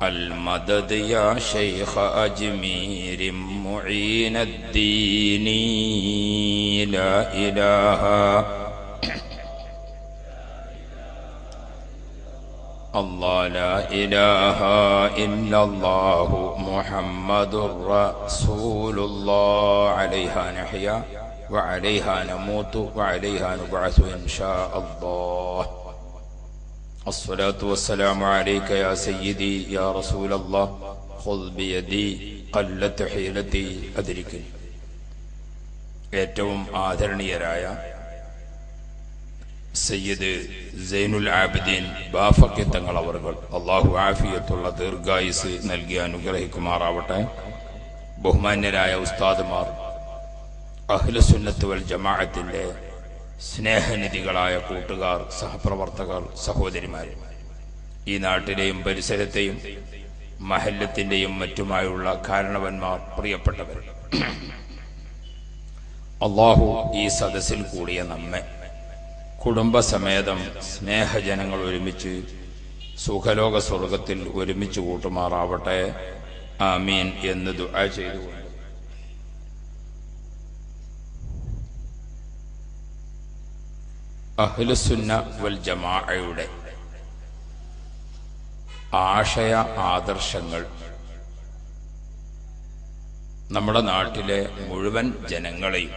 المدد يا شيخ أجمير معين الدين لا إله الله لا إله إلا الله محمد رسول الله عليها نحيا وعليها نموت وعليها نبعث إن شاء الله الصلاة والسلام عليك يا سيدي يا رسول الله خذ بيدي قلت حيلتي أدركني ഏറ്റവും ആദരണീയരായ സയ്യിദ് സൈനുൽ ആബിദീൻ ബാഫഖി തങ്ങൾ അവർകൾ അല്ലാഹു ആഫിയത്തുള്ള ദീർഘായുസ് നൽകി അനുഗ്രഹിക്കുമാറാവട്ടെ. ബഹുമാന്യരായ ഉസ്താദുമാർ, അഹ്ലുസുന്നത്ത് വൽ ജമാഅത്തിന്റെ സ്നേഹനിധികളായ കൂട്ടുകാർ, സഹപ്രവർത്തകർ, സഹോദരിമാർ, ഈ നാട്ടിലെയും പരിസരത്തെയും മഹല്ലത്തിന്റെയും മറ്റുമായുള്ള കാരണവന്മാർ, പ്രിയപ്പെട്ടവർ, അല്ലാഹു ഈ സദസ്സിൽ കൂടിയ നമ്മെ കുടുംബസമേതം സ്നേഹജനങ്ങൾ ഒരുമിച്ച് സുഖലോക സ്വർഗത്തിൽ ഒരുമിച്ച് കൂട്ടുമാറാവട്ടെ. ആമീൻ എന്ന് ദുആ ചെയ്തുകൊണ്ട് അഹ്ലുസുന്ന വൽ ജമാഅയുടെ ആശയ ആദർശങ്ങൾ നമ്മുടെ നാട്ടിലെ മുഴുവൻ ജനങ്ങളെയും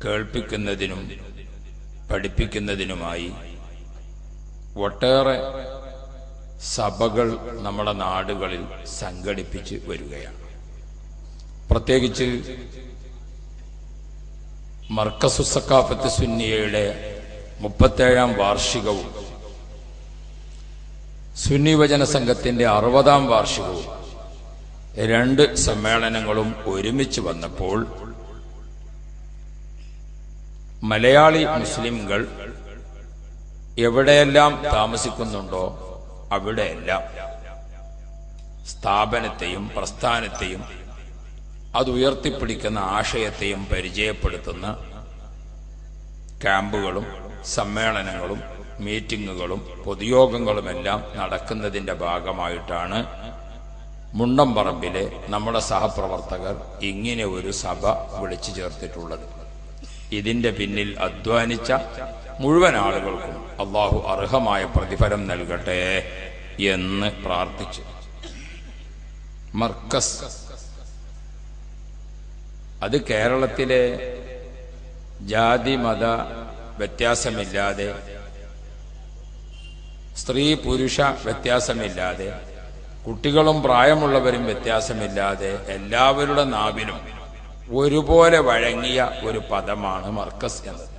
കേൾപ്പിക്കുന്നതിനും പഠിപ്പിക്കുന്നതിനുമായി ഒട്ടേറെ സഭകൾ നമ്മുടെ നാടുകളിൽ സംഘടിപ്പിച്ച് വരികയാണ്. പ്രത്യേകിച്ച് മർക്കസു സഖാഫത്ത് സുന്നിയയുടെ 37ാം വാർഷികവും സുന്നി വചന സംഘത്തിന്റെ 60ാം വാർഷികവും രണ്ട് സമ്മേളനങ്ങളും ഒരുമിച്ച് വന്നപ്പോൾ മലയാളി മുസ്ലിംകൾ എവിടെയെല്ലാം താമസിക്കുന്നുണ്ടോ അവിടെയെല്ലാം സ്ഥാപനത്തെയും പ്രസ്ഥാനത്തെയും അത് ഉയർത്തിപ്പിടിക്കുന്ന ആശയത്തെയും പരിചയപ്പെടുത്തുന്ന ക്യാമ്പുകളും സമ്മേളനങ്ങളും മീറ്റിങ്ങുകളും പൊതുയോഗങ്ങളുമെല്ലാം നടക്കുന്നതിന്റെ ഭാഗമായിട്ടാണ് മുണ്ടംപറമ്പിലെ നമ്മുടെ സഹപ്രവർത്തകർ ഇങ്ങനെ ഒരു സഭ വിളിച്ചു ചേർത്തിട്ടുള്ളത്. ഇതിന്റെ പിന്നിൽ അധ്വാനിച്ച മുഴുവൻ ആളുകൾക്കും അല്ലാഹു അർഹമായ പ്രതിഫലം നൽകട്ടെ എന്ന് പ്രാർത്ഥിച്ചു. മർക്കസ് അത് കേരളത്തിലെ ജാതി മത വ്യത്യാസമില്ലാതെ, സ്ത്രീ പുരുഷ വ്യത്യാസമില്ലാതെ, കുട്ടികളും പ്രായമുള്ളവരും വ്യത്യാസമില്ലാതെ എല്ലാവരുടെ നാവിലും ഒരുപോലെ വഴങ്ങിയ ഒരു പദമാണ് മർക്കസ് എന്നത്.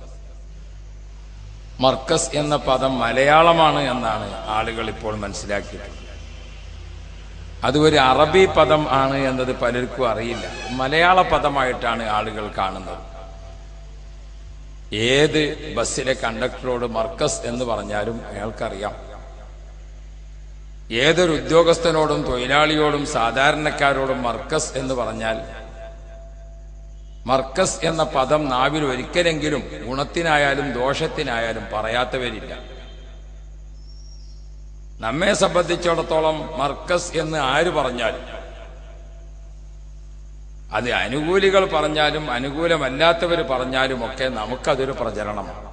മർക്കസ് എന്ന പദം മലയാളമാണ് എന്നാണ് ആളുകൾ ഇപ്പോൾ മനസ്സിലാക്കിയിട്ടുള്ളത്. അത് ഒരു അറബി പദം ആണ് എന്നത് പലർക്കും അറിയില്ല. മലയാള പദമായിട്ടാണ് ആളുകൾ കാണുന്നത്. ഏത് ബസ്സിലെ കണ്ടക്ടറോട് മർക്കസ് എന്ന് പറഞ്ഞാലും അയാൾക്കറിയാം. ഏതൊരു ഉദ്യോഗസ്ഥനോടും തൊഴിലാളിയോടും സാധാരണക്കാരോടും മർക്കസ് എന്ന് പറഞ്ഞാൽ മർക്കസ് എന്ന പദം നാവിൽ ഒരിക്കലെങ്കിലും ഗുണത്തിനായാലും ദോഷത്തിനായാലും പറയാത്തവരില്ല. നമ്മെ സംബന്ധിച്ചിടത്തോളം മർക്കസ് എന്ന് ആര് പറഞ്ഞാലും, അത് അനുകൂലികൾ പറഞ്ഞാലും അനുകൂലമല്ലാത്തവർ പറഞ്ഞാലും ഒക്കെ നമുക്കതൊരു പ്രചരണമാണ്.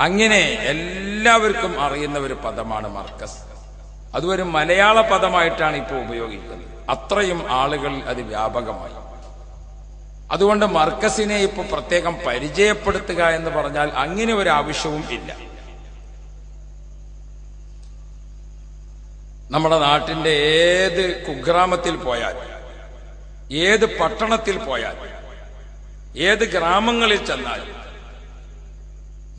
അങ്ങനെ എല്ലാവർക്കും അറിയുന്ന ഒരു പദമാണ് മർക്കസ്. അതൊരു മലയാള പദമായിട്ടാണ് ഇപ്പോൾ ഉപയോഗിക്കുന്നത്. അത്രയും ആളുകൾ അത് വ്യാപകമായി. അതുകൊണ്ട് മർക്കസിനെ ഇപ്പൊ പ്രത്യേകം പരിചയപ്പെടുത്തുക എന്ന് പറഞ്ഞാൽ അങ്ങനെ ഒരു ആവശ്യവും ഇല്ല. നമ്മുടെ നാട്ടിന്റെ ഏത് കുഗ്രാമത്തിൽ പോയാൽ, ഏത് പട്ടണത്തിൽ പോയാൽ, ഏത് ഗ്രാമങ്ങളിൽ ചെന്നാൽ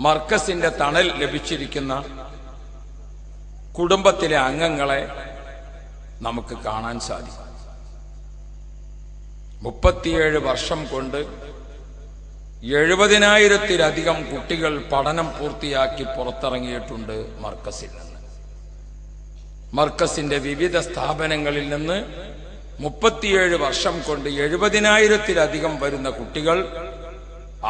മർക്കസിന്റെ തണൽ ലഭിച്ചിരിക്കുന്ന കുടുംബത്തിലെ അംഗങ്ങളെ നമുക്ക് കാണാൻ സാധിക്കും. 37 വർഷം കൊണ്ട് 70,000-ത്തിലധികം കുട്ടികൾ പഠനം പൂർത്തിയാക്കി പുറത്തിറങ്ങിയിട്ടുണ്ട് മർക്കസിൽ നിന്ന്. മർക്കസിന്റെ വിവിധ സ്ഥാപനങ്ങളിൽ നിന്ന് 37 വർഷം കൊണ്ട് 70,000-ത്തിലധികം വരുന്ന കുട്ടികൾ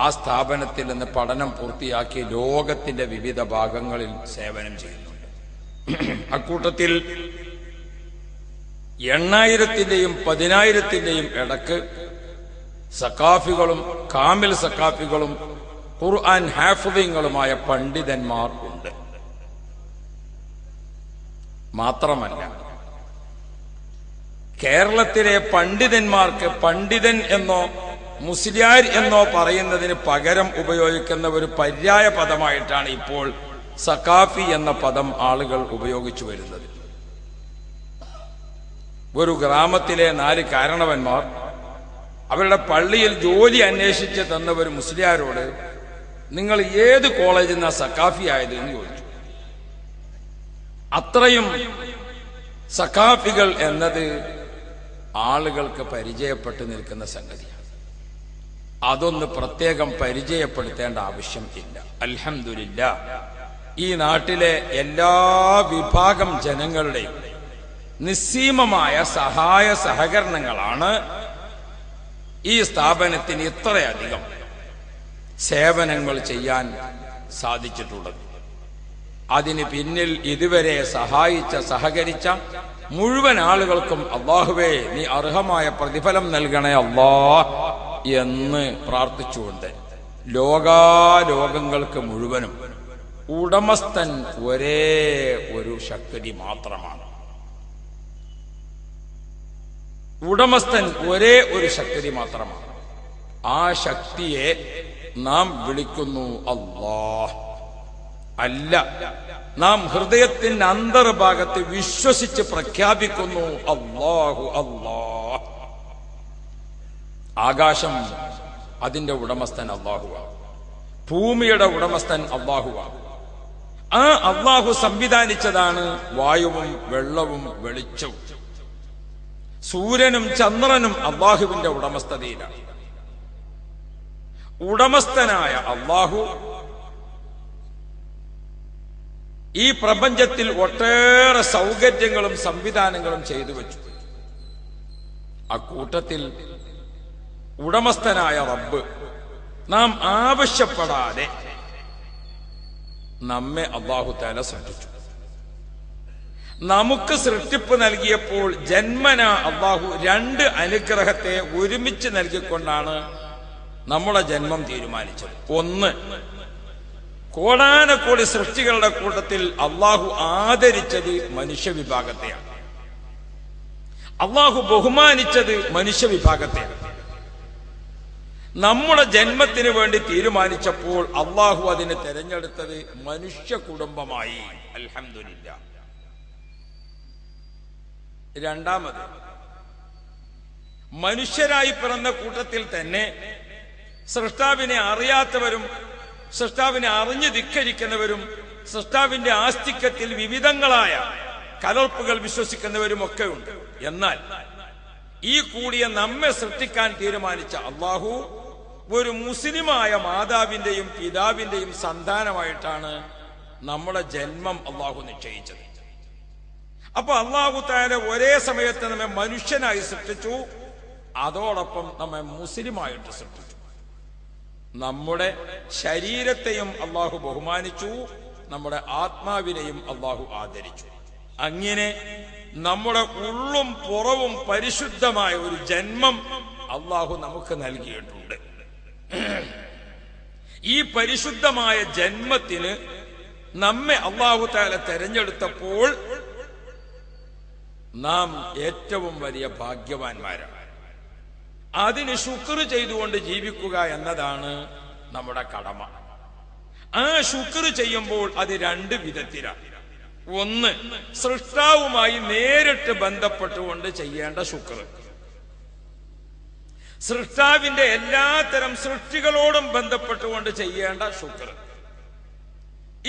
ആ സ്ഥാപനത്തിൽ നിന്ന് പഠനം പൂർത്തിയാക്കി ലോകത്തിന്റെ വിവിധ ഭാഗങ്ങളിൽ സേവനം ചെയ്യുന്നുണ്ട്. അക്കൂട്ടത്തിൽ 8,000-ന്റെയും 10,000-ന്റെയും ഇടക്ക് സഖാഫികളും കാമിൽ സഖാഫികളും ഖുർആൻ ഹാഫിളുമായ പണ്ഡിതന്മാർ ഉണ്ട്. മാത്രമല്ല, കേരളത്തിലെ പണ്ഡിതന്മാർക്ക് പണ്ഡിതൻ എന്നോ മുസ്ലിയാർ എന്നോ പറയുന്നതിന് പകരം ഉപയോഗിക്കുന്ന ഒരു പര്യായ പദമായിട്ടാണ് ഇപ്പോൾ സഖാഫി എന്ന പദം ആളുകൾ ഉപയോഗിച്ചു വരുന്നത്. ഒരു ഗ്രാമത്തിലെ 4 കാരണവന്മാർ അവരുടെ പള്ളിയിൽ ജോലി അന്വേഷിച്ച് തന്ന ഒരു മുസ്ലിയാരോട് നിങ്ങൾ ഏത് കോളേജിൽ നിന്നാ സഖാഫി ആയത് എന്ന് ചോദിച്ചു. അത്രയും സഖാഫികൾ എന്നത് ആളുകൾക്ക് പരിചയപ്പെട്ട് നിൽക്കുന്ന സംഗതിയാണ്. അതൊന്ന് പ്രത്യേകം പരിചയപ്പെടുത്തേണ്ട ആവശ്യം ഇല്ല. അൽഹംദുലില്ലാഹ്, ഈ നാട്ടിലെ എല്ലാ വിഭാഗം ജനങ്ങളുടെയും നിസ്സീമമായ സഹായ സഹകരണങ്ങളാണ് ഈ സ്ഥാപനത്തിന് ഇത്രയധികം സേവനങ്ങൾ ചെയ്യാൻ സാധിച്ചിട്ടുള്ളത്. അതിന് പിന്നിൽ ഇതുവരെ സഹായിച്ച സഹകരിച്ച മുഴുവൻ ആളുകൾക്കും അല്ലാഹുവേ നീ അർഹമായ പ്രതിഫലം നൽകണേ അല്ലാഹ് എന്ന് പ്രാർത്ഥിച്ചുകൊണ്ട് ലോകാലോകങ്ങൾക്ക് മുഴുവനും ഉടമസ്ഥൻ ഒരേ ഒരു ശക്തി മാത്രമാണ്. ഉടമസ്ഥൻ ഒരേ ഒരു ശക്തി മാത്രമാണ്. ആ ശക്തിയെ നാം വിളിക്കുന്നു അല്ലാഹ്. അല്ല, നാം ഹൃദയത്തിന്റെ അന്തർഭാഗത്ത് വിശ്വസിച്ച് പ്രഖ്യാപിക്കുന്നു അല്ലാഹു അല്ലാഹ്. ആകാശം അതിന്റെ ഉടമസ്ഥൻ അല്ലാഹുവാണ്. ഭൂമിയുടെ ഉടമസ്ഥൻ അല്ലാഹുവാണ്. ആ അല്ലാഹു സംവിധാനിച്ചതാണ് വായുവും വെള്ളവും വെളിച്ചവും. സൂര്യനും ചന്ദ്രനും അല്ലാഹുവിന്റെ ഉടമസ്ഥതയിലാണ്. ഉടമസ്ഥനായ അല്ലാഹു ഈ പ്രപഞ്ചത്തിൽ ഒട്ടേറെ സൗകര്യങ്ങളും സംവിധാനങ്ങളും ചെയ്തു വെച്ചു. അക്കൂട്ടത്തിൽ ഉടമസ്ഥനായ റബ്ബ് നാം ആവശ്യപ്പെടാതെ നമ്മെ അല്ലാഹു തആല സൃഷ്ടിച്ചു. നമുക്ക് സൃഷ്ടിപ്പ് നൽകിയപ്പോൾ ജന്മന അല്ലാഹു 2 അനുഗ്രഹത്തെ ഒരുമിച്ച് നൽകിക്കൊണ്ടാണ് നമ്മുടെ ജന്മം തീരുമാനിച്ചത്. ഒന്ന്, കോടാനക്കോടി സൃഷ്ടികളുടെ കൂട്ടത്തിൽ അല്ലാഹു ആദരിച്ചത് മനുഷ്യവിഭാഗത്തെയാണ്. അല്ലാഹു ബഹുമാനിച്ചത് മനുഷ്യവിഭാഗത്തെയാണ്. നമ്മുടെ ജന്മത്തിന് വേണ്ടി തീരുമാനിച്ചപ്പോൾ അല്ലാഹു അതിനെ തെരഞ്ഞെടുത്തത് മനുഷ്യ കുടുംബമായി. അൽഹംദുലില്ലാഹ്. രണ്ടാമത്, മനുഷ്യരായി പിറന്ന കൂട്ടത്തിൽ തന്നെ സൃഷ്ടാവിനെ അറിയാത്തവരും സൃഷ്ടാവിനെ അറിഞ്ഞു ധിക്കരിക്കുന്നവരും സൃഷ്ടാവിന്റെ ആസ്തിക്യത്തിൽ വിവിധങ്ങളായ കലർപ്പുകൾ വിശ്വസിക്കുന്നവരും ഒക്കെ ഉണ്ട്. എന്നാൽ ഈ കൂടിയ നമ്മെ സൃഷ്ടിക്കാൻ തീരുമാനിച്ച അല്ലാഹു ഒരു മുസ്ലിമായ മാതാവിന്റെയും പിതാവിന്റെയും സന്താനമായിട്ടാണ് നമ്മുടെ ജന്മം അല്ലാഹു നിശ്ചയിച്ചത്. അപ്പൊ അല്ലാഹു തആല ഒരേ സമയത്ത് നമ്മെ മനുഷ്യനായി സൃഷ്ടിച്ചു, അതോടൊപ്പം നമ്മെ മുസ്ലിമായിട്ട് സൃഷ്ടിച്ചു. നമ്മുടെ ശരീരത്തെയും അല്ലാഹു ബഹുമാനിച്ചു, നമ്മുടെ ആത്മാവിനെയും അല്ലാഹു ആദരിച്ചു. അങ്ങനെ നമ്മുടെ ഉള്ളും പുറവും പരിശുദ്ധമായ ഒരു ജന്മം അല്ലാഹു നമുക്ക് നൽകിയിട്ടുണ്ട്. ഈ പരിശുദ്ധമായ ജന്മത്തിന് നമ്മെ അല്ലാഹു തആല തെരഞ്ഞെടുത്തപ്പോൾ നാം ഏറ്റവും വലിയ ഭാഗ്യവാന്മാരാണ്. അതിന് ശുക്ർ ചെയ്തുകൊണ്ട് ജീവിക്കുക എന്നതാണ് നമ്മുടെ കടമ. ആ ശുക്ർ ചെയ്യുമ്പോൾ അത് 2 വിധത്തിലാണ്. ഒന്ന്, സൃഷ്ടാവുമായി നേരിട്ട് ബന്ധപ്പെട്ടുകൊണ്ട് ചെയ്യേണ്ട ശുക്ർ. സൃഷ്ടാവിന്റെ എല്ലാത്തരം സൃഷ്ടികളോടും ബന്ധപ്പെട്ടുകൊണ്ട് ചെയ്യേണ്ട ശുക്ർ.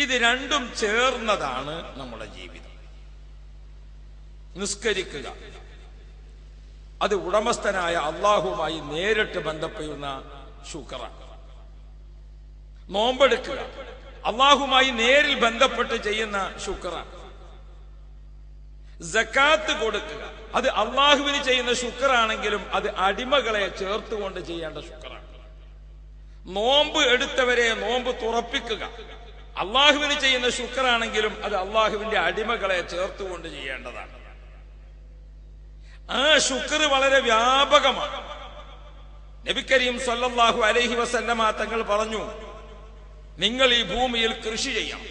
ഇത് 2ഉം ചേർന്നതാണ് നമ്മുടെ ജീവിതം. നിസ്കരിക്കുക, അത് ഉടമസ്ഥനായ അല്ലാഹുമായി നേരിട്ട് ബന്ധപ്പെടുന്ന ശുക്റാണ്. നോമ്പെടുക്കുക, അല്ലാഹുമായി നേരിൽ ബന്ധപ്പെട്ട് ചെയ്യുന്ന ശുക്റാണ്. സക്കാത്ത് കൊടുക്കുക, അത് അല്ലാഹുവിന് ചെയ്യുന്ന ശുക്റാണെങ്കിലും അത് അടിമകളെ ചേർത്തുകൊണ്ട് ചെയ്യേണ്ട ശുക്റാണ്. നോമ്പ് എടുത്തവരെ നോമ്പ് തുറപ്പിക്കുക, അള്ളാഹുവിന് ചെയ്യുന്ന ശുക്റാണെങ്കിലും അത് അള്ളാഹുവിന്റെ അടിമകളെ ചേർത്തുകൊണ്ട് ചെയ്യേണ്ടതാണ്. ആ ശുക്ർ വളരെ വ്യാപകമാണ്. നബി കരീം സല്ലല്ലാഹു അലൈഹി വസല്ലമ തങ്ങൾ പറഞ്ഞു, നിങ്ങൾ ഈ ഭൂമിയിൽ കൃഷി ചെയ്യാം.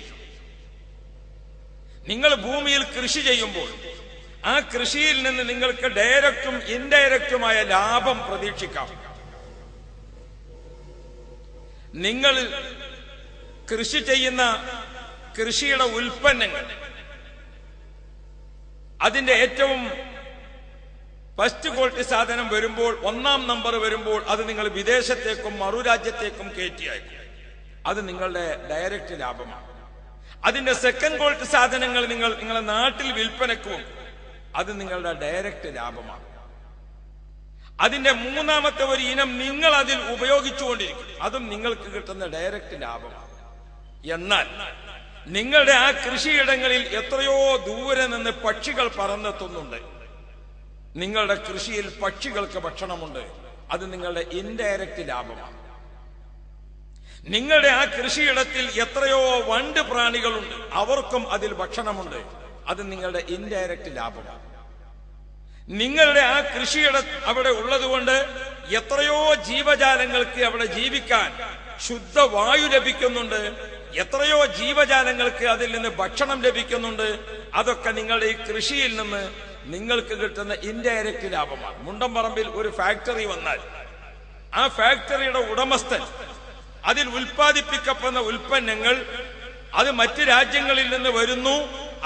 നിങ്ങൾ ഭൂമിയിൽ കൃഷി ചെയ്യുമ്പോൾ ആ കൃഷിയിൽ നിന്ന് നിങ്ങൾക്ക് ഡയറക്റ്റും ഇൻഡയറക്റ്റുമായ ലാഭം പ്രതീക്ഷിക്കാം. നിങ്ങൾ കൃഷി ചെയ്യുന്ന കൃഷിയുടെ ഉൽപ്പന്നങ്ങൾ, അതിന്റെ ഏറ്റവും ഫസ്റ്റ് ക്വാളിറ്റി സാധനം വരുമ്പോൾ, ഒന്നാം നമ്പർ വരുമ്പോൾ അത് നിങ്ങൾ വിദേശത്തേക്കും മറുരാജ്യത്തേക്കും കയറ്റി അയക്കും. അത് നിങ്ങളുടെ ഡയറക്റ്റ് ലാഭമാണ്. അതിന്റെ സെക്കൻഡ് ക്വാളിറ്റി സാധനങ്ങൾ നിങ്ങളുടെ നാട്ടിൽ വിൽപ്പനയ്ക്ക് വെക്കും. അത് നിങ്ങളുടെ ഡയറക്റ്റ് ലാഭമാണ്. അതിന്റെ മൂന്നാമത്തെ ഒരു ഇനം നിങ്ങൾ അതിൽ ഉപയോഗിച്ചുകൊണ്ടിരിക്കും. അതും നിങ്ങൾക്ക് കിട്ടുന്ന ഡയറക്റ്റ് ലാഭമാണ്. എന്നാൽ നിങ്ങളുടെ ആ കൃഷിയിടങ്ങളിൽ എത്രയോ ദൂരെ നിന്ന് പക്ഷികൾ പറന്നെത്തുന്നുണ്ട്. നിങ്ങളുടെ കൃഷിയിൽ പക്ഷികൾക്ക് ഭക്ഷണമുണ്ട്. അത് നിങ്ങളുടെ ഇൻഡയറക്റ്റ് ലാഭമാണ്. നിങ്ങളുടെ ആ കൃഷിയിടത്തിൽ എത്രയോ വണ്ട് പ്രാണികളുണ്ട്, അവർക്കും അതിൽ ഭക്ഷണമുണ്ട്. അത് നിങ്ങളുടെ ഇൻഡയറക്റ്റ് ലാഭമാണ്. നിങ്ങളുടെ ആ കൃഷിയിട അവിടെ ഉള്ളതുകൊണ്ട് എത്രയോ ജീവജാലങ്ങൾക്ക് അവിടെ ജീവിക്കാൻ ശുദ്ധവായു ലഭിക്കുന്നുണ്ട്. എത്രയോ ജീവജാലങ്ങൾക്ക് അതിൽ നിന്ന് ഭക്ഷണം ലഭിക്കുന്നുണ്ട്. അതൊക്കെ നിങ്ങളുടെ ഈ കൃഷിയിൽ നിന്ന് നിങ്ങൾക്ക് കിട്ടുന്ന ഇൻഡയറക്റ്റ് ലാഭമാണ്. മുണ്ടംപറമ്പിൽ ഒരു ഫാക്ടറി വന്നാൽ ആ ഫാക്ടറിയുടെ ഉടമസ്ഥൻ അതിൽ ഉൽപ്പാദിപ്പിക്കപ്പെടുന്ന ഉൽപ്പന്നങ്ങൾ അത് മറ്റ് രാജ്യങ്ങളിൽ നിന്ന് വരുന്നു.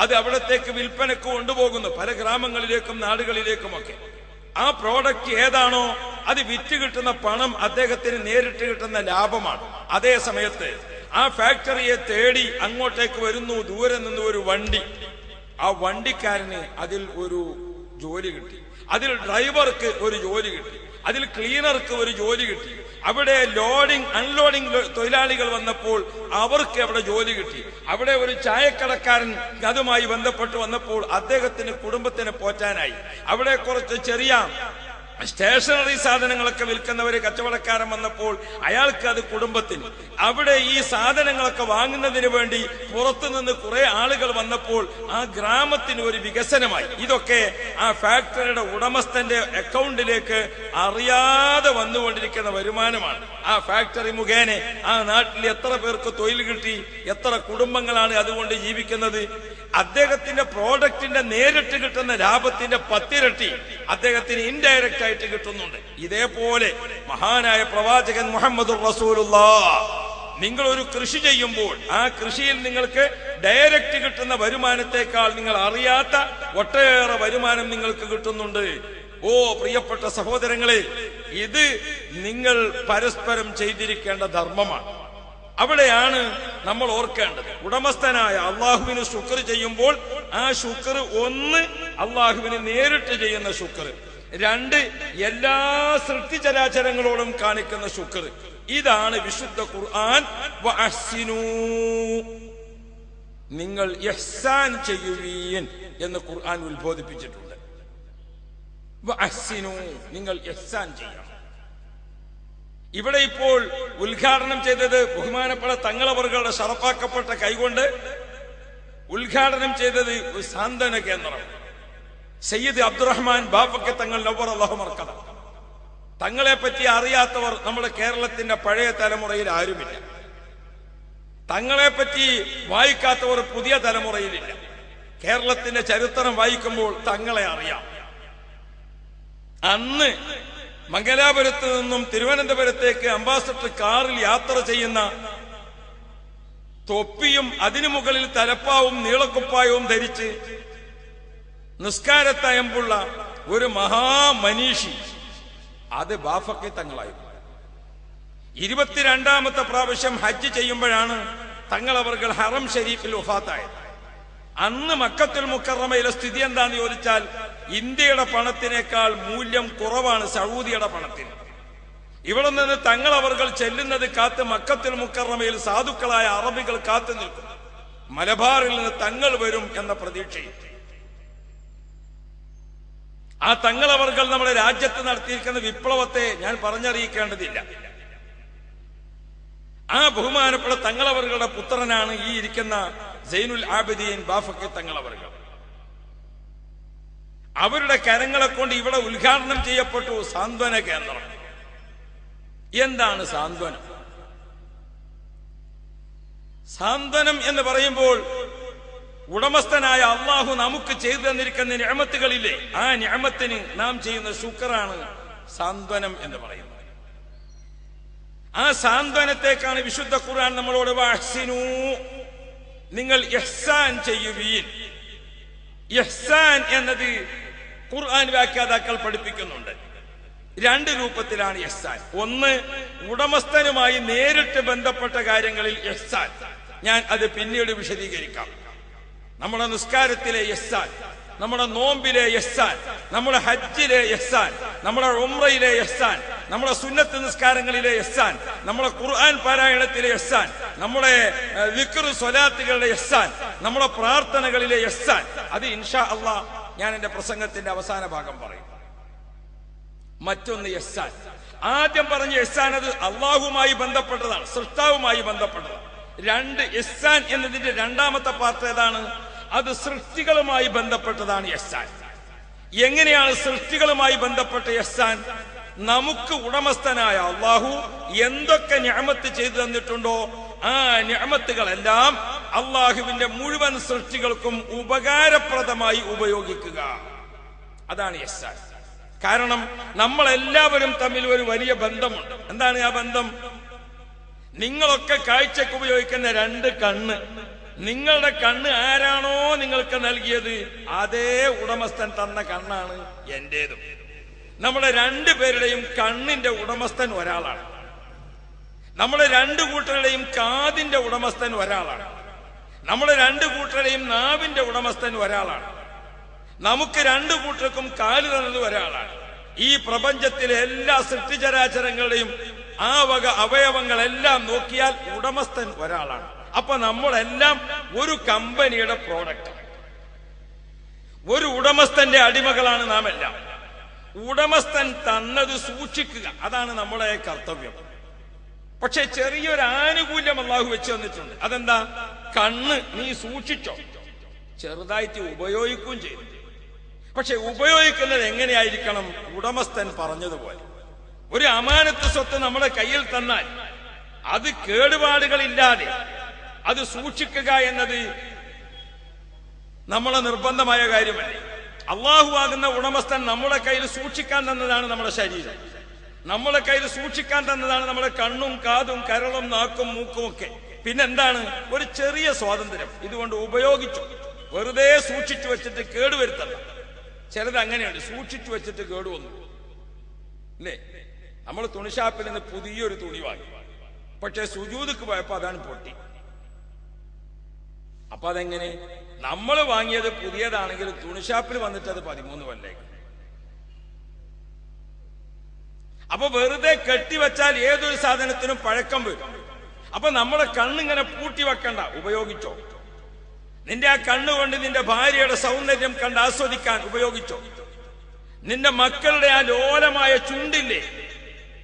അത് അവിടത്തേക്ക് വിൽപ്പനക്ക് കൊണ്ടുപോകുന്നു, പല ഗ്രാമങ്ങളിലേക്കും നാടുകളിലേക്കുമൊക്കെ. ആ പ്രോഡക്റ്റ് ഏതാണോ അത് വിറ്റ് കിട്ടുന്ന പണം അദ്ദേഹത്തിന് നേരിട്ട് കിട്ടുന്ന ലാഭമാണ്. അതേ സമയത്ത് ആ ഫാക്ടറിയെ തേടി അങ്ങോട്ടേക്ക് വരുന്നു ദൂരെ നിന്ന് ഒരു വണ്ടി. ആ വണ്ടിക്കാരന് അതിൽ ഒരു ജോലി കിട്ടി, അതിൽ ഡ്രൈവർക്ക് ഒരു ജോലി കിട്ടി, അതിൽ ക്ലീനർക്ക് ഒരു ജോലി കിട്ടി. അവിടെ ലോഡിംഗ് അൺലോഡിംഗ് തൊഴിലാളികൾ വന്നപ്പോൾ അവർക്ക് അവിടെ ജോലി കിട്ടി. അവിടെ ഒരു ചായക്കടക്കാരൻ അതുമായി ബന്ധപ്പെട്ട് വന്നപ്പോൾ അദ്ദേഹത്തിന് കുടുംബത്തിനെ പോറ്റാനായി. അവിടെ കുറച്ച് ചെറിയ സ്റ്റേഷനറി സാധനങ്ങളൊക്കെ വിൽക്കുന്നവര് കച്ചവടക്കാരൻ വന്നപ്പോൾ അയാൾക്ക് അത് കുടുംബത്തിന്. അവിടെ ഈ സാധനങ്ങളൊക്കെ വാങ്ങുന്നതിന് വേണ്ടി പുറത്തുനിന്ന് കുറെ ആളുകൾ വന്നപ്പോൾ ആ ഗ്രാമത്തിന് ഒരു വികസനമായി. ഇതൊക്കെ ആ ഫാക്ടറിയുടെ ഉടമസ്ഥന്റെ അക്കൗണ്ടിലേക്ക് അറിയാതെ വന്നുകൊണ്ടിരിക്കുന്ന വരുമാനമാണ്. ആ ഫാക്ടറി മുഖേന ആ നാട്ടിൽ എത്ര പേർക്ക് തൊഴിൽ കിട്ടി, എത്ര കുടുംബങ്ങളാണ് അതുകൊണ്ട് ജീവിക്കുന്നത്. അദ്ദേഹത്തിന്റെ പ്രോഡക്റ്റിന്റെ നേരിട്ട് കിട്ടുന്ന ലാഭത്തിന്റെ 10 ഇരട്ടി അദ്ദേഹത്തിന് ഇൻഡയറക്റ്റ് ആയിട്ട് കിട്ടുന്നുണ്ട്. ഇതേപോലെ മഹാനായ പ്രവാചകൻ മുഹമ്മദുർ റസൂലുള്ളാഹ്, നിങ്ങൾ ഒരു കൃഷി ചെയ്യുമ്പോൾ ആ കൃഷിയിൽ നിങ്ങൾക്ക് ഡയറക്റ്റ് കിട്ടുന്ന വരുമാനത്തെക്കാൾ നിങ്ങൾ അറിയാത്ത ഒട്ടേറെ വരുമാനം നിങ്ങൾക്ക് കിട്ടുന്നുണ്ട്. ഓ പ്രിയപ്പെട്ട സഹോദരങ്ങളെ, ഇത് നിങ്ങൾ പരസ്പരം ചെയ്തിരിക്കേണ്ട ധർമ്മമാണ്. അവിടെയാണ് നമ്മൾ ഓർക്കേണ്ടത്. ഉടമസ്ഥനായ അള്ളാഹുവിന് ശുക്ർ ചെയ്യുമ്പോൾ ആ ശുക്ർ, ഒന്ന് അള്ളാഹുവിന് നേരിട്ട് ചെയ്യുന്ന ശുക്ർ, 2 എല്ലാ സൃഷ്ടിചരാചരങ്ങളോടും കാണിക്കുന്ന ശുക്ർ. ഇതാണ് വിശുദ്ധ ഖുർആൻ വഅഹ്സിനൂ, നിങ്ങൾ ഇഹ്സാൻ ചെയ്യുവീൻ എന്ന് ഖുർആൻ ഉത്ബോധിപ്പിച്ചിട്ടുണ്ട്. വഅഹ്സിനൂ, നിങ്ങൾ ഇഹ്സാൻ ചെയ്യണം. ഇവിടെ ഇപ്പോൾ ഉദ്ഘാടനം ചെയ്തത് ബഹുമാനപ്പെട്ട തങ്ങളവറുകളുടെ ഷറഫാക്കപ്പെട്ട കൈകൊണ്ട് ഉദ്ഘാടനം ചെയ്തത് ഒരു സാന്ത്വന കേന്ദ്രം. സയ്യിദ് അബ്ദുറഹ്മാൻ ബാഫക്ക് തങ്ങൾ നവ്വറ അല്ലാഹു മർക്കദ. തങ്ങളെ പറ്റി അറിയാത്തവർ നമ്മുടെ കേരളത്തിന്റെ പഴയ തലമുറയിൽ ആരുമില്ല. തങ്ങളെ പറ്റി വായിക്കാത്തവർ പുതിയ തലമുറയിലില്ല. കേരളത്തിന്റെ ചരിത്രം വായിക്കുമ്പോൾ തങ്ങളെ അറിയാം. അന്ന് മംഗലാപുരത്ത് നിന്നും തിരുവനന്തപുരത്തേക്ക് അംബാസഡർ കാറിൽ യാത്ര ചെയ്യുന്ന, തൊപ്പിയും അതിനു മുകളിൽ തലപ്പാവും നീളക്കുപ്പായവും ധരിച്ച് നിസ്കാരത്തയമ്പുള്ള ഒരു മഹാമനീഷി, അത് ബാഫക്കി തങ്ങളായിരുന്നു. 22ാമത്തെ പ്രാവശ്യം ഹജ്ജ് ചെയ്യുമ്പോഴാണ് തങ്ങളവർകൾ ഹറം ഷരീഫിൽ വഫാത്തായത്. അന്ന് മക്കത്തുൽ മുക്കറമയിലെ സ്ഥിതി എന്താന്ന് ചോദിച്ചാൽ ഇന്ത്യയുടെ പണത്തിനേക്കാൾ മൂല്യം കുറവാണ് സൗദിയുടെ പണത്തിന്. ഇവിടെ നിന്ന് തങ്ങളവർകൾ ചെല്ലുന്നത് കാത്ത് മക്കത്തുൽ മുക്കറമയിൽ സാധുക്കളായ അറബികൾ കാത്തു നിൽക്കും. മലബാറിൽ നിന്ന് തങ്ങൾ വരും എന്ന പ്രതീക്ഷയിൽ ആ തങ്ങളവർകൾ നമ്മുടെ രാജ്യത്ത് നടത്തിയിരിക്കുന്ന വിപ്ലവത്തെ ഞാൻ പറഞ്ഞറിയിക്കേണ്ടതില്ല. ആ ബഹുമാനപ്പെട്ട തങ്ങളവറുകളുടെ പുത്രനാണ് ഈ ഇരിക്കുന്ന സൈനുൽ ആബിദീൻ ബാഫക്കി തങ്ങളവറുകൾ. അവരുടെ കരങ്ങളെ കൊണ്ട് ഇവിടെ ഉദ്ഘാടനം ചെയ്യപ്പെട്ടു സാന്ത്വന കേന്ദ്രം. എന്താണ് സാന്ത്വനം? സാന്ത്വനം എന്ന് പറയുമ്പോൾ ഉടമസ്ഥനായ അള്ളാഹു നമുക്ക് ചെയ്തു തന്നിരിക്കുന്ന നിഅമത്തുകളില്ലേ, ആ നിഅമത്തിന് നാം ചെയ്യുന്ന ശുക്റാണ് സാന്ത്വനം എന്ന് പറയുന്നത്. ആ സാന്ത്വനത്തേക്കാണ് വിശുദ്ധ ഖുർആൻ നമ്മളോട് വഅഹ്സിനൂ, നിങ്ങൾ ഇഹ്സാൻ ചെയ്യുവീൻ. ഇഹ്സാൻ എന്നത് ഖുർആൻ വ്യാഖ്യാതാക്കൾ പഠിപ്പിക്കുന്നുണ്ട്. രണ്ട് രൂപത്തിലാണ് ഇഹ്സാൻ. ഒന്ന്, ഉടമസ്ഥനുമായി നേരിട്ട് ബന്ധപ്പെട്ട കാര്യങ്ങളിൽ ഇഹ്സാൻ. ഞാൻ അത് പിന്നീട് വിശദീകരിക്കാം. നമ്മുടെ നിസ്കാരത്തിലെ ഇഹ്സാൻ, നമ്മുടെ നോമ്പിലെ ഇഹ്സാൻ, നമ്മുടെ ഹജ്ജിലെ ഇഹ്സാൻ, നമ്മുടെ ഉംറയിലെ ഇഹ്സാൻ, നമ്മുടെ സുന്നത്ത് നിസ്കാരങ്ങളിലെ ഇഹ്സാൻ, നമ്മുടെ ഖുർആൻ പാരായണത്തിലെ ഇഹ്സാൻ, നമ്മുടെ ദിക്ർ സ്വലാത്തുകളുടെ ഇഹ്സാൻ, നമ്മുടെ പ്രാർത്ഥനകളിലെ ഇഹ്സാൻ, അത് ഇൻഷാ അല്ലാഹ് ഞാൻ എന്റെ പ്രസംഗത്തിന്റെ അവസാന ഭാഗം പറയും. മറ്റൊന്ന് ഇഹ്സാൻ, ആദ്യം പറഞ്ഞ ഇഹ്സാൻ അത് അള്ളാഹുമായി ബന്ധപ്പെട്ടതാണ്, സൃഷ്ടാവുമായി ബന്ധപ്പെട്ടതാണ്. രണ്ട്, ഇഹ്സാൻ എന്നതിന്റെ രണ്ടാമത്തെ പാർട്ട് ഏതാണ്? അത് സൃഷ്ടികളുമായി ബന്ധപ്പെട്ടതാണ് ഇഹ്സാൻ. എങ്ങനെയാണ് സൃഷ്ടികളുമായി ബന്ധപ്പെട്ട ഇഹ്സാൻ? നമുക്ക് ഉടമസ്ഥനായ അള്ളാഹു എന്തൊക്കെ നിഅമത്ത് ചെയ്തു തന്നിട്ടുണ്ടോ ആ നിഅമത്തുകളെല്ലാം അള്ളാഹുവിന്റെ മുഴുവൻ സൃഷ്ടികൾക്കും ഉപകാരപ്രദമായി ഉപയോഗിക്കുക. അതാണ് ഇഹ്സാൻ. കാരണം നമ്മളെല്ലാവരും തമ്മിൽ ഒരു വലിയ ബന്ധമുണ്ട്. എന്താണ് ആ ബന്ധം? നിങ്ങളൊക്കെ കാഴ്ചക്ക് ഉപയോഗിക്കുന്ന രണ്ട് കണ്ണ്, നിങ്ങളുടെ കണ്ണ് ആരാണോ നിങ്ങൾക്ക് നൽകിയത് അതേ ഉടമസ്ഥൻ തന്ന കണ്ണാണ് എന്റേതും. നമ്മുടെ രണ്ടുപേരുടെയും കണ്ണിന്റെ ഉടമസ്ഥൻ ഒരാളാണ്. നമ്മുടെ രണ്ടു കൂട്ടരുടെയും കാതിന്റെ ഉടമസ്ഥൻ ഒരാളാണ്. നമ്മുടെ രണ്ടു കൂട്ടരുടെയും നാവിന്റെ ഉടമസ്ഥൻ ഒരാളാണ്. നമുക്ക് രണ്ടു കൂട്ടർക്കും കാല് തന്നത് ഒരാളാണ്. ഈ പ്രപഞ്ചത്തിലെ എല്ലാ സൃഷ്ടിചരാചരങ്ങളുടെയും ആ വക അവയവങ്ങളെല്ലാം നോക്കിയാൽ ഉടമസ്ഥൻ ഒരാളാണ്. അപ്പൊ നമ്മളെല്ലാം ഒരു കമ്പനിയുടെ പ്രോഡക്റ്റ്, ഒരു ഉടമസ്ഥന്റെ അടിമകളാണ് നാം എല്ലാം. ഉടമസ്ഥൻ തന്നത് സൂക്ഷിക്കുക, അതാണ് നമ്മുടെ കർത്തവ്യം. പക്ഷെ ചെറിയൊരു ആനുകൂല്യം അള്ളാഹു വെച്ച് തന്നിട്ടുണ്ട്. അതെന്താ? കണ്ണ് നീ സൂക്ഷിച്ചോ, ചെറുതായിട്ട് ഉപയോഗിക്കുകയും ചെയ്തു. പക്ഷെ ഉപയോഗിക്കുന്നത് എങ്ങനെയായിരിക്കണം? ഉടമസ്ഥൻ പറഞ്ഞതുപോലെ. ഒരു അമാനത്ത് സ്വത്ത് നമ്മുടെ കയ്യിൽ തന്നാൽ അത് കേടുപാടുകളില്ലാതെ അത് സൂക്ഷിക്കുക എന്നത് നമ്മളെ നിർബന്ധമായ കാര്യമല്ലേ? അള്ളാഹു ആകുന്ന ഉടമസ്ഥൻ നമ്മുടെ കയ്യിൽ സൂക്ഷിക്കാൻ തന്നതാണ് നമ്മുടെ ശരീരം, നമ്മുടെ കയ്യിൽ സൂക്ഷിക്കാൻ തന്നതാണ് നമ്മുടെ കണ്ണും കാതും കരളും നാക്കും മൂക്കും ഒക്കെ. പിന്നെന്താണ്? ഒരു ചെറിയ സ്വാതന്ത്ര്യം ഇതുകൊണ്ട് ഉപയോഗിച്ചു. വെറുതെ സൂക്ഷിച്ചു വെച്ചിട്ട് കേടുവരുത്തണ്ട. ചിലത് അങ്ങനെയുണ്ട്, സൂക്ഷിച്ചു വെച്ചിട്ട് കേടുവന്നു അല്ലേ? നമ്മൾ തുണിഷാപ്പിൽ നിന്ന് പുതിയൊരു തുണി വാങ്ങി, പക്ഷെ സുജൂദക്ക് പോയപ്പോ അതാണ് പൊട്ടി. അപ്പൊ അതെങ്ങനെ? നമ്മൾ വാങ്ങിയത് പുതിയതാണെങ്കിൽ തുണിഷാപ്പിൽ വന്നിട്ട് അത് 13 കൊല്ലേക്ക്. അപ്പൊ വെറുതെ കെട്ടിവെച്ചാൽ ഏതൊരു സാധനത്തിനും പഴക്കം വരും. അപ്പൊ നമ്മളെ കണ്ണിങ്ങനെ പൂട്ടി വെക്കണ്ട, ഉപയോഗിച്ചോ. നിന്റെ ആ കണ്ണുകൊണ്ട് നിന്റെ ഭാര്യയുടെ സൗന്ദര്യം കണ്ട് ആസ്വദിക്കാൻ ഉപയോഗിച്ചോ. നിന്റെ മക്കളുടെ ആ ലോലമായ ചുണ്ടില്ലേ,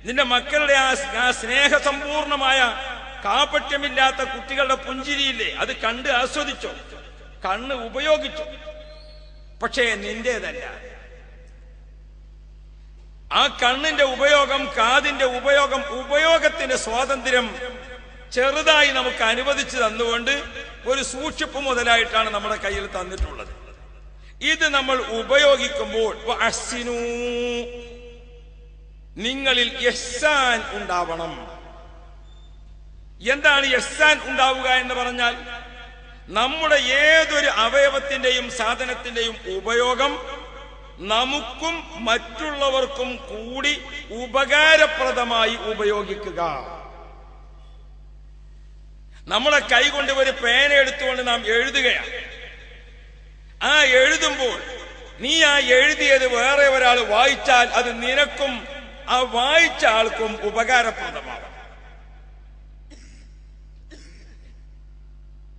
നിന്റെ മക്കളുടെ ആ സ്നേഹസമ്പൂർണമായ കാപട്യമില്ലാത്ത കുട്ടികളുടെ പുഞ്ചിരിയില്ലേ, അത് കണ്ട് ആസ്വദിച്ചോ. കണ്ണ് ഉപയോഗിച്ചു, പക്ഷേ നിന്റേതല്ല. ആ കണ്ണിന്റെ ഉപയോഗം, കാതിന്റെ ഉപയോഗം, ഉപയോഗത്തിന്റെ സ്വാതന്ത്ര്യം ചെറുതായി നമുക്ക് അനുവദിച്ചു തന്നുകൊണ്ട് ഒരു സൂക്ഷിപ്പ് മുതലായിട്ടാണ് നമ്മുടെ കയ്യിൽ തന്നിട്ടുള്ളത്. ഇത് നമ്മൾ ഉപയോഗിക്കുമ്പോൾ വഅഹ്സിനൂ, നിങ്ങളിൽ ഇഹ്സാൻ ഉണ്ടാവണം. എന്താണ് ഇഹ്സാൻ ഉണ്ടാവുക എന്ന് പറഞ്ഞാൽ? നമ്മുടെ ഏതൊരു അവയവത്തിന്റെയും സാധനത്തിന്റെയും ഉപയോഗം നമുക്കും മറ്റുള്ളവർക്കും കൂടി ഉപകാരപ്രദമായി ഉപയോഗിക്കുക. നമ്മളെ കൈകൊണ്ട് ഒരു പേന എടുത്തുകൊണ്ട് നാം എഴുതുകയാണ്. ആ എഴുതുമ്പോൾ നീ ആ എഴുതിയത് വേറെ ഒരാൾ വായിച്ചാൽ അത് നിനക്കും ആ വായിച്ച ആൾക്കും ഉപകാരപ്രദമാകും.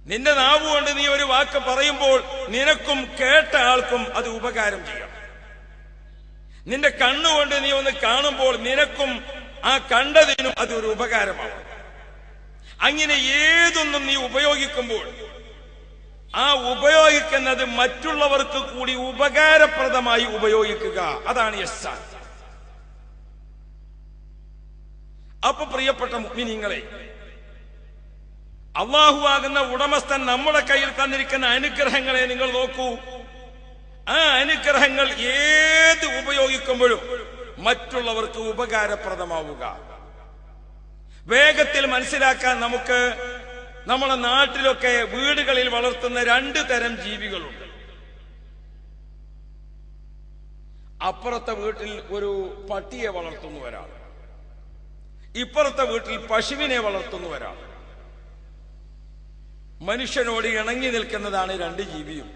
നിന്റെ നാവ് കൊണ്ട് നീ ഒരു വാക്ക് പറയുമ്പോൾ നിനക്കും കേട്ട ആൾക്കും അത് ഉപകാരം ചെയ്യണം. നിന്റെ കണ്ണുകൊണ്ട് നീ ഒന്ന് കാണുമ്പോൾ നിനക്കും ആ കണ്ടതിനും അത് ഒരു ഉപകാരമാകും. അങ്ങനെ ഏതൊന്നും നീ ഉപയോഗിക്കുമ്പോൾ ആ ഉപയോഗിക്കുന്നത് മറ്റുള്ളവർക്ക് കൂടി ഉപകാരപ്രദമായി ഉപയോഗിക്കുക. അതാണ് ഇഹ്സാൻ. അപ്പൊ പ്രിയപ്പെട്ട മുഅ്മിനീങ്ങളെ, അല്ലാഹു ആകുന്ന ഉടമസ്ഥൻ നമ്മുടെ കയ്യിൽ തന്നിരിക്കുന്ന അനുഗ്രഹങ്ങളെ നിങ്ങൾ നോക്കൂ. ആ അനുഗ്രഹങ്ങൾ ഏത് ഉപയോഗിക്കുമ്പോഴും മറ്റുള്ളവർക്ക് ഉപകാരപ്രദമാവുക. വേഗത്തിൽ മനസ്സിലാക്കാൻ നമുക്ക് നമ്മുടെ നാട്ടിലൊക്കെ വീടുകളിൽ വളർത്തുന്ന 2 തരം ജീവികളുണ്ട്. അപ്പുറത്തെ വീട്ടിൽ ഒരു പട്ടിയെ വളർത്തുന്ന ഒരാൾ, ഇപ്പുറത്തെ വീട്ടിൽ പശുവിനെ വളർത്തുന്ന ഒരാൾ. മനുഷ്യനോട് ഇണങ്ങി നിൽക്കുന്നതാണ് 2 ജീവിയും.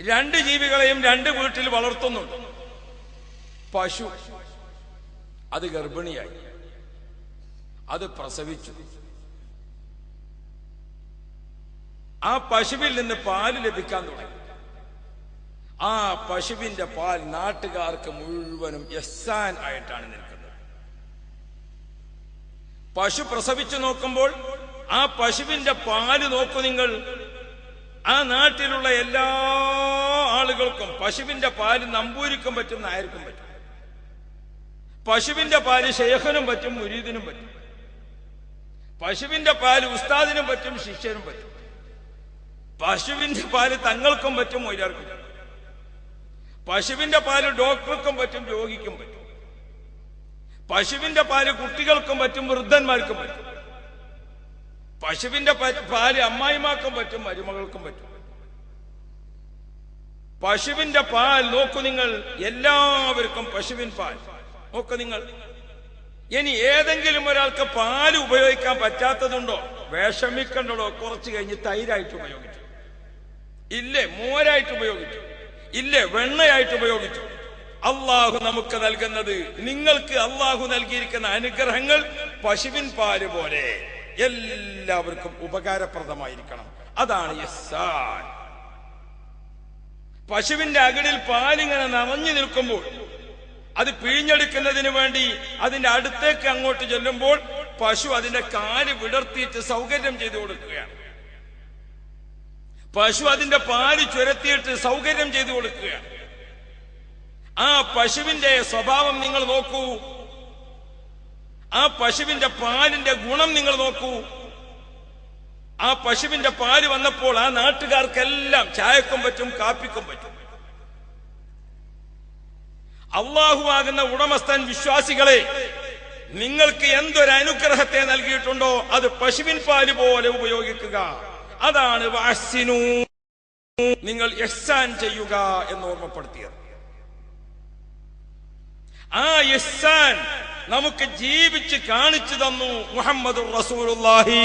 2 ജീവികളെയും 2 വീട്ടിൽ വളർത്തുന്നുണ്ട്. പശു അത് ഗർഭിണിയായി, അത് പ്രസവിച്ചു. ആ പശുവിൽ നിന്ന് പാല് ലഭിക്കാൻ തുടങ്ങി. ആ പശുവിന്റെ പാൽ നാട്ടുകാർക്ക് മുഴുവനും ഇഹ്സാൻ ആയിട്ടാണ് നിൽക്കുന്നത്. പശു പ്രസവിച്ചു നോക്കുമ്പോൾ ആ പശുവിന്റെ പാല് നോക്കൂ നിങ്ങൾ. ആ നാട്ടിലുള്ള എല്ലാ ആളുകൾക്കും പശുവിന്റെ പാല് നമ്പൂരിക്കും പറ്റും, നായർക്കും പറ്റും. പശുവിന്റെ പാല് ശൈഖിനും പറ്റും, മുരീദിനും പറ്റും. പശുവിന്റെ പാല് ഉസ്താദിനും പറ്റും, ശിഷ്യനും പറ്റും. പശുവിന്റെ പാല് തങ്ങൾക്കും പറ്റും, മൊയ്ലാർക്കും പറ്റും. പശുവിന്റെ പാല് ഡോക്ടർക്കും പറ്റും, രോഗിക്കും പറ്റും. പശുവിന്റെ പാല് കുട്ടികൾക്കും പറ്റും, വൃദ്ധന്മാർക്കും പറ്റും. പശുവിന്റെ പാല് അമ്മായിമാർക്കും പറ്റും, മരുമകൾക്കും പറ്റും. പശുവിന്റെ പാൽ നോക്കൂ നിങ്ങൾ, എല്ലാവർക്കും പശുവിൻ പാൽ നോക്കൂ നിങ്ങൾ. ഇനി ഏതെങ്കിലും ഒരാൾക്ക് പാല് ഉപയോഗിക്കാൻ പറ്റാത്തതുണ്ടോ? വിഷമിക്കണ്ടോ? കുറച്ച് കഴിഞ്ഞ് തൈരായിട്ട് ഉപയോഗിച്ചു, ഇല്ലേ മോരായിട്ട് ഉപയോഗിച്ചു, ഇല്ലേ വെണ്ണയായിട്ട് ഉപയോഗിച്ചു. അള്ളാഹു നമുക്ക് നൽകുന്നത്, നിങ്ങൾക്ക് അള്ളാഹു നൽകിയിരിക്കുന്ന അനുഗ്രഹങ്ങൾ പശുവിൻ പാല് പോലെ എല്ലാവർക്കും ഉപകാരപ്രദമായിരിക്കണം. അതാണ് ഇഹ്സാൻ. പശുവിന്റെ അകിടിൽ പാലിങ്ങനെ നിറഞ്ഞു നിൽക്കുമ്പോൾ അത് പിഴിഞ്ഞെടുക്കുന്നതിന് വേണ്ടി അതിന്റെ അടുത്തേക്ക് അങ്ങോട്ട് ചെല്ലുമ്പോൾ പശു അതിന്റെ കാല് വിടർത്തിയിട്ട് സൗകര്യം ചെയ്തു കൊടുക്കുകയാണ്. പശു അതിന്റെ പാല് ചുരത്തിയിട്ട് സൗകര്യം ചെയ്തു കൊടുക്കുകയാണ്. ആ പശുവിന്റെ സ്വഭാവം നിങ്ങൾ നോക്കൂ. ആ പശുവിന്റെ പാലിന്റെ ഗുണം നിങ്ങൾ നോക്കൂ. ആ പശുവിന്റെ പാല് വന്നപ്പോൾ ആ നാട്ടുകാർക്കെല്ലാം ചായക്കും പറ്റും, കാപ്പിക്കും പറ്റും. അള്ളാഹു ആകുന്ന ഉടമസ്ഥൻ വിശ്വാസികളെ, നിങ്ങൾക്ക് എന്തൊരു അനുഗ്രഹത്തെ നൽകിയിട്ടുണ്ടോ അത് പശുവിൻ പാല് പോലെ ഉപയോഗിക്കുക. അതാണ് വഅഹ്സിനൂ, നിങ്ങൾ ഇഹ്സാൻ ചെയ്യുക എന്ന് ഓർമ്മപ്പെടുത്തിയത്. ആ ഇഹ്സാൻ നമുക്ക് ജീവിച്ച് കാണിച്ചു തന്നു മുഹമ്മദുർ റസൂലുള്ളാഹി.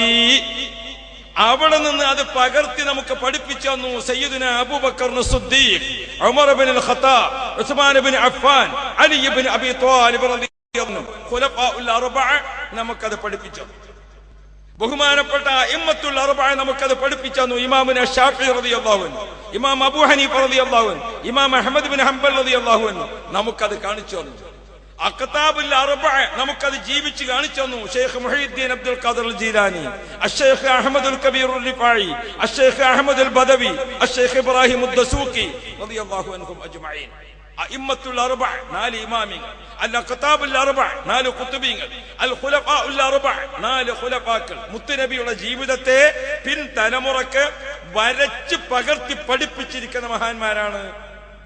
അവിടെ നിന്ന് അത് പകർത്തി നമുക്ക് പഠിപ്പിച്ചു തന്നു സയ്യിദുനാ അബൂബക്കർ സിദ്ദീഖ്, ഉമർ ഇബ്നുൽ ഖത്താബ്, ഉസ്മാൻ ഇബ്നു അഫ്ഫാൻ, അലി ഇബ്നു അബീ ത്വാലിബ് റളിയല്ലാഹു അൻഹു, ഖുലഫാഉൽ അർബഅ നമുക്കത് പഠിപ്പിച്ചു. ബഹുമാനപ്പെട്ട ഇമ്മത്തുൽ അർബഅ നമുക്കത് പഠിപ്പിച്ചു തന്നു. ഇമാമുനാ ശാഫിഈ റളിയല്ലാഹു അൻഹു, ഇമാം അബൂ ഹനീഫ റളിയല്ലാഹു അൻഹു, ഇമാം അഹ്മദ് ഇബ്നു ഹംബൽ റളിയല്ലാഹു അൻഹു നമുക്കത് കാണിച്ചു തന്നു. അഖ്താബുൽ അർബഅ നമുക്കത് ജീവിച്ച് കാണിച്ചു തന്നു. ശൈഖ് മുഹീദ്ദീൻ അബ്ദുൽ ഖാദിർ ജീലാനി, അശ്ശൈഖ് അഹ്മദുൽ കബീർ റിഫായി, അശ്ശൈഖ് അഹ്മദുൽ ബദവി, അശ്ശൈഖ് ഇബ്രാഹിം ദസൂഖി റളിയല്ലാഹു അൻഹും അജ്മഈൻ. അഇമ്മത്തുൽ അർബഅ 4 ഇമാമിങ്ങൾ, അൽ അഖ്താബുൽ അർബഅ 4 ഖുതുബിങ്ങൾ, അൽ ഖുലഫാഉൽ അർബഅ 4 ഖുലഫാക്കൾ. മുത്തുനബിയുടെ ജീവിതത്തെ പിൻ തലമുറക്ക് വരച്ച് പകർത്തി പഠിപ്പിച്ചിരിക്കുന്ന മഹാന്മാരാണ്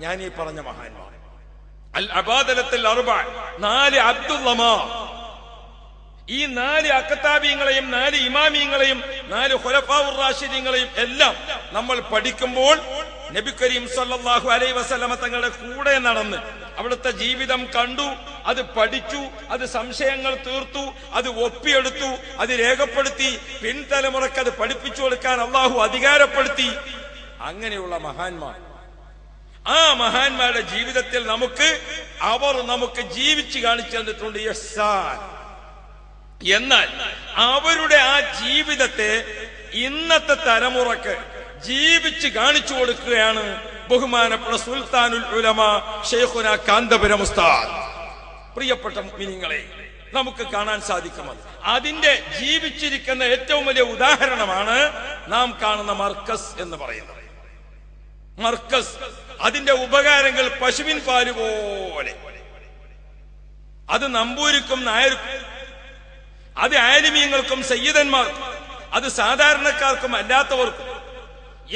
ഞാൻ ഈ പറഞ്ഞ മഹാന്മാർ. അൽ അബാദലത്തുൽ അർബഅ 4 അബ്ദുല്ലമാ. ഈ 4 അഖ്താബിങ്ങളെയും 4 ഇമാമിങ്ങളെയും 4 ഖുലഫാഉർ റാഷിദീങ്ങളെയും എല്ലാം നമ്മൾ പഠിക്കുമ്പോൾ നബി കരീം സല്ലല്ലാഹു അലൈഹി വസല്ലമ തങ്ങളുടെ കൂടെ നടന്ന് അവിടുത്തെ ജീവിതം കണ്ടു, അത് പഠിച്ചു, അത് സംശയങ്ങൾ തീർത്തു, അത് ഒപ്പിയെടുത്തു, അത് രേഖപ്പെടുത്തി, പിൻതലമുറക്ക് അത് പഠിപ്പിച്ചു കൊടുക്കാൻ അള്ളാഹു അധികാരപ്പെടുത്തി. അങ്ങനെയുള്ള മഹാന്മാർ, ആ മഹാന്മാരുടെ ജീവിതത്തിൽ അവർ നമുക്ക് ജീവിച്ച് കാണിച്ചു തന്നിട്ടുണ്ട് ഇഹ്സാൻ. എന്നാൽ അവരുടെ ആ ജീവിതത്തെ ഇന്നത്തെ തലമുറക്ക് ജീവിച്ച് കാണിച്ചു കൊടുക്കുകയാണ് ബഹുമാനപ്പെട്ട സുൽത്താനുൽ ഉലമ ശൈഖുനാ കാന്തപുരം ഉസ്താദ്. പ്രിയപ്പെട്ട മുഅ്മിനീങ്ങളെ, നമുക്ക് കാണാൻ സാധിക്കുന്നത്. അതിന്റെ ജീവിച്ചിരിക്കുന്ന ഏറ്റവും വലിയ ഉദാഹരണമാണ് നാം കാണുന്ന മർക്കസ് എന്ന് പറയുന്നത്. മർക്കസ്, അതിന്റെ ഉപകാരങ്ങൾ പശുവിൻ പാല് പോലെ. അത് നമ്പൂരിക്കും നായർക്കും, അത് ആലിമീങ്ങൾക്കും സയ്യിദന്മാർക്കും, അത് സാധാരണക്കാർക്കും അല്ലാത്തവർക്കും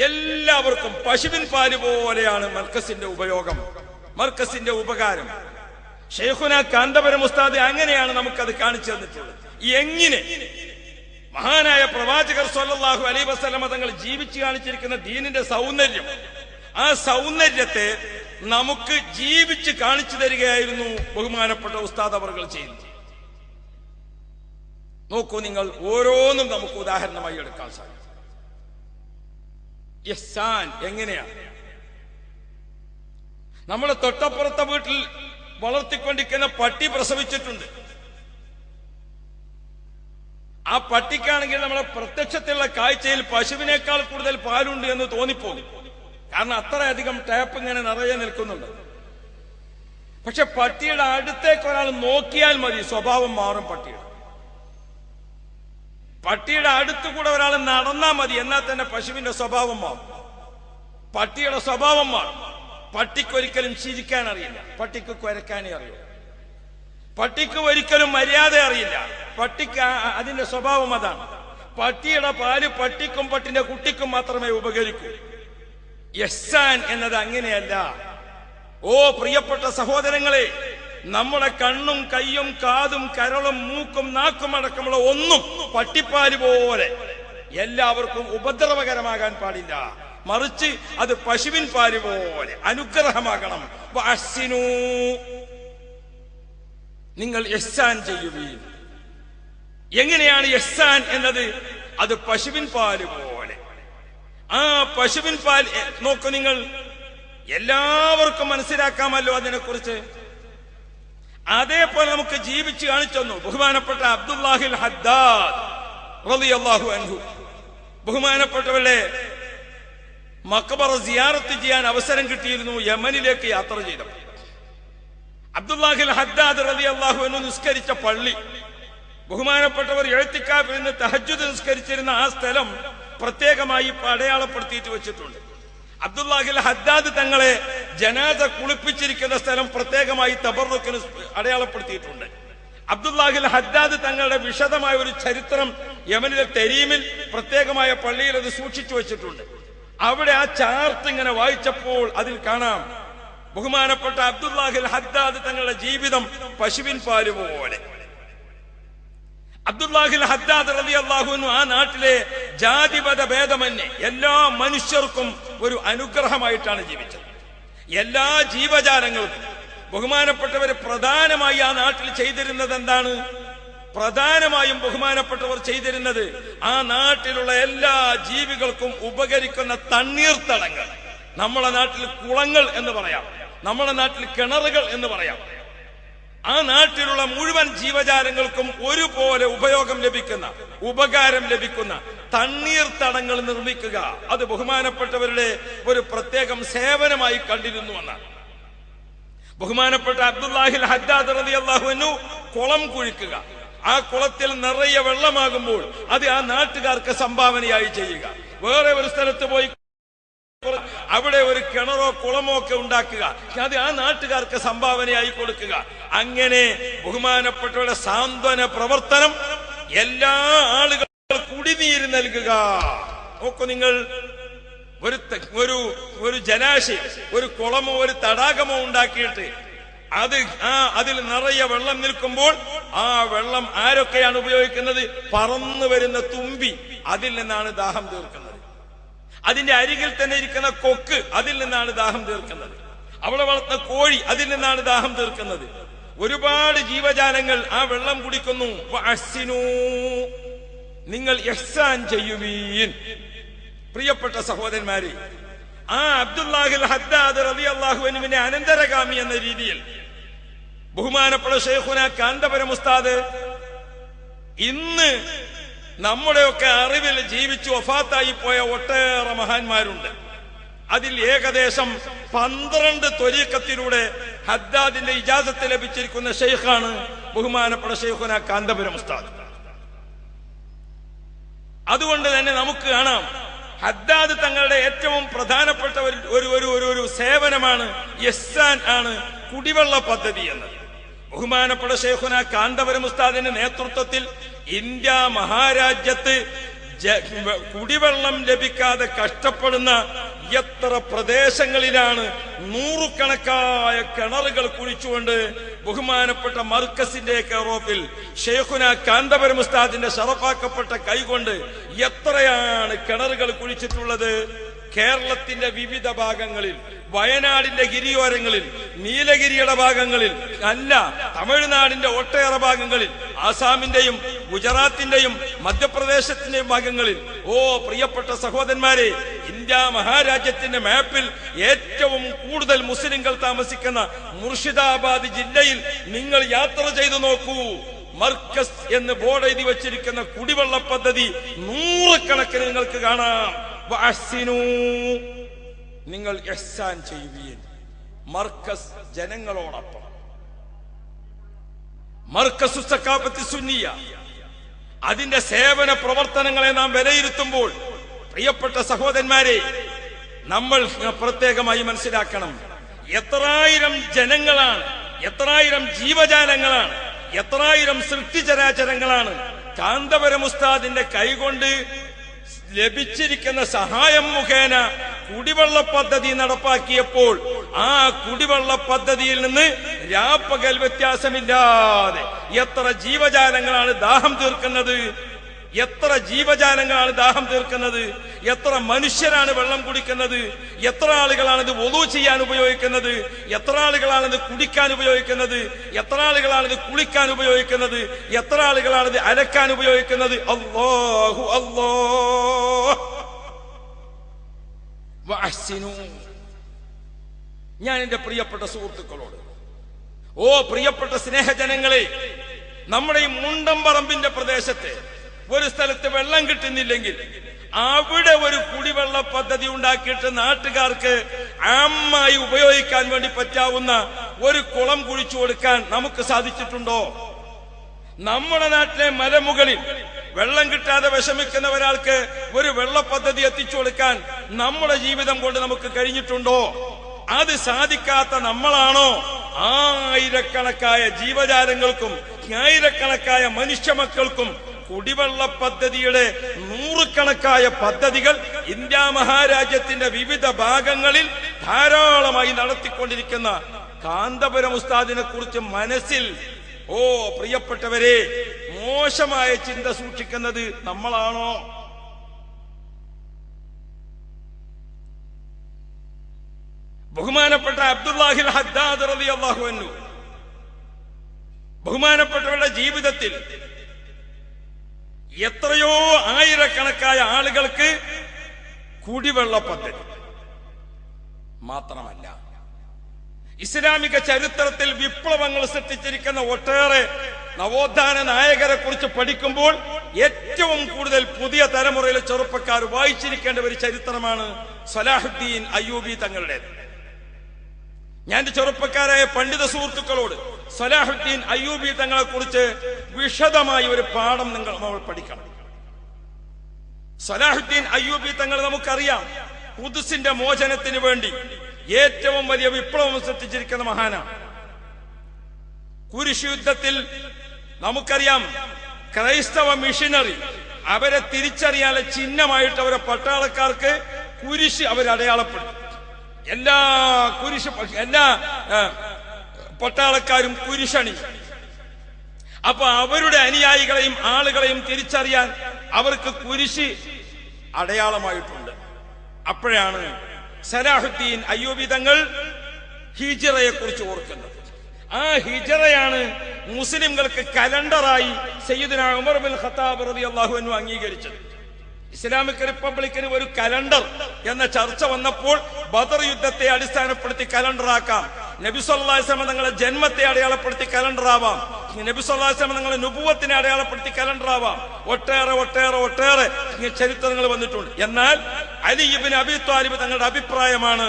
എല്ലാവർക്കും പശുവിൻ പാല് പോലെയാണ് മർക്കസിന്റെ ഉപയോഗം, മർക്കസിന്റെ ഉപകാരം. ശൈഖുന കാന്തപുരം ഉസ്താദ് അങ്ങനെയാണ് നമുക്കത് കാണിച്ചു തന്നിട്ടുള്ളത്. എങ്ങനെ മഹാനായ പ്രവാചകർ സ്വല്ലല്ലാഹു അലൈഹി വസല്ലമ തങ്ങൾ ജീവിച്ചു കാണിച്ചിരിക്കുന്ന ദീനിന്റെ സൗന്ദര്യം, ആ സൗന്ദര്യത്തെ നമുക്ക് ജീവിച്ച് കാണിച്ചു തരികയായിരുന്നു ബഹുമാനപ്പെട്ട ഉസ്താദ് അവർകൾ ചെയ്യുന്നത്. നോക്കൂ നിങ്ങൾ, ഓരോന്നും നമുക്ക് ഉദാഹരണമായി എടുക്കാൻ സാധിക്കും. ഇഹ്സാൻ എങ്ങനെയാണ്? നമ്മുടെ തൊട്ടപ്പുറത്തെ വീട്ടിൽ വളർത്തിക്കൊണ്ടിരിക്കുന്ന പട്ടി പ്രസവിച്ചിട്ടുണ്ട്. ആ പട്ടിക്കാണെങ്കിൽ നമ്മളെ പ്രത്യക്ഷത്തിലുള്ള കാഴ്ചയിൽ പശുവിനേക്കാൾ കൂടുതൽ പാലുണ്ട് എന്ന് തോന്നിപ്പോകും. കാരണം അത്രയധികം ടാപ്പ് ഇങ്ങനെ നിറയെ നിൽക്കുന്നുണ്ട്. പക്ഷെ പട്ടിയുടെ അടുത്തേക്ക് ഒരാൾ നോക്കിയാൽ മതി, സ്വഭാവം മാറും. പട്ടിയുടെ അടുത്തുകൂടെ ഒരാൾ നടന്നാൽ മതി, എന്നാൽ തന്നെ പശുവിന്റെ സ്വഭാവം മാറും, പട്ടിയുടെ സ്വഭാവം മാറും. പട്ടിക്കൊരിക്കലും ചിരിക്കാൻ അറിയില്ല, പട്ടിക്ക് കുരക്കാനേ അറിയൂ. പട്ടിക്ക് ഒരിക്കലും മര്യാദ അറിയില്ല, പട്ടിക്ക് അതിന്റെ സ്വഭാവം അതാണ്. പട്ടിയുടെ പാല് പട്ടിക്കും പട്ടിന്റെ കുട്ടിക്കും മാത്രമേ ഉപകരിക്കൂ. ഇഹ്സാൻ എന്നത് അങ്ങനെയല്ല. ഓ പ്രിയപ്പെട്ട സഹോദരങ്ങളെ, നമ്മുടെ കണ്ണും കയ്യും കാതും കരളും മൂക്കും നാക്കും അടക്കമുള്ള ഒന്നും പട്ടിപ്പാല് പോലെ എല്ലാവർക്കും ഉപദ്രവകരമാകാൻ പാടില്ല. മറിച്ച് അത് പശുവിൻ പാല് പോലെ അനുഗ്രഹമാകണം. വഅഹ്സിനൂ, നിങ്ങൾ ഇഹ്സാൻ ചെയ്യുവീൻ. എങ്ങനെയാണ് ഇഹ്സാൻ എന്നത്? അത് പശുവിൻ പാല് പോലെ. ആ പശുവിൻ പാൽ നോക്കൂ നിങ്ങൾ, എല്ലാവർക്കും മനസ്സിലാക്കാമല്ലോ അതിനെക്കുറിച്ച്. അതേപോലെ നമുക്ക് ജീവിച്ച് കാണിച്ചു ബഹുമാനപ്പെട്ട അബ്ദുല്ലാഹിൽ ഹദ്ദാദ് റളിയല്ലാഹു അൻഹു. ബഹുമാനപ്പെട്ടവരുടെ മഖബറ സിയാറത്ത് ചെയ്യാൻ അവസരം കിട്ടിയിരുന്നു. യമനിലേക്ക് യാത്ര ചെയ്തപ്പോൾ അബ്ദുല്ലാഹിൽ ഹദ്ദാദ് റളിയല്ലാഹു അൻഹു നിസ്കരിച്ച പള്ളി, ബഹുമാനപ്പെട്ടവർ ഇഅ്തികാഫിൽ നിന്ന് തഹജ്ജുദ് നിസ്കരിച്ചിരുന്ന ആ സ്ഥലം പ്രത്യേകമായി അടയാളപ്പെടുത്തിയിട്ട് വെച്ചിട്ടുണ്ട്. അബ്ദുല്ലാഹിൽ ഹദ്ദാദ് തങ്ങളെ ജനാസ കുളിപ്പിച്ചിരിക്കുന്ന സ്ഥലം പ്രത്യേകമായി തബറുക്കിന് അടയാളപ്പെടുത്തിയിട്ടുണ്ട്. അബ്ദുല്ലാഹിൽ ഹദ്ദാദ് തങ്ങളുടെ വിശദമായ ഒരു ചരിത്രം യമനിലെ തെരീമിൽ പ്രത്യേകമായ പള്ളിയിൽ അത് സൂക്ഷിച്ചു വെച്ചിട്ടുണ്ട്. അവിടെ ആ ചാർട്ട് ഇങ്ങനെ വായിച്ചപ്പോൾ അതിൽ കാണാം, ബഹുമാനപ്പെട്ട അബ്ദുല്ലാഹിൽ ഹദ്ദാദ് തങ്ങളുടെ ജീവിതം പശുവിൻ പാല് പോലെ. അബ്ദുല്ലാഹിൽ ഹദ്ദാദ് റളിയല്ലാഹു അൻഹു ആ നാട്ടിലെ ജാതിമത ഭേദമന്യേ എല്ലാ മനുഷ്യർക്കും ഒരു അനുഗ്രഹമായിട്ടാണ് ജീവിച്ചത്. എല്ലാ ജീവജാലങ്ങൾക്കും ബഹുമാനപ്പെട്ടവർ പ്രധാനമായി ആ നാട്ടിൽ ചെയ്തിരുന്നത് എന്താണ്? പ്രധാനമായും ബഹുമാനപ്പെട്ടവർ ചെയ്തിരുന്നത് ആ നാട്ടിലുള്ള എല്ലാ ജീവികൾക്കും ഉപകരിക്കുന്ന തണ്ണീർത്തടങ്ങൾ, നമ്മളെ നാട്ടിൽ കുളങ്ങൾ എന്ന് പറയാം, നമ്മളെ നാട്ടിൽ കിണറുകൾ എന്ന് പറയാം, ആ നാട്ടിലുള്ള മുഴുവൻ ജീവജാലങ്ങൾക്കും ഒരുപോലെ ഉപയോഗം ലഭിക്കുന്ന, ഉപകാരം ലഭിക്കുന്ന തണ്ണീർത്തടങ്ങൾ നിർമ്മിക്കുക, അത് ബഹുമാനപ്പെട്ടവരുടെ ഒരു പ്രത്യേകം സേവനമായി കണ്ടിരുന്നു എന്നാണ്. ബഹുമാനപ്പെട്ട അബ്ദുല്ലാഹിൽ ഹദ്ദാദ് റളിയല്ലാഹു അൻഹു കുളം കുഴിക്കുക, ആ കുളത്തിൽ നിറയെ വെള്ളമാകുമ്പോൾ അത് ആ നാട്ടുകാർക്ക് സംഭാവനയായി ചെയ്യുക, വേറെ ഒരു സ്ഥലത്ത് പോയി അവിടെ ഒരു കിണറോ കുളമോ ഒക്കെ ഉണ്ടാക്കുക, അത് ആ നാട്ടുകാർക്ക് സംഭാവനയായി കൊടുക്കുക. അങ്ങനെ ബഹുമാനപ്പെട്ടവരുടെ സാന്ത്വന പ്രവർത്തനം, എല്ലാ ആളുകൾക്കും കുടിനീര് നൽകുക. നോക്കൂ നിങ്ങൾ, ഒരു ജലാശയം, ഒരു കുളമോ ഒരു തടാകമോ ഉണ്ടാക്കിയിട്ട് അതിൽ നിറയെ വെള്ളം നിൽക്കുമ്പോൾ ആ വെള്ളം ആരൊക്കെയാണ് ഉപയോഗിക്കുന്നത്? പറന്നു വരുന്ന തുമ്പി അതിൽ നിന്നാണ് ദാഹം തീർക്കുന്നത്. അതിന്റെ അരികിൽ തന്നെ ഇരിക്കുന്ന കൊക്ക് അതിൽ നിന്നാണ് ദാഹം തീർക്കുന്നത്. അവിടെ വളർത്തുന്ന കോഴി അതിൽ നിന്നാണ് ദാഹം തീർക്കുന്നത്. ഒരുപാട് ജീവജാലങ്ങൾ ആ വെള്ളം കുടിക്കുന്നു. വഅഹ്സിനൂ, നിങ്ങൾ ഇഹ്സാൻ ചെയ്യുവീൻ. പ്രിയപ്പെട്ട സഹോദരന്മാരെ, ആ അബ്ദുല്ലാഹിൽ ഹദ്ദാദ് റളിയല്ലാഹു അൻഹുവിന്റെ അനന്തരഗാമി എന്ന രീതിയിൽ ബഹുമാനപ്പെട്ട ശൈഖുന കാന്തപുരം ഉസ്താദ് ഇന്ന് നമ്മുടെയൊക്കെ അറിവിൽ ജീവിച്ചു വഫാത്തായി പോയ ഒട്ടേറെ മഹാന്മാരുണ്ട്. അതിൽ ഏകദേശം 12 ത്വരീഖത്തിലൂടെ ഹദ്ദാദിന്റെ ഇജാസത്ത് ലഭിച്ചിരിക്കുന്ന ഷെയ്ഖാണ് ബഹുമാനപ്പെട്ട ശൈഖുനാ കാന്തപുരം ഉസ്താദ്. അതുകൊണ്ട് തന്നെ നമുക്ക് കാണാം, ഹദ്ദാദ് തങ്ങളുടെ ഏറ്റവും പ്രധാനപ്പെട്ട ഒരു സേവനമാണ്, ഇഹ്സാൻ ആണ് കുടിവെള്ള പദ്ധതി എന്നത്. ബഹുമാനപ്പെട്ട ശൈഖുനാ കാന്തപുരം ഉസ്താദിന്റെ നേതൃത്വത്തിൽ ഇന്ത്യ മഹാരാജ്യത്ത് കുടിവെള്ളം ലഭിക്കാതെ കഷ്ടപ്പെടുന്ന എത്ര പ്രദേശങ്ങളിലാണ് നൂറുകണക്കായ കിണറുകൾ കുഴിച്ചുകൊണ്ട് ബഹുമാനപ്പെട്ട മർക്കസിന്റെ കെയറോഫിൽ ശൈഖുനാ കാന്തപുരം ഉസ്താദിന്റെ ശറഫാക്കപ്പെട്ട കൈകൊണ്ട് എത്രയാണ് കിണറുകൾ കുഴിച്ചിട്ടുള്ളത്. കേരളത്തിന്റെ വിവിധ ഭാഗങ്ങളിൽ, വയനാടിന്റെ ഗിരിയോരങ്ങളിൽ, നീലഗിരിയുടെ ഭാഗങ്ങളിൽ, അല്ല തമിഴ്നാടിന്റെ ഒട്ടേറെ ഭാഗങ്ങളിൽ, ആസാമിന്റെയും ഗുജറാത്തിന്റെയും മധ്യപ്രദേശത്തിന്റെയും ഭാഗങ്ങളിൽ. ഓ പ്രിയപ്പെട്ട സഹോദരന്മാരെ, ഇന്ത്യ മഹാരാജ്യത്തിന്റെ മാപ്പിൽ ഏറ്റവും കൂടുതൽ മുസ്ലിങ്ങൾ താമസിക്കുന്ന മുർഷിദാബാദ് ജില്ലയിൽ നിങ്ങൾ യാത്ര ചെയ്തു നോക്കൂ. മർക്കസ് എന്ന് ബോർഡ് എഴുതി വച്ചിരിക്കുന്ന കുടിവെള്ള പദ്ധതി നൂറുകണക്കിന് നിങ്ങൾക്ക് കാണാം. നിങ്ങൾ ഇഹ്സാൻ ചെയ്യുവീൻ. മർക്കസ് ജനങ്ങളോടൊപ്പം, മർക്കസു സഖാഫത്തി സുന്നിയ, അതിന്റെ സേവന പ്രവർത്തനങ്ങളെ നാം വിലയിരുത്തുമ്പോൾ പ്രിയപ്പെട്ട സഹോദരന്മാരെ, നമ്മൾ പ്രത്യേകമായി മനസ്സിലാക്കണം, എത്രായിരം ജനങ്ങളാണ്, എത്രായിരം ജീവജാലങ്ങളാണ്, എത്രായിരം സൃഷ്ടിചരാചരങ്ങളാണ് കാന്തപുരം ഉസ്താദിന്റെ കൈകൊണ്ട് ലഭിച്ചിരിക്കുന്ന സഹായം മുഖേന കുടിവെള്ള പദ്ധതി നടപ്പാക്കിയപ്പോൾ ആ കുടിവെള്ള പദ്ധതിയിൽ നിന്ന് രാപ്പകൽ വ്യത്യാസമില്ലാതെ എത്ര ജീവജാലങ്ങളാണ് ദാഹം തീർക്കുന്നത്, എത്ര ജീവജാലങ്ങളാണ് ദാഹം തീർക്കുന്നത്, എത്ര മനുഷ്യരാണ് വെള്ളം കുടിക്കുന്നത്, എത്ര ആളുകളാണിത് വുളൂ ചെയ്യാൻ ഉപയോഗിക്കുന്നത്, എത്ര ആളുകളാണിത് കുടിക്കാൻ ഉപയോഗിക്കുന്നത്, എത്ര ആളുകളാണിത് കുളിക്കാൻ ഉപയോഗിക്കുന്നത്, എത്ര ആളുകളാണിത് അലക്കാൻ ഉപയോഗിക്കുന്നത്. അല്ലാഹു അല്ലാഹ് വഅഹ്സിനൂ. ഞാൻ എന്റെ പ്രിയപ്പെട്ട സുഹൃത്തുക്കളോട്, ഓ പ്രിയപ്പെട്ട സ്നേഹജനങ്ങളെ, നമ്മുടെ ഈ മുണ്ടംപറമ്പിന്റെ പ്രദേശത്തെ ഒരു സ്ഥലത്ത് വെള്ളം കിട്ടുന്നില്ലെങ്കിൽ അവിടെ ഒരു കുടിവെള്ള പദ്ധതി ഉണ്ടാക്കിയിട്ട് നാട്ടുകാർക്ക് ആമായി ഉപയോഗിക്കാൻ വേണ്ടി പറ്റാവുന്ന ഒരു കുളം കുഴിച്ചു കൊടുക്കാൻ നമുക്ക് സാധിച്ചിട്ടുണ്ടോ? നമ്മുടെ നാട്ടിലെ മലമുകളിൽ വെള്ളം കിട്ടാതെ വിഷമിക്കുന്ന ഒരാൾക്ക് ഒരു വെള്ള പദ്ധതി എത്തിച്ചു കൊടുക്കാൻ നമ്മുടെ ജീവിതം കൊണ്ട് നമുക്ക് കഴിഞ്ഞിട്ടുണ്ടോ? അത് സാധിക്കാത്ത നമ്മളാണോ ആയിരക്കണക്കായ ജീവജാലങ്ങൾക്കും ആയിരക്കണക്കായ മനുഷ്യമക്കൾക്കും കുടിവെള്ള പദ്ധതിയുടെ നൂറുകണക്കായ പദ്ധതികൾ ഇന്ത്യ മഹാരാജ്യത്തിന്റെ വിവിധ ഭാഗങ്ങളിൽ ധാരാളമായി നടത്തിക്കൊണ്ടിരിക്കുന്ന കാന്തപുരം ഉസ്താദിനെ കുറിച്ച് മനസ്സിൽ, ഓ പ്രിയപ്പെട്ടവരെ, മോശമായ ചിന്ത സൂക്ഷിക്കുന്നത് നമ്മളാണോ? ബഹുമാനപ്പെട്ട അബ്ദുല്ലാഹിൽ ഹദ്ദാദ് റളിയല്ലാഹു അൻഹു ബഹുമാനപ്പെട്ടവരുടെ ജീവിതത്തിൽ എത്രയോ ആയിരക്കണക്കായ ആളുകൾക്ക് കുടിവെള്ള പദ്ധതി മാത്രമല്ല, ഇസ്ലാമിക ചരിത്രത്തിൽ വിപ്ലവങ്ങൾ സൃഷ്ടിച്ചിരിക്കുന്ന ഒട്ടേറെ നവോത്ഥാന നായകരെ കുറിച്ച് പഠിക്കുമ്പോൾ ഏറ്റവും കൂടുതൽ പുതിയ തലമുറയിലെ ചെറുപ്പക്കാർ വായിച്ചിരിക്കേണ്ട ഒരു ചരിത്രമാണ് സലാഹുദ്ദീൻ അയ്യൂബി തങ്ങളുടേത്. ഞാൻ ചെറുപ്പക്കാരായ പണ്ഡിത സുഹൃത്തുക്കളോട് സലാഹുദ്ദീൻ അയ്യൂബി തങ്ങളെ കുറിച്ച് വിശദമായി ഒരു പാഠം നമ്മൾ പഠിക്കണം. സലാഹുദ്ദീൻ അയ്യൂബി തങ്ങൾ നമുക്കറിയാം, ഖുദ്സിന്റെ മോചനത്തിന് വേണ്ടി ഏറ്റവും വലിയ വിപ്ലവം സൃഷ്ടിച്ചിരിക്കുന്ന മഹാനാണ്. കുരിശ് യുദ്ധത്തിൽ നമുക്കറിയാം, ക്രൈസ്തവ മിഷനറി അവരെ തിരിച്ചറിയാനുള്ള ചിഹ്നമായിട്ട് അവരെ പട്ടാളക്കാർക്ക് കുരിശ് അവരടയാളപ്പെടുത്തി. എല്ലാ പട്ടാളക്കാരും കുരിശണി. അപ്പൊ അവരുടെ അനുയായികളെയും ആളുകളെയും തിരിച്ചറിയാൻ അവർക്ക് കുരിശ് അടയാളമായിട്ടുണ്ട്. അപ്പോഴാണ് സലാഹുദ്ദീൻ അയ്യൂബി തങ്ങൾ ഹിജ്റയെ കുറിച്ച് ഓർക്കുന്നത്. ആ ഹിജ്റയാണ് മുസ്ലിംകൾക്ക് കലണ്ടറായി സയ്യിദുനാ ഉമർ ബിൻ ഖത്താബ് റളിയല്ലാഹു അൻഹു അംഗീകരിച്ചത്. ഇസ്ലാമിക് റിപ്പബ്ലിക്കിന് ഒരു കലണ്ടർ എന്ന ചർച്ച വന്നപ്പോൾ ബദർ യുദ്ധത്തെ അടിസ്ഥാനപ്പെടുത്തി കലണ്ടറാക്കാം, നബി സല്ലല്ലാഹു അലൈഹി വസല്ലം തങ്ങളുടെ ജന്മത്തെ അടയാളപ്പെടുത്തി കലണ്ടറാവാം, നബി സല്ലല്ലാഹു അലൈഹി വസല്ലം തങ്ങളുടെ നുബുവത്തിനെ അടയാളപ്പെടുത്തി കലണ്ടറാവാം. ഒട്ടേറെ ചരിത്രങ്ങൾ വന്നിട്ടുണ്ട്. എന്നാൽ അലി ഇബ്നു അബി ത്വാലിബ് തങ്ങളുടെ അഭിപ്രായമാണ്,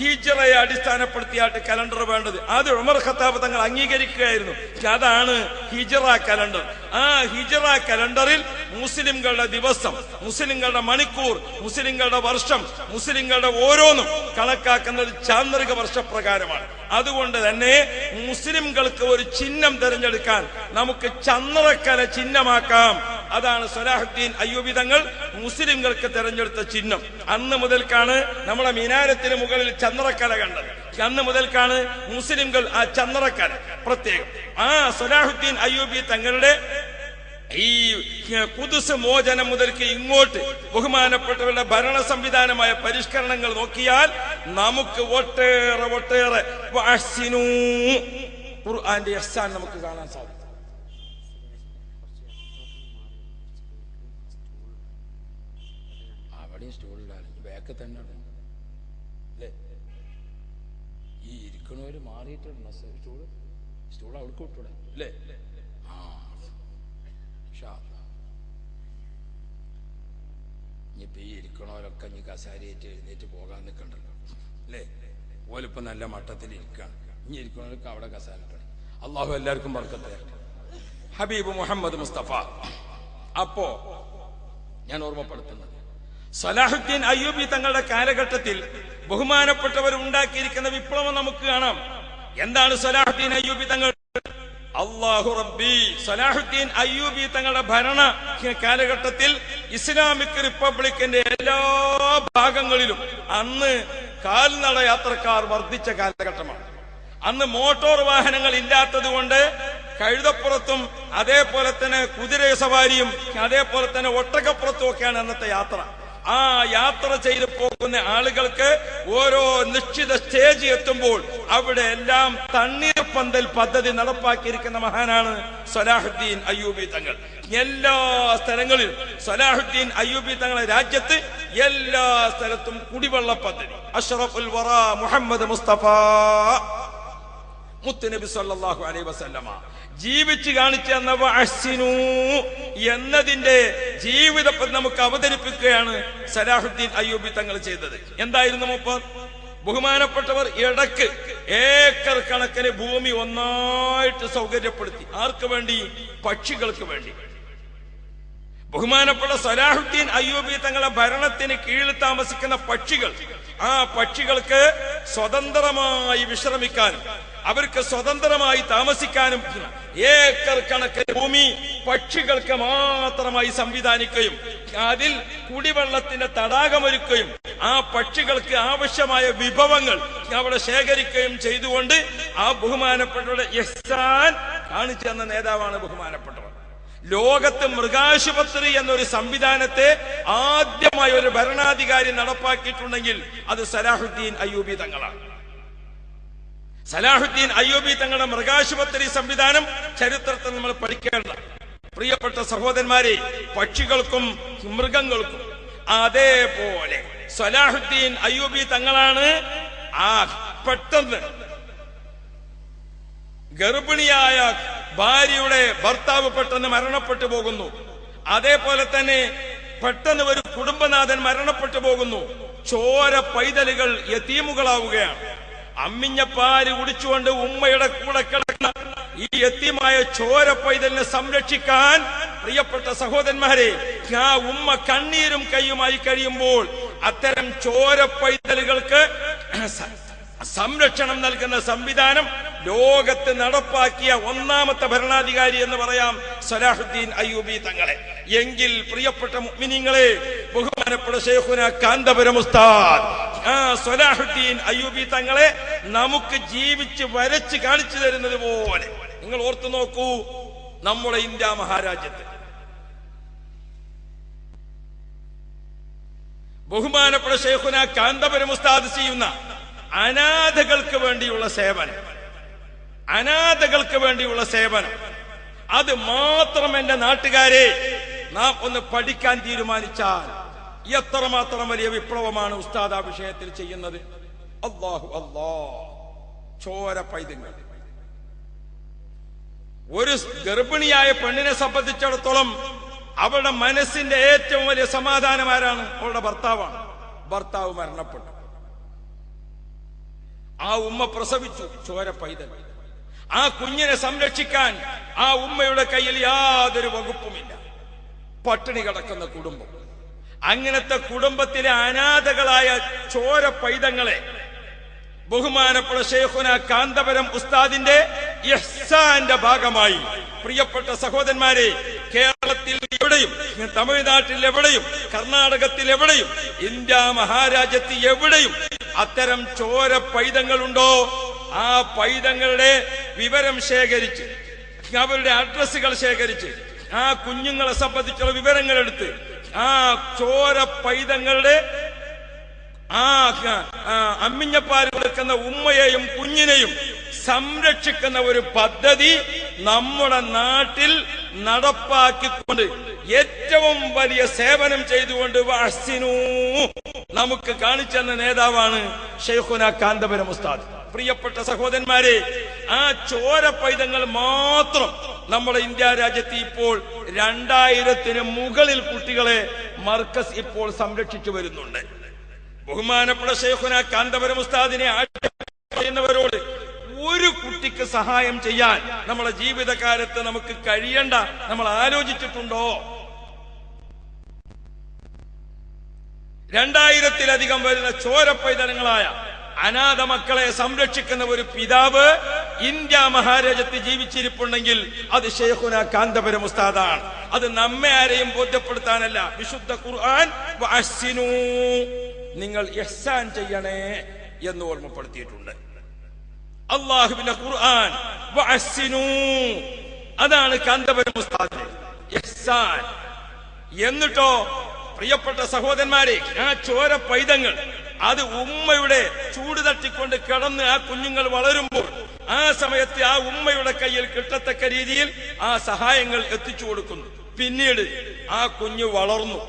ഹിജ്റയെ അടിസ്ഥാനപ്പെടുത്തിയായിട്ട് കലണ്ടർ വേണ്ടത്. അത് ഉമർ ഖത്താബ് തങ്ങൾ അംഗീകരിക്കുകയായിരുന്നു. അതാണ് ഹിജ്റ കലണ്ടർ. ആ ഹിജ്റ കലണ്ടറിൽ മുസ്ലിംകളുടെ ദിവസം, മുസ്ലിംകളുടെ മണിക്കൂർ, മുസ്ലിംകളുടെ വർഷം, മുസ്ലിംകളുടെ ഓരോന്നും കണക്കാക്കുന്നത് ചാന്ദ്രിക വർഷപ്രകാരമാണ്. അതുകൊണ്ട് തന്നെ മുസ്ലിംകൾക്ക് ഒരു ചിഹ്നം തിരഞ്ഞെടുക്കാൻ നമുക്ക് ചന്ദ്രക്കല ചിഹ്നമാക്കാം. അതാണ് സലാഹുദ്ദീൻ അയ്യൂബി തങ്ങൾ മുസ്ലിംകൾക്ക് തിരഞ്ഞെടുത്ത ചിഹ്നം. അന്ന് മുതൽക്കാണ് നമ്മുടെ മിനാരത്തിന് മുകളിൽ ചന്ദ്രക്കല കണ്ടത്. അന്ന് മുതൽക്കാണ് മുസ്ലിംകൾ ആ ചന്ദ്രക്കല പ്രത്യേകം. ആ സലാഹുദ്ദീൻ അയ്യൂബി തങ്ങളുടെ ഈ ഖുദ്സ് മോചനം മുതൽക്ക് ഇങ്ങോട്ട് ബഹുമാനപ്പെട്ടവരുടെ ഭരണ സംവിധാനമായ പരിഷ്കരണങ്ങൾ നോക്കിയാൽ നമുക്ക് ഒട്ടേറെ ഖുർആന്റെ ഇഹ്സാൻ നമുക്ക് കാണാൻ സാധിക്കും. അവിടെയും സ്റ്റൂളിലാണ്, ബാക്ക് തന്നെ അല്ലേ? ഈ ഇരിക്കണവര് മാറിയിട്ടുണ്ട് സ്റ്റൂൾ അവൾക്ക് വിട്ടൂടെ അല്ലേ? ഇനിയിപ്പോ ഈ ഇരിക്കണവരൊക്കെ ഇനി കസാരയായിട്ട് എഴുന്നേറ്റ് പോകാൻ നിൽക്കണ്ടല്ലോ അല്ലേ? ഓലിപ്പോ നല്ല മട്ടത്തിൽ ഇരിക്കുകയാണ്. ഇനി ഇരിക്കണവർക്ക് അവിടെ കസാര ഇട്ടണം. അള്ളാഹു എല്ലാവർക്കും ബർക്കത്ത് തരട്ടെ. ഹബീബ് മുഹമ്മദ് മുസ്തഫ. അപ്പോ ഞാൻ ഓർമ്മപ്പെടുത്തുന്നത്, സലാഹുദ്ദീൻ അയ്യൂബി തങ്ങളുടെ കാലഘട്ടത്തിൽ ബഹുമാനപ്പെട്ടവർ ഉണ്ടാക്കിയിരിക്കുന്ന വിപ്ലവം നമുക്ക് കാണാം. എന്താണ് സലാഹുദ്ദീൻ അയ്യൂബി തങ്ങൾ? അല്ലാഹു റബ്ബി. സലാഹുദ്ദീൻ അയ്യൂബി തങ്ങളുടെ ഭരണ കാലഘട്ടത്തിൽ ഇസ്ലാമിക് റിപ്പബ്ലിക്കിന്റെ എല്ലാ ഭാഗങ്ങളിലും അന്ന് കാൽനട യാത്രക്കാർ വർദ്ധിച്ച കാലഘട്ടമാണ്. അന്ന് മോട്ടോർ വാഹനങ്ങൾ ഇല്ലാത്തത് കൊണ്ട് കഴുതപ്പുറത്തും അതേപോലെ തന്നെ കുതിര സവാരിയും അതേപോലെ തന്നെ ഒട്ടകപ്പുറത്തും ഒക്കെയാണ് അന്നത്തെ യാത്ര. ആ യാത്ര ചെയ്ത് പോകുന്ന ആളുകൾക്ക് ഓരോ നിശ്ചിത സ്റ്റേജ് എത്തുമ്പോൾ അവിടെ എല്ലാം തണ്ണീർപ്പന്തൽ പദ്ധതി നടപ്പാക്കിയിരിക്കുന്ന മഹാനാണ് സലാഹുദ്ദീൻ അയ്യൂബി തങ്ങൾ. എല്ലാ സ്ഥലങ്ങളിലും സലാഹുദ്ദീൻ അയ്യൂബി തങ്ങളെ രാജ്യത്ത് എല്ലാ സ്ഥലത്തും കുടിവെള്ള പദ്ധതി. അഷ്റഫുൽ വറ മുഹമ്മദ് മുസ്തഫ മുത്തുനബി സല്ലല്ലാഹു അലൈഹി വസല്ലമ ജീവിച്ച് കാണിച്ച എന്നതിന്റെ ജീവിതം നമുക്ക് അവതരിപ്പിക്കുകയാണ് സലാഹുദ്ദീൻ അയ്യൂബി തങ്ങൾ ചെയ്തത്. എന്തായിരുന്നു മൂപ്പർ? ബഹുമാനപ്പെട്ടവർ ഇടക്ക് ഏക്കർ കണക്കിന് ഭൂമി ഒന്നായിട്ട് സൗകര്യപ്പെടുത്തി. ആർക്ക് വേണ്ടി? പക്ഷികൾക്ക് വേണ്ടി. ബഹുമാനപ്പെട്ട സലാഹുദ്ദീൻ അയ്യൂബി തങ്ങളുടെ ഭരണത്തിന് കീഴിൽ താമസിക്കുന്ന പക്ഷികൾ, ആ പക്ഷികൾക്ക് സ്വതന്ത്രമായി വിശ്രമിക്കാനും അവർക്ക് സ്വതന്ത്രമായി താമസിക്കാനും ഏക്കർ കണക്കിന് ഭൂമി പക്ഷികൾക്ക് മാത്രമായി സംവിധാനിക്കുകയും അതിൽ കുടിവെള്ളത്തിന്റെ തടാകമൊരുക്കുകയും ആ പക്ഷികൾക്ക് ആവശ്യമായ വിഭവങ്ങൾ അവിടെ ശേഖരിക്കുകയും ചെയ്തുകൊണ്ട് ആ ബഹുമാനപ്പെട്ടവരുടെ ഇഹ്സാൻ കാണിച്ചു തന്ന നേതാവാണ് ബഹുമാനപ്പെട്ടവർ. ലോകത്ത് മൃഗാശുപത്രി എന്നൊരു സംവിധാനത്തെ ആദ്യമായി ഒരു ഭരണാധികാരി നടപ്പാക്കിയിട്ടുണ്ടെങ്കിൽ അത് സലാഹുദ്ദീൻ അയ്യൂബി തങ്ങളാണ്. സലാഹുദ്ദീൻ അയ്യൂബി തങ്ങളുടെ മൃഗാശുപത്രി സംവിധാനം ചരിത്രത്തിൽ നമ്മൾ പഠിക്കേണ്ട. പ്രിയപ്പെട്ട സഹോദരന്മാരെ, പക്ഷികൾക്കും മൃഗങ്ങൾക്കും അതേപോലെ സലാഹുദ്ദീൻ അയ്യൂബി തങ്ങളാണ് പെട്ടെന്ന് ഗർഭിണിയായ ഭാര്യയുടെ ഭർത്താവ് പെട്ടെന്ന് മരണപ്പെട്ടു പോകുന്നു. അതേപോലെ തന്നെ പെട്ടെന്ന് ഒരു കുടുംബനാഥൻ മരണപ്പെട്ടു പോകുന്നു. ചോര പൈതലുകൾ യതീമുകളാവുകയാണ്. അമ്മിഞ്ഞ പാല് കുടിച്ചുകൊണ്ട് ഉമ്മയുടെ കൂടെ കിടക്കുന്ന ഈ യതീമായ ചോര പൈതലിനെ സംരക്ഷിക്കാൻ പ്രിയപ്പെട്ട സഹോദരന്മാരെ, ആ ഉമ്മ കണ്ണീരും കൈയുമായി കഴിയുമ്പോൾ അത്തരം ചോര പൈതലുകൾക്ക് സംരക്ഷണം നൽകുന്ന സംവിധാനം ലോകത്ത് നടപ്പാക്കിയ ഒന്നാമത്തെ ഭരണാധികാരി എന്ന് പറയാം സലാഹുദ്ദീൻ അയ്യൂബി തങ്ങളെ. എങ്കിൽ പ്രിയപ്പെട്ട മുഅ്മിനീങ്ങളെ, ബഹുമാനപ്പെട്ട ശൈഖുന കാന്തപുരം ഉസ്താദ് ആ സലാഹുദ്ദീൻ അയ്യൂബി തങ്ങളെ നമുക്ക് ജീവിച്ച് വരച്ച് കാണിച്ചു തരുന്നത് പോലെ നിങ്ങൾ ഓർത്തു നോക്കൂ. നമ്മുടെ ഇന്ത്യ മഹാരാജ്യത്ത് ബഹുമാനപ്പെട്ട ശൈഖുന കാന്തപുരം ഉസ്താദ് ചെയ്യുന്ന അനാഥകൾക്ക് വേണ്ടിയുള്ള സേവനം, അനാഥകൾക്ക് വേണ്ടിയുള്ള സേവനം, അത് മാത്രം എന്റെ നാട്ടുകാരെ നാം ഒന്ന് പഠിക്കാൻ തീരുമാനിച്ചാൽ എത്രമാത്രം വലിയ വിപ്ലവമാണ് ഉസ്താദ് ആ വിഷയത്തിൽ ചെയ്യുന്നത്. അല്ലാഹു അല്ലാഹ്. ചോര പൈതങ്ങൾ. ഒരു ഗർഭിണിയായ പെണ്ണിനെ സംബന്ധിച്ചിടത്തോളം അവളുടെ മനസ്സിന്റെ ഏറ്റവും വലിയ സമാധാനം ആരാണ്? അവളുടെ ഭർത്താവാണ്. ഭർത്താവ് മരണപ്പെട്ടു. ആ ഉമ്മ പ്രസവിച്ചു ചോര പൈതൽ. ആ കുഞ്ഞിനെ സംരക്ഷിക്കാൻ ആ ഉമ്മയുടെ കയ്യിൽ യാതൊരു വകുപ്പുമില്ല. പട്ടിണി കിടക്കുന്ന കുടുംബം. അങ്ങനത്തെ കുടുംബത്തിലെ അനാഥകളായ ചോര പൈതങ്ങളെ ബഹുമാനപ്പെട്ട ശൈഖുന കാന്തപുരം ഉസ്താദിന്റെ ഇഹ്സാന്റെ ഭാഗമായി പ്രിയപ്പെട്ട സഹോദരന്മാരെ, കേരളത്തിൽ എവിടെയും, തമിഴ്നാട്ടിൽ എവിടെയും, കർണാടകത്തിൽ എവിടെയും, ഇന്ത്യ മഹാരാജ്യത്ത് എവിടെയും അത്തരം ചോര പൈതങ്ങളുണ്ടോ ആ പൈതങ്ങളുടെ വിവരം ശേഖരിച്ച്, അവരുടെ അഡ്രസ്സുകൾ ശേഖരിച്ച്, ആ കുഞ്ഞുങ്ങളെ സംബന്ധിച്ചുള്ള വിവരങ്ങൾ എടുത്ത് ആ ചോര പൈതങ്ങളുടെ ആ അമ്മിഞ്ഞപ്പാൽ കൊടുക്കുന്ന ഉമ്മയെയും കുഞ്ഞിനെയും സംരക്ഷിക്കുന്ന ഒരു പദ്ധതി നമ്മുടെ നാട്ടിൽ നടപ്പാക്കിക്കൊണ്ട് ഏറ്റവും വലിയ സേവനം ചെയ്തുകൊണ്ട് വഅഹ്സിനൂ നമുക്ക് കാണിച്ചെന്ന നേതാവാണ് ശൈഖുന കാന്തപുരം ഉസ്താദ്. പ്രിയപ്പെട്ട സഹോദരന്മാരെ, ആ ചോര പൈതങ്ങൾ മാത്രം നമ്മുടെ ഇന്ത്യ രാജ്യത്ത് ഇപ്പോൾ 2000-ന് മുകളിൽ കുട്ടികളെ മർക്കസ് ഇപ്പോൾ സംരക്ഷിച്ചു വരുന്നുണ്ട്. ബഹുമാനപ്പെട്ട ശൈഖുന കാന്തപുരം ഉസ്താദിനെ ചെയ്യുന്നവരോട് ഒരു കുട്ടിക്ക് സഹായം ചെയ്യാൻ നമ്മുടെ ജീവിതകാലത്ത് നമുക്ക് കഴിയണ്ട നമ്മൾ ആലോചിച്ചിട്ടുണ്ടോ? 2000-ത്തിലധികം വരുന്ന ചോര പൈതങ്ങളായ അനാഥ മക്കളെ സംരക്ഷിക്കുന്ന ഒരു പിതാവ് ഇന്ത്യ മഹാരാജ്യത്ത് ജീവിച്ചിരിപ്പുണ്ടെങ്കിൽ അത് ശൈഖുന കാന്തപുരം ഉസ്താദാണ്. അത് നമ്മെ ആരെയും ബോധ്യപ്പെടുത്താനല്ല. വിശുദ്ധ ഖുർആൻ വഅഹ്സിനൂ, നിങ്ങൾ ഇഹ്സാൻ ചെയ്യണേ എന്ന് ഓർമ്മപ്പെടുത്തിയിട്ടുണ്ട്. അല്ലാഹുവിന്റെ ഖുർആൻ വഅഹ്സിനൂ, അതാണ് കാന്തപുരം ഉസ്താദിന്റെ ഇഹ്സാൻ. എന്നിട്ടോ പ്രിയപ്പെട്ട സഹോദരന്മാരെ, ആ ചോര പൈതങ്ങൾ അത് ഉമ്മയുടെ ചൂട് തട്ടിക്കൊണ്ട് കിടന്ന് ആ കുഞ്ഞുങ്ങൾ വളരുമ്പോൾ ആ സമയത്ത് ആ ഉമ്മയുടെ കയ്യിൽ കിട്ടത്തക്ക രീതിയിൽ ആ സഹായങ്ങൾ എത്തിച്ചു കൊടുക്കുന്നു. പിന്നീട് ആ കുഞ്ഞ് വളർന്നു,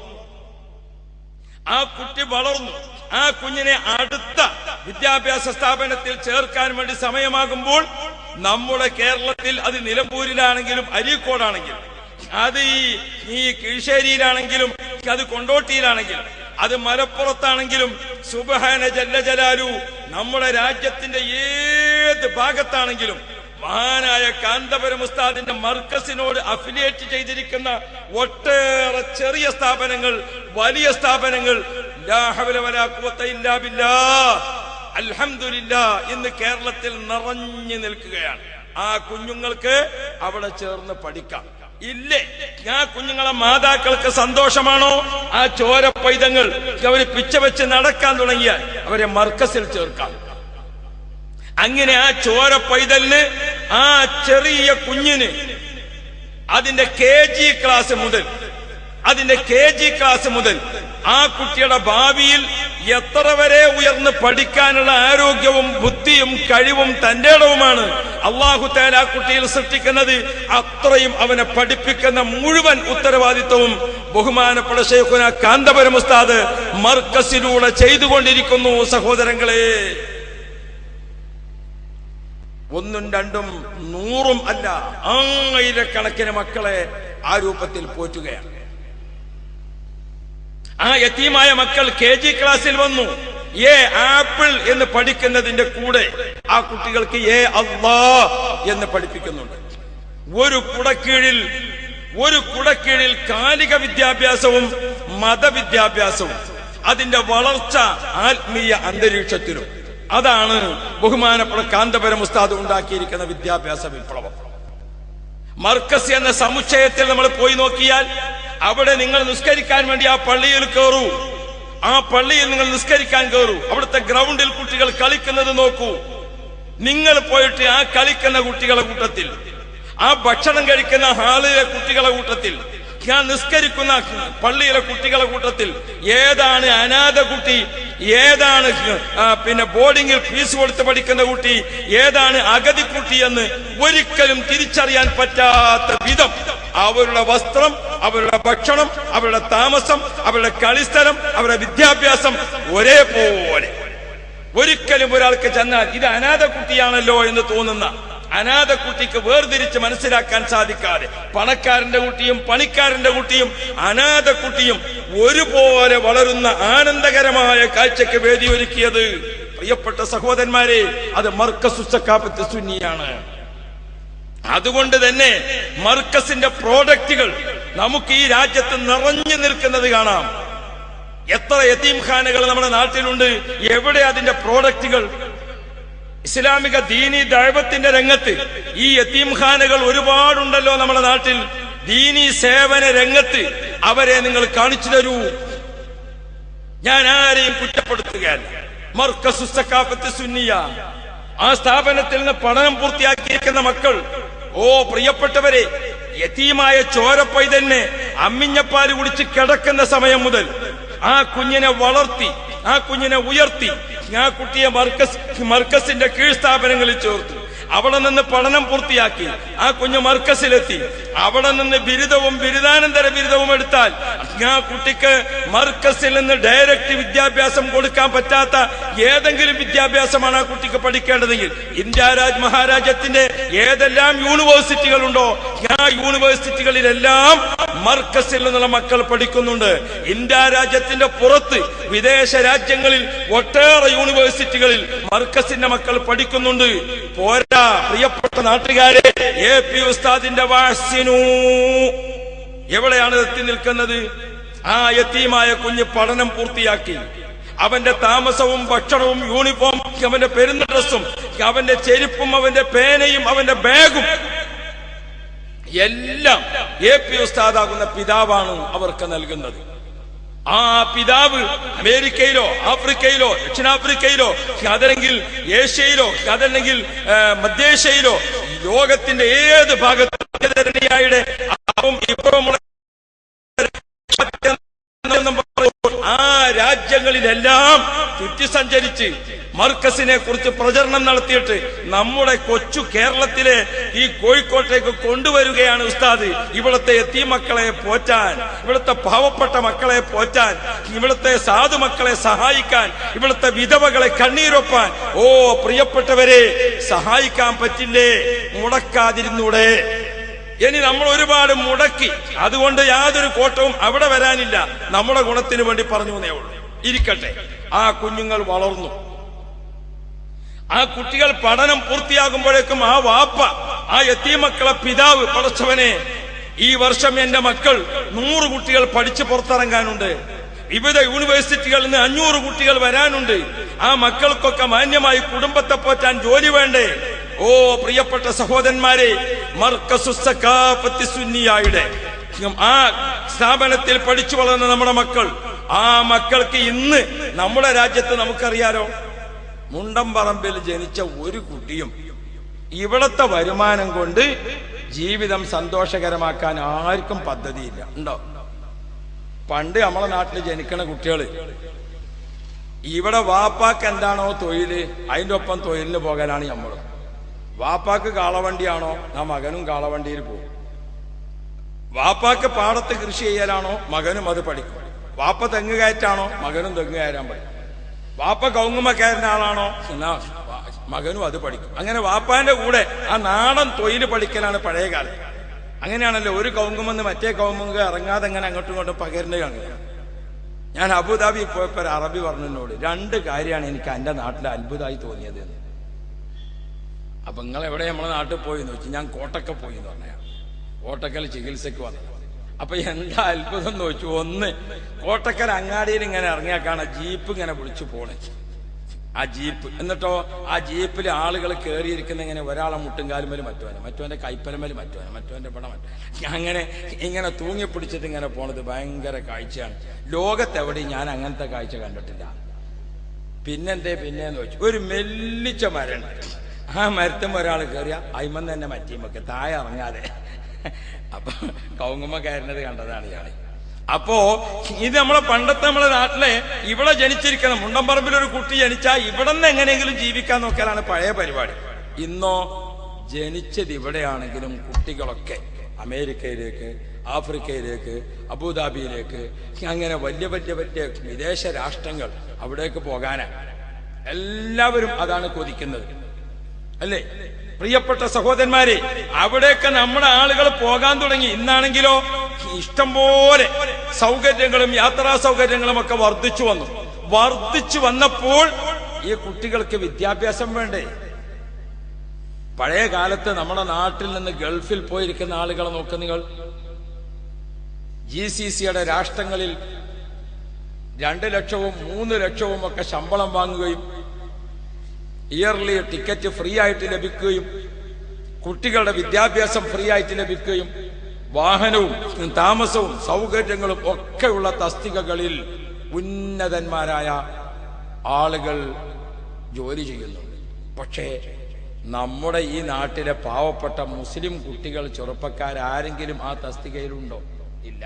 ആ കുട്ടി വളർന്നു. ആ കുഞ്ഞിനെ അടുത്ത വിദ്യാഭ്യാസ സ്ഥാപനത്തിൽ ചേർക്കാൻ വേണ്ടി സമയമാകുമ്പോൾ നമ്മുടെ കേരളത്തിൽ അത് നിലമ്പൂരിലാണെങ്കിലും അരീക്കോടാണെങ്കിലും, അത് ഈ കീഴ്ശേരിയിലാണെങ്കിലും, അത് കൊണ്ടോട്ടിയിലാണെങ്കിലും, അത് മലപ്പുറത്താണെങ്കിലും, സുബ്ഹാന ജല്ല ജലാലു നമ്മുടെ രാജ്യത്തിന്റെ ഏത് ഭാഗത്താണെങ്കിലും മഹാനായ കാന്തപുരം ഉസ്താദിന്റെ മർക്കസിനോട് അഫിലിയേറ്റ് ചെയ്തിരിക്കുന്ന ഒട്ടേറെ ചെറിയ സ്ഥാപനങ്ങൾ, വലിയ സ്ഥാപനങ്ങൾ ലാ ഹൗല വലാ ഖുവത ഇല്ലാ ബില്ലാഹ് അൽഹംദുലില്ലാഹ് ഇന്ന് കേരളത്തിൽ നിറഞ്ഞു നിൽക്കുകയാണ്. ആ കുഞ്ഞുങ്ങൾക്ക് അവിടെ ചേർന്ന് പഠിക്കാം. ഇല്ലേ, ആ കുഞ്ഞുങ്ങളെ മാതാക്കൾക്ക് സന്തോഷമാണോ? ആ ചോര പൈതങ്ങൾ അവര് പിച്ച വെച്ച് നടക്കാൻ തുടങ്ങിയാൽ അവരെ മർക്കസിൽ ചേർക്കാം. അങ്ങനെ ആ ചോര പൈതലിന്, ആ ചെറിയ കുഞ്ഞിന് അതിന്റെ KG ക്ലാസ് മുതൽ ആ കുട്ടിയുടെ ഭാവിയിൽ എത്ര വരെ ഉയർന്ന് പഠിക്കാനുള്ള ആരോഗ്യവും ബുദ്ധിയും കഴിവും തന്റേടവുമാണ് അല്ലാഹു തആല ആ കുട്ടിയിൽ സൃഷ്ടിക്കുന്നത്, അത്രയും അവനെ പഠിപ്പിക്കുന്ന മുഴുവൻ ഉത്തരവാദിത്വവും ബഹുമാനപ്പെട്ട ശൈഖുന കാന്തപുരം ഉസ്താദ് മർക്കസിലൂടെ ചെയ്തുകൊണ്ടിരിക്കുന്നു. സഹോദരങ്ങളെ, 1ഉം 2ഉം 100ഉം അല്ല, 1000കണക്കിന് മക്കളെ ആ രൂപത്തിൽ പോറ്റുകയാണ്. ആ യതീമായ മക്കൾ KG ക്ലാസ്സിൽ വന്നു. ആപ്പിൾ എന്ന് പഠിക്കുന്നതിന്റെ കൂടെ ആ കുട്ടികൾക്ക് അല്ലാഹ് എന്ന് പഠിപ്പിക്കുന്നുണ്ട്. ഒരു കുടക്കീഴിൽ കാലിക വിദ്യാഭ്യാസവും മതവിദ്യാഭ്യാസവും അതിന്റെ വളർച്ച ആത്മീയ അന്തരീക്ഷത്തിലും. അതാണ് ബഹുമാനപ്പെട്ട കാന്തപുരം ഉസ്താദ് ഉണ്ടാക്കിയിരിക്കുന്ന വിദ്യാഭ്യാസ വിപ്ലവം. മർക്കസ് എന്ന സമുച്ചയത്തിൽ നമ്മൾ പോയി നോക്കിയാൽ അവിടെ നിങ്ങൾ നിസ്കരിക്കാൻ വേണ്ടി ആ പള്ളിയിൽ കയറൂ. ആ പള്ളിയിൽ നിങ്ങൾ നിസ്കരിക്കാൻ കയറൂ. അവിടുത്തെ ഗ്രൗണ്ടിൽ കുട്ടികൾ കളിക്കുന്നത് നോക്കൂ. നിങ്ങൾ പോയിട്ട് ആ കളിക്കുന്ന കുട്ടികളെ കൂട്ടത്തിൽ, ആ ഭക്ഷണം കഴിക്കുന്ന ഹാളിലെ കുട്ടികളെ കൂട്ടത്തിൽ, ഞാൻ നിസ്കരിക്കുന്ന പള്ളിയിലെ കുട്ടികളെ കൂട്ടത്തിൽ ഏതാണ് അനാഥ കുട്ടി, ഏതാണ് പിന്നെ ബോർഡിംഗിൽ ഫീസ് കൊടുത്ത് പഠിക്കുന്ന കുട്ടി, ഏതാണ് അഗതി കുട്ടി എന്ന് ഒരിക്കലും തിരിച്ചറിയാൻ പറ്റാത്ത വിധം അവരുടെ വസ്ത്രം, അവരുടെ ഭക്ഷണം, അവരുടെ താമസം, അവരുടെ കളിസ്ഥലം, അവരുടെ വിദ്യാഭ്യാസം ഒരേപോലെ. ഒരിക്കലും ഒരാൾക്ക് ചെന്നാൽ ഇത് അനാഥ കുട്ടിയാണല്ലോ എന്ന് തോന്നുന്ന, അനാഥ കുട്ടിക്ക് വേർതിരിച്ച് മനസ്സിലാക്കാൻ സാധിക്കാതെ പണക്കാരന്റെ കുട്ടിയും പണിക്കാരന്റെ കുട്ടിയും അനാഥ കുട്ടിയും ഒരുപോലെ വളരുന്ന ആനന്ദകരമായ കാഴ്ചയ്ക്ക് വേദിയൊരുക്കിയത് പ്രിയപ്പെട്ട സഹോദരന്മാരെ, അത് മർക്കസു സഖാഫത്ത് സുന്നിയാണ്. അതുകൊണ്ട് തന്നെ മർക്കസിന്റെ പ്രോഡക്റ്റുകൾ നമുക്ക് ഈ രാജ്യത്ത് നിറഞ്ഞു നിൽക്കുന്നത് കാണാം. എത്ര യതീംഖാനകൾ നമ്മുടെ നാട്ടിലുണ്ട്, എവിടെ അതിന്റെ പ്രോഡക്റ്റുകൾ? ഇസ്ലാമിക ദീനി ദഅവത്തിന്റെ രംഗത്ത് ഈ യതീംഖാനകൾ ഒരുപാടുണ്ടല്ലോ നമ്മുടെ നാട്ടിൽ. ദീനി സേവന രംഗത്ത് അവരെ നിങ്ങൾ കാണിച്ചു തരൂ. ഞാൻ ആരെയും കുറ്റപ്പെടുത്തുകയല്ല. മർക്കസു സഖാഫത്ത് സുന്നിയ, ആ സ്ഥാപനത്തിൽ നിന്ന് പഠനം പൂർത്തിയാക്കിയിരിക്കുന്ന മക്കൾ, ഓ പ്രിയപ്പെട്ടവരെ, യതീമായ ചോരപ്പൈതലിനെ അമ്മിഞ്ഞപ്പാല് കുടിച്ച് കിടക്കുന്ന സമയം മുതൽ ആ കുഞ്ഞിനെ വളർത്തി, ആ കുഞ്ഞിനെ ഉയർത്തി, ആ കുട്ടിയെ മർക്കസിന്റെ കീഴ്സ്ഥാപനങ്ങളിൽ ചേർത്തു. അവിടെ നിന്ന് പഠനം പൂർത്തിയാക്കി ആ കുഞ്ഞ് മർക്കസിലെത്തി. അവിടെ നിന്ന് ബിരുദവും ബിരുദാനന്തര ബിരുദവും എടുത്താൽ ആ കുട്ടിക്ക് മർക്കസിൽ നിന്ന് ഡയറക്റ്റ് വിദ്യാഭ്യാസം കൊടുക്കാൻ പറ്റാത്ത ഏതെങ്കിലും വിദ്യാഭ്യാസമാണ് ആ കുട്ടിക്ക് പഠിക്കേണ്ടതെങ്കിൽ ഇന്ത്യ മഹാരാജ്യത്തിന്റെ ഏതെല്ലാം യൂണിവേഴ്സിറ്റികളുണ്ടോ ആ യൂണിവേഴ്സിറ്റികളിലെല്ലാം മർക്കസിൽ നിന്നുള്ള മക്കൾ പഠിക്കുന്നുണ്ട്. ഇന്ത്യ രാജ്യത്തിന്റെ പുറത്ത് വിദേശ രാജ്യങ്ങളിൽ ഒട്ടേറെ യൂണിവേഴ്സിറ്റികളിൽ മർക്കസിന്റെ മക്കൾ പഠിക്കുന്നുണ്ട്. പോരാ പ്രിയപ്പെട്ട നാട്ടുകാരെ, AP ഉസ്താദിന്റെ വാസിനു എവിടെയാണ് എത്തി നിൽക്കുന്നത്? ആ യതീമായ കുഞ്ഞ് പഠനം പൂർത്തിയാക്കി. അവന്റെ താമസവും ഭക്ഷണവും യൂണിഫോം, അവന്റെ പെരുന്ന ഡ്രസ്സും, അവന്റെ ചെരുപ്പും, അവന്റെ പേനയും, അവന്റെ ബാഗും എല്ലാം AP ഉസ്താദാകുന്ന പിതാവാണ് അവർക്ക് നൽകുന്നത്. ആ പിതാവ് അമേരിക്കയിലോ ആഫ്രിക്കയിലോ ദക്ഷിണാഫ്രിക്കയിലോ അതല്ലെങ്കിൽ ഏഷ്യയിലോ അതല്ലെങ്കിൽ മധ്യേഷ്യയിലോ ലോകത്തിന്റെ ഏത് ഭാഗത്തും ആ രാജ്യങ്ങളിലെല്ലാം ചുറ്റി സഞ്ചരിച്ച് മർക്കസിനെ കുറിച്ച് പ്രചരണം നടത്തിയിട്ട് നമ്മുടെ കൊച്ചു കേരളത്തിലെ ഈ കോഴിക്കോട്ടേക്ക് കൊണ്ടുവരികയാണ് ഉസ്താദ്. ഇവിടുത്തെ യതീമക്കളെ പോറ്റാൻ, ഇവിടുത്തെ പാവപ്പെട്ട മക്കളെ പോറ്റാൻ, ഇവിടുത്തെ സാധു മക്കളെ സഹായിക്കാൻ, ഇവിടുത്തെ വിധവകളെ കണ്ണീരൊപ്പാൻ. ഓ പ്രിയപ്പെട്ടവരെ, സഹായിക്കാൻ പറ്റില്ലേ? മുടക്കാതിരുന്നൂടെ? ഇനി നമ്മൾ ഒരുപാട് മുടക്കി, അതുകൊണ്ട് യാതൊരു കോട്ടവും അവിടെ വരാനില്ല. നമ്മുടെ ഗുണത്തിന് വേണ്ടി പറഞ്ഞു എന്നേ ഉള്ളൂ. ഇരിക്കട്ടെ, ആ കുഞ്ഞുങ്ങൾ വളർന്നു. ആ കുട്ടികൾ പഠനം പൂർത്തിയാകുമ്പോഴേക്കും ആ വാപ്പ, ആ യതീമക്കളെ പിതാവ്, പടച്ചവനെ, ഈ വർഷം എന്റെ മക്കൾ 100 കുട്ടികൾ പഠിച്ചു പുറത്തിറങ്ങാനുണ്ട്, വിവിധ യൂണിവേഴ്സിറ്റികളിൽ നിന്ന് 500 കുട്ടികൾ വരാനുണ്ട്, ആ മക്കൾക്കൊക്കെ മാന്യമായി കുടുംബത്തെ പോറ്റാൻ ജോലി വേണ്ടേ? ഓ പ്രിയപ്പെട്ട സഹോദരന്മാരെ, മർക്കസു സഖാഫത്ത് സുന്നിയയുടെ ആ സ്ഥാപനത്തിൽ പഠിച്ചു വളർന്ന നമ്മുടെ മക്കൾ, ആ മക്കൾക്ക് ഇന്ന് നമ്മുടെ രാജ്യത്ത് നമുക്കറിയാലോ, മുണ്ടംപറമ്പിൽ ജനിച്ച ഒരു കുട്ടിയും ഇവിടത്തെ വരുമാനം കൊണ്ട് ജീവിതം സന്തോഷകരമാക്കാൻ ആർക്കും പദ്ധതിയില്ല. ഉണ്ടോ? പണ്ട് നമ്മളെ നാട്ടിൽ ജനിക്കണ കുട്ടികള് ഇവിടെ വാപ്പാക്ക് എന്താണോ തൊഴില് അതിന്റെ ഒപ്പം തൊഴിലിന് പോകാനാണ് നമ്മൾ. വാപ്പാക്ക് കാളവണ്ടിയാണോ, ആ മകനും കാളവണ്ടിയിൽ പോകും. വാപ്പാക്ക് പാടത്ത് കൃഷി ചെയ്യലാണോ, മകനും അത് പഠിക്കും. വാപ്പ തെങ്ങ് കയറ്റാണോ, മകനും തെങ്ങ് കയറാൻ പഠിക്കും. വാപ്പ കവുങ്ങുമ കയറുന്ന ആളാണോ, എന്നാ മകനും അത് പഠിക്കും. അങ്ങനെ വാപ്പാന്റെ കൂടെ ആ നാടൻ തൊഴിൽ പഠിക്കലാണ് പഴയ കാലം. അങ്ങനെയാണല്ലോ, ഒരു കവുങ്ങുമെന്ന് മറ്റേ കവുങ്ങ് ഇറങ്ങാതെ അങ്ങനെ അങ്ങോട്ടും ഇങ്ങോട്ടും പകരുന്നത് കാണുക. ഞാൻ അബുദാബി പോയപ്പോ ഒരു അറബി പറഞ്ഞതിനോട് 2 കാര്യമാണ് എനിക്ക് എന്റെ നാട്ടിൽ അത്ഭുതമായി തോന്നിയത്. അപ്പൊ നിങ്ങൾ എവിടെ നമ്മളെ നാട്ടിൽ പോയി എന്ന് വെച്ചാൽ ഞാൻ കോട്ടക്കൽ പോയി എന്ന് പറഞ്ഞ, കോട്ടക്കൽ ചികിത്സക്ക് വന്നത്. അപ്പൊ എന്താ അത്ഭുതം എന്ന് വെച്ചു, ഒന്ന് കോട്ടക്കൽ അങ്ങാടിയിൽ ഇങ്ങനെ ഇറങ്ങിയാൽ കാണാം ജീപ്പ് ഇങ്ങനെ വിളിച്ചു പോണേ, ആ ജീപ്പ്. എന്നിട്ടോ ആ ജീപ്പിൽ ആളുകൾ കയറിയിരിക്കുന്ന ഇങ്ങനെ ഒരാളെ മുട്ടുംകാലുമേലും മറ്റവന്റെ കൈപ്പലമേലും മറ്റവന്റെ പടം അങ്ങനെ ഇങ്ങനെ തൂങ്ങിപ്പിടിച്ചിട്ട് ഇങ്ങനെ പോണത് ഭയങ്കര കാഴ്ചയാണ്. ലോകത്തെവിടെയും ഞാൻ അങ്ങനത്തെ കാഴ്ച കണ്ടിട്ടില്ല. പിന്നെന്ന് വെച്ചു, ഒരു മെല്ലിച്ച മരം, ആ മരത്തും ഒരാൾ കയറിയ അയിമന്ന് തന്നെ മറ്റീമൊക്കെ താഴെ ഇറങ്ങാതെ അപ്പൊ കവുങ്ങുമ്മ കയറുന്നത് കണ്ടതാണ് ഇയാളെ. അപ്പോ ഇത് നമ്മളെ നാട്ടിലെ ഇവിടെ ജനിച്ചിരിക്കണം. മുണ്ടംപറമ്പിൽ ഒരു കുട്ടി ജനിച്ചാൽ ഇവിടെ നിന്ന് എങ്ങനെയെങ്കിലും ജീവിക്കാൻ നോക്കിയാലാണ് പഴയ പരിപാടി. ഇന്നോ ജനിച്ചത് ഇവിടെയാണെങ്കിലും കുട്ടികളൊക്കെ അമേരിക്കയിലേക്ക്, ആഫ്രിക്കയിലേക്ക്, അബുദാബിയിലേക്ക്, അങ്ങനെ വലിയ വലിയ വലിയ വിദേശ രാഷ്ട്രങ്ങൾ അവിടേക്ക് പോകാനാണ് എല്ലാവരും അതാണ് കൊതിക്കുന്നത്, അല്ലേ? പ്രിയപ്പെട്ട സഹോദരന്മാരെ, അവിടേക്ക് നമ്മുടെ ആളുകൾ പോകാൻ തുടങ്ങി. ഇന്നാണെങ്കിലോ ഇഷ്ടംപോലെ സൗകര്യങ്ങളും യാത്രാ സൗകര്യങ്ങളും ഒക്കെ വർദ്ധിച്ചു വന്നപ്പോൾ ഈ കുട്ടികൾക്ക് വിദ്യാഭ്യാസം വേണ്ടേ? പഴയ കാലത്ത് നമ്മുടെ നാട്ടിൽ നിന്ന് ഗൾഫിൽ പോയിരിക്കുന്ന ആളുകളെ നോക്ക് നിങ്ങൾ. GCCയുടെ രാഷ്ട്രങ്ങളിൽ 2 ലക്ഷവും 3 ലക്ഷവും ഒക്കെ ശമ്പളം വാങ്ങുകയും ഇയർലി ടിക്കറ്റ് ഫ്രീ ആയിട്ട് ലഭിക്കുകയും കുട്ടികളുടെ വിദ്യാഭ്യാസം ഫ്രീ ആയിട്ട് ലഭിക്കുകയും വാഹനവും താമസവും സൗകര്യങ്ങളും ഒക്കെയുള്ള തസ്തികകളിൽ ഉന്നതന്മാരായ ആളുകൾ ജോലി ചെയ്യുന്നുണ്ട്. പക്ഷേ നമ്മുടെ ഈ നാട്ടിലെ പാവപ്പെട്ട മുസ്ലിം കുട്ടികൾ, ചെറുപ്പക്കാരാരെങ്കിലും ആ തസ്തികയിലുണ്ടോ? ഇല്ല.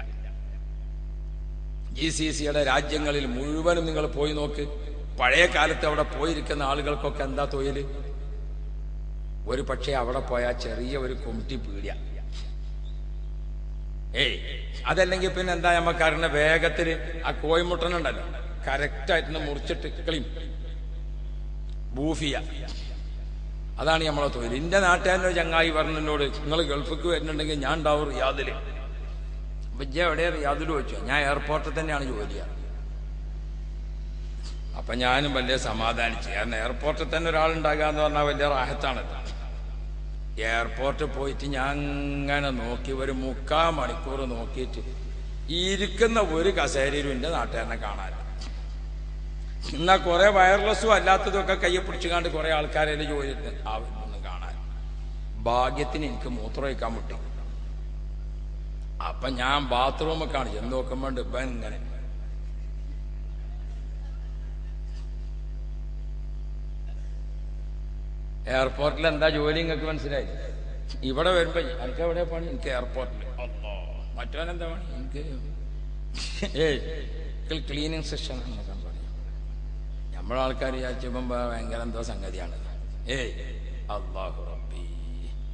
GCCയുടെ രാജ്യങ്ങളിൽ മുഴുവനും നിങ്ങൾ പോയി നോക്ക്. പഴയ കാലത്ത് അവിടെ പോയിരിക്കുന്ന ആളുകൾക്കൊക്കെ എന്താ തൊഴിൽ? ഒരു പക്ഷേ അവിടെ പോയാൽ ചെറിയ ഒരു കുമിറ്റി പീടിയ, അതല്ലെങ്കിൽ പിന്നെ എന്താ നമുക്കറിയുന്ന വേഗത്തിൽ ആ കോഴിമുട്ടനുണ്ടല്ലോ കറക്റ്റായിട്ട് മുറിച്ചിട്ട് ക്ലീൻ ബൂഫിയ, അതാണ് നമ്മളെ തൊഴിൽ. എന്റെ നാട്ടുകാരനോ ചങ്ങായി പറഞ്ഞോട്, നിങ്ങൾ ഗൾഫിക്ക് വരുന്നുണ്ടെങ്കിൽ ഞാൻ ഉണ്ടാവും റിയാദില്. വിജയ എവിടെയാ റിയാദിൽ വെച്ചു? ഞാൻ എയർപോർട്ടിൽ തന്നെയാണ് ജോലി ചെയ്യാറ്. അപ്പൊ ഞാനും വലിയ സമാധാനിച്ചു. കാരണം എയർപോർട്ടിൽ തന്നെ ഒരാളുണ്ടാകുക എന്ന് പറഞ്ഞാൽ വലിയ റാഹത്താണ്. എയർപോർട്ടിൽ പോയിട്ട് ഞാൻ അങ്ങനെ നോക്കി ഒരു 3/4 മണിക്കൂർ നോക്കിയിട്ട് ഇരിക്കുന്ന ഒരു കസേരയിലും എന്റെ നാട്ടുകാരനെ കാണാൻ. എന്നാ കുറെ വയർലെസ്സും അല്ലാത്തതും ഒക്കെ കയ്യെ പിടിച്ചുകാണ്ട് കുറെ ആൾക്കാരെ ജോലി ഒന്നും കാണാൻ. ഭാഗ്യത്തിന് എനിക്ക് മൂത്രമൊഴിക്കാൻ മുട്ടി. അപ്പൊ ഞാൻ ബാത്റൂമൊക്കെ കാണി ചെന്ന് നോക്കുമ്പോണ്ട് ഇപ്പം ഇങ്ങനെ എയർപോർട്ടിൽ എന്താ ജോലി നിങ്ങൾക്ക് മനസ്സിലായി? ഇവിടെ വരുമ്പോ എനിക്ക് എവിടെ പണി? എനിക്ക് എയർപോർട്ടിൽ. മറ്റവനെന്താ പണി? എനിക്ക് ക്ലീനിങ് സെക്ഷൻ എന്നൊക്കെ പറയും. നമ്മളെ ആൾക്കാർ വിചാരിച്ചപ്പോ ഭയങ്കര എന്തോ സംഗതിയാണ്. അല്ലാഹു റബ്ബി.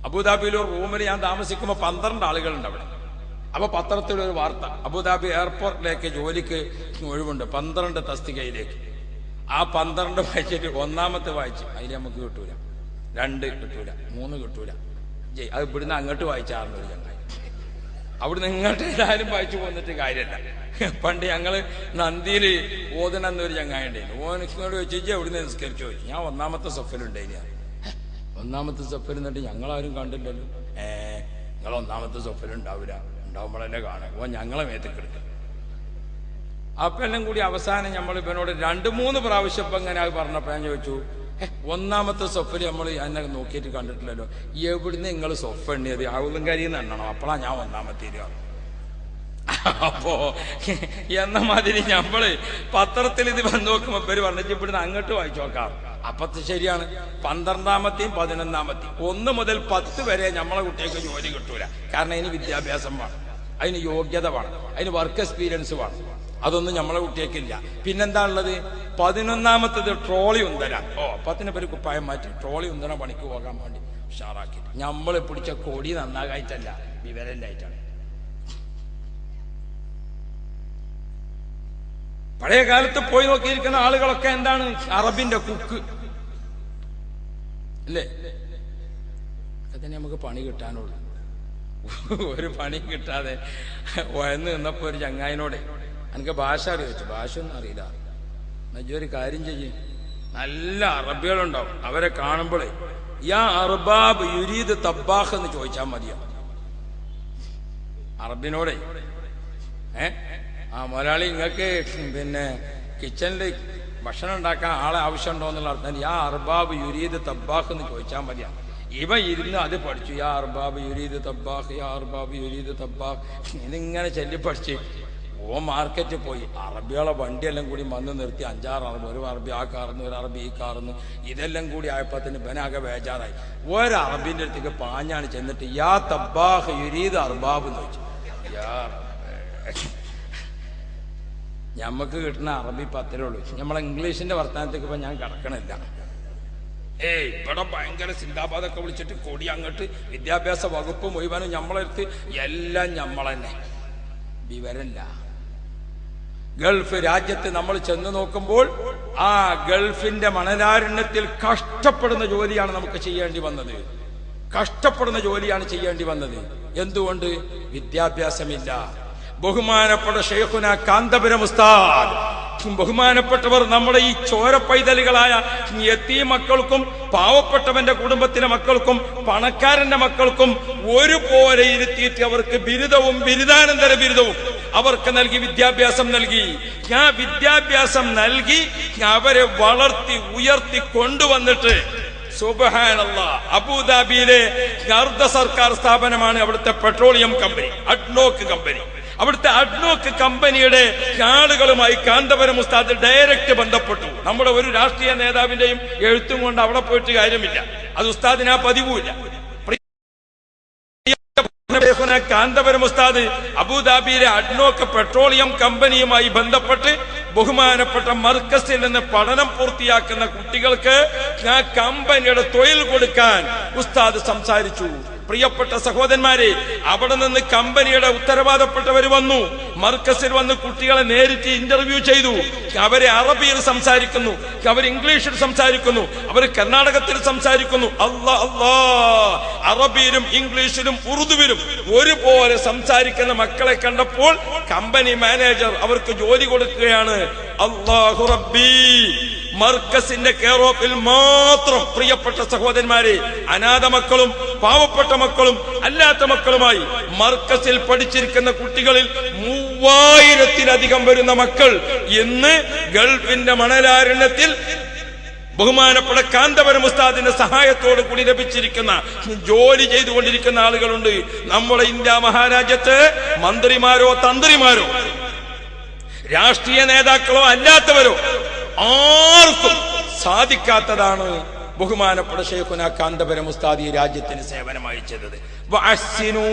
അബുദാബിയിൽ ഒരു റൂമിൽ ഞാൻ താമസിക്കുമ്പോ 12 ആളുകളുണ്ട് അവിടെ. അപ്പൊ പത്രത്തിലൊരു വാർത്ത, അബുദാബി എയർപോർട്ടിലേക്ക് ജോലിക്ക് ഒഴിവുണ്ട് 12 തസ്തികയിലേക്ക്. ആ 12 വായിച്ചിട്ട് 1ാമത്തെ വായിച്ചു. അതിൽ നമുക്ക് കിട്ടൂല, 2 കിട്ടൂല, 3 കിട്ടൂല. അത് ഇവിടുന്ന് അങ്ങോട്ട് വായിച്ചാറുണ്ട് ഒരു ചങ്ങായി. അവിടുന്ന് ഇങ്ങോട്ട് ഏതായാലും വായിച്ചു പോന്നിട്ട് കാര്യമല്ല. പണ്ട് ഞങ്ങള് നന്ദിയിൽ ഓതനെന്നൊരു ചങ്ങായി ഉണ്ടായിരുന്നു. ഓനോട് ചോദിച്ചു എവിടുന്ന് നിസ്കരിച്ചു ചോദിച്ചു. ഞാൻ 1ാമത്തെ സൊഫലുണ്ടായിന്. 1ാമത്തെ സൊഫൽ എന്നിട്ട് ഞങ്ങളാരും കണ്ടില്ലല്ലോ. നിങ്ങൾ 1ാമത്തെ സൊഫൽ ഉണ്ടാവില്ല, ഉണ്ടാവുമ്പോഴല്ലേ കാണാം. ഓ ഞങ്ങളെ മേത്തേക്ക് എടുക്കുക. അപ്പൊ എല്ലാം കൂടി അവസാനം നമ്മൾ ഇവനോട് 2-3 പ്രാവശ്യം ഇപ്പൊ ഇങ്ങനെ പറഞ്ഞപ്പോ ഞാൻ ചോദിച്ചു, 1ാമത്തെ സൊഫല് നമ്മൾ എന്നെ നോക്കിയിട്ട് കണ്ടിട്ടില്ലല്ലോ, എവിടുന്ന് നിങ്ങൾ സൊഫ എണ്ണിയത്? അവളും കരിയെന്ന് എണ്ണണം, അപ്പോഴാ ഞാൻ 1ാമത്തെ ഇരിക. അപ്പോ എന്ന മാതിരി നമ്മള് പത്രത്തിൽ ഇത് വന്ന് നോക്കുമ്പോ പേര് പറഞ്ഞിട്ട് ഇവിടുന്ന് അങ്ങോട്ട് വായിച്ചു നോക്കാം. അപ്പത്തെ ശരിയാണ്. 12ാമത്തെയും 11ാമത്തെയും 1 മുതൽ 10 വരെ നമ്മളെ കുട്ടികൾക്ക് ജോലി കിട്ടൂല. കാരണം അതിന് വിദ്യാഭ്യാസം വേണം, അതിന് യോഗ്യത വേണം, അതിന് വർക്ക് എക്സ്പീരിയൻസ് വേണം. അതൊന്നും നമ്മളെ കുട്ടിയേക്കില്ല. പിന്നെന്താ ഉള്ളത്? 11ാമത്തത് ട്രോളി ഉന്തരാൻ. അപ്പത്തിന് പേര് കുപ്പായം മാറ്റി ട്രോളി ഉന്തണ പണിക്ക് പോകാൻ വേണ്ടി ഉഷാറാക്കി. നമ്മളെ പിടിച്ച കൊടി നന്നാകായിട്ടല്ല, വിവരമില്ലായിട്ടാണ്. പഴയ കാലത്ത് പോയി നോക്കിയിരിക്കുന്ന ആളുകളൊക്കെ എന്താണ്? അറബിന്റെ കുക്ക് അല്ലേ? അതിന് നമുക്ക് പണി കിട്ടാനുള്ളൂ. ഒരു പണി കിട്ടാതെ വയന്ന് നിന്നപ്പോ ഒരു ചങ്ങായിനോടെ എനിക്ക് ഭാഷ അറിയിച്ചു. ഭാഷ ഒന്നും അറിയില്ല. ഒരു കാര്യം ചെയ്യും, നല്ല അറബികളുണ്ടാവും, അവരെ കാണുമ്പോഴേ യാ അർബാബ് യുരീദ് തബ്ബാഖ് എന്ന് ചോദിച്ചാൽ മതിയോ അറബിനോടെ. മലയാളി നിങ്ങൾക്ക് പിന്നെ കിച്ചണിൽ ഭക്ഷണം ഉണ്ടാക്കാൻ ആളെ ആവശ്യമുണ്ടോ എന്നുള്ള അർത്ഥം യാ അർബാബ് യുരീദ് തബ്ബാഖ് എന്ന് ചോദിച്ചാൽ മതിയാണ്. ഇവ ഇരുന്ന് അത് പഠിച്ചു. യാ അർബാബ് യുരീദ് തബ്ബാഖ്, യാ അർബാബ് യുരീദ് തബ്ബാഖ്. ഇതിങ്ങനെ ചൊല്ലി പഠിച്ച് മാർക്കറ്റിൽ പോയി അറബികളെ വണ്ടിയെല്ലാം കൂടി വന്ന് നിർത്തി 5-6 അറബ്, ഒരു അറബി ആ കാർന്ന്, ഒരു അറബി ഈ കാർന്ന്, ഇതെല്ലാം കൂടി ആയപ്പോഴത്തേന് ഇവനാകെ ബേജാറായി. ഒരു അറബിന്റെ അടുത്തേക്ക് പാഞ്ഞാണ് ചെന്നിട്ട് യാ തബ്ബാഖ് യുരീദ് അർബാബ് എന്ന് ചോദിച്ചു. ഞമ്മക്ക് കിട്ടുന്ന അറബി 10 ഉള്ളൂ. നമ്മളെ ഇംഗ്ലീഷിന്റെ വർത്തമാനത്തേക്ക് ഇപ്പൊ ഞാൻ കിടക്കണില്ല. ഇവിടെ ഭയങ്കര സിന്ദാബാദൊക്കെ വിളിച്ചിട്ട് കൊടി അങ്ങോട്ട് വിദ്യാഭ്യാസ വകുപ്പ് മുഴുവനും നമ്മളെടുത്ത് എല്ലാം നമ്മളെന്നെ. വിവരമില്ല. ഗൾഫ് രാജ്യത്ത് നമ്മൾ ചെന്ന് നോക്കുമ്പോൾ ആ ഗൾഫിന്റെ മണലാരണ്യത്തിൽ കഷ്ടപ്പെടുന്ന ജോലിയാണ് നമുക്ക് ചെയ്യേണ്ടി വന്നത്. കഷ്ടപ്പെടുന്ന ജോലിയാണ് ചെയ്യേണ്ടി വന്നത്. എന്തുകൊണ്ട്? വിദ്യാഭ്യാസമില്ല. ബഹുമാനപ്പെട്ട ശൈഖുന കാന്തപുരം ഉസ്താദ് ബഹുമാനപ്പെട്ടവർ നമ്മുടെ ഈ ചോര പൈതലുകളായ യതീം മക്കൾക്കും പാവപ്പെട്ടവന്റെ കുടുംബത്തിലെ മക്കൾക്കും പണക്കാരന്റെ മക്കൾക്കും ഒരുപോലെ ഇരുത്തിയിട്ട് അവർക്ക് ബിരുദവും ബിരുദാനന്തര ബിരുദവും അവർക്ക് നൽകി, വിദ്യാഭ്യാസം നൽകി. ആ വിദ്യാഭ്യാസം നൽകി അവരെ വളർത്തി ഉയർത്തി കൊണ്ടുവന്നിട്ട് സുബ്ഹാനല്ലാഹ്, അബുദാബിയിലെ അർദ്ധ സർക്കാർ സ്ഥാപനമാണ് അവിടുത്തെ പെട്രോളിയം കമ്പനി, അഡ്നോക്ക് കമ്പനി. അവിടുത്തെ അഡ്നോക്ക് കമ്പനിയുടെ ആളുകളുമായി കാന്തപുരം ഉസ്താദ് ഡയറക്റ്റ് ബന്ധപ്പെട്ടു. നമ്മുടെ ഒരു രാഷ്ട്രീയ നേതാവിന്റെയും എഴുത്തും കൊണ്ട് അവിടെ പോയിട്ട് കാര്യമില്ല, അത് ഉസ്താദിന് ആ പതിവുമില്ല. കാന്തപുരം ഉസ്താദ് അബുദാബിയിലെ അഡ്നോക്ക് പെട്രോളിയം കമ്പനിയുമായി ബന്ധപ്പെട്ട് ബഹുമാനപ്പെട്ട മർക്കസിൽ നിന്ന് പഠനം പൂർത്തിയാക്കുന്ന കുട്ടികൾക്ക് ആ കമ്പനിയുടെ തൊഴിൽ കൊടുക്കാൻ ഉസ്താദ് സംസാരിച്ചു. പ്രിയപ്പെട്ട സഹോദരന്മാരെ, അവിടെ നിന്ന് കമ്പനിയുടെ ഉത്തരവാദപ്പെട്ടവർ വന്നു, മർക്കസിൽ വന്ന് കുട്ടികളെ നേരിട്ട് ഇന്റർവ്യൂ ചെയ്തു. അവരെ അറബിയിൽ സംസാരിക്കുന്നു, അവർ ഇംഗ്ലീഷിൽ സംസാരിക്കുന്നു, അവർ കർണാടകത്തിൽ സംസാരിക്കുന്നു. അല്ലാ, അറബിയിലും ഇംഗ്ലീഷിലും ഉറുദുവിലും ഒരുപോലെ സംസാരിക്കുന്ന മക്കളെ കണ്ടപ്പോൾ കമ്പനി മാനേജർ അവർക്ക് ജോലി കൊടുക്കുകയാണ്. അല്ലാഹു റബ്ബി, മർക്കസിന്റെ കെയർ ഓഫിൽ മാത്രം പ്രിയപ്പെട്ട സഹോദരന്മാരെ, അനാഥ മക്കളും പാവപ്പെട്ട മക്കളും അല്ലാത്ത മക്കളുമായി മർക്കസിൽ പഠിച്ചിരിക്കുന്ന കുട്ടികളിൽ 3000-ലധികം വരുന്ന മക്കൾ ഇന്ന് ഗൾഫിന്റെ മണലാരണ്യത്തിൽ ബഹുമാനപ്പെട്ട കാന്തപുരം ഉസ്താദിന്റെ സഹായത്തോടു കൂടി ലഭിച്ചിരിക്കുന്ന ജോലി ചെയ്തുകൊണ്ടിരിക്കുന്ന ആളുകളുണ്ട്. നമ്മുടെ ഇന്ത്യ മഹാരാജ്യത്ത് മന്ത്രിമാരോ തന്ത്രിമാരോ രാഷ്ട്രീയ നേതാക്കളോ അല്ലാത്തവരോ ആർക്കും സാധിക്കാത്തതാണ് ബഹുമാനപ്പെട്ട ശൈഖുനാ കാന്തപുരം ഉസ്താദ് ഈ രാജ്യത്തിന് സേവനമായി ചെയ്തത്. വഅഹ്സിനൂ,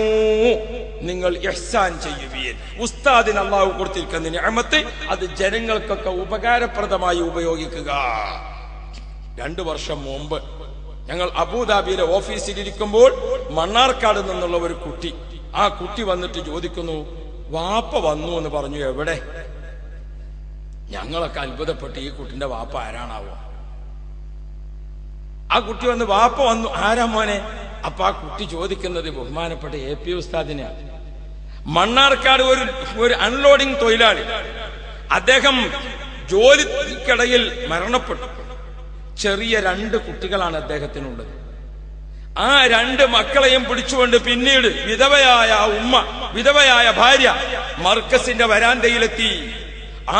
നിങ്ങൾ ഇഹ്സാൻ ചെയ്യുവീൻ. ഉസ്താദിന് അല്ലാഹു കൊടുത്തിരിക്കുന്ന നിഅമത്ത് അത് ജനങ്ങൾക്കൊക്കെ ഉപകാരപ്രദമായി ഉപയോഗിക്കുക. 2 വർഷം മുമ്പ് ഞങ്ങൾ അബുദാബിയിലെ ഓഫീസിലിരിക്കുമ്പോൾ മണ്ണാർക്കാട് നിന്നുള്ള ഒരു കുട്ടി, ആ കുട്ടി വന്നിട്ട് ചോദിക്കുന്നു, വാപ്പ വന്നു എന്ന് പറഞ്ഞു. എവിടെ? ഞങ്ങളൊക്കെ അത്ഭുതപ്പെട്ട് ഈ കുട്ടിന്റെ വാപ്പ ആരാണാവോ? ആ കുട്ടി വന്ന്, വാപ്പ വന്നു, ആരാ മോനെ? അപ്പൊ ആ കുട്ടി ചോദിക്കുന്നത് ബഹുമാനപ്പെട്ട AP ഉസ്താദിനെയാണ്. മണ്ണാർക്കാട് ഒരു അൺലോഡിംഗ് തൊഴിലാളി, അദ്ദേഹം ജോലിക്കിടയിൽ മരണപ്പെട്ടു. ചെറിയ 2 കുട്ടികളാണ് അദ്ദേഹത്തിനുള്ളത്. ആ 2 മക്കളെയും പിടിച്ചുകൊണ്ട് പിന്നീട് വിധവയായ ഉമ്മ, വിധവയായ ഭാര്യ മർക്കസിന്റെ വരാന്തയിലെത്തി.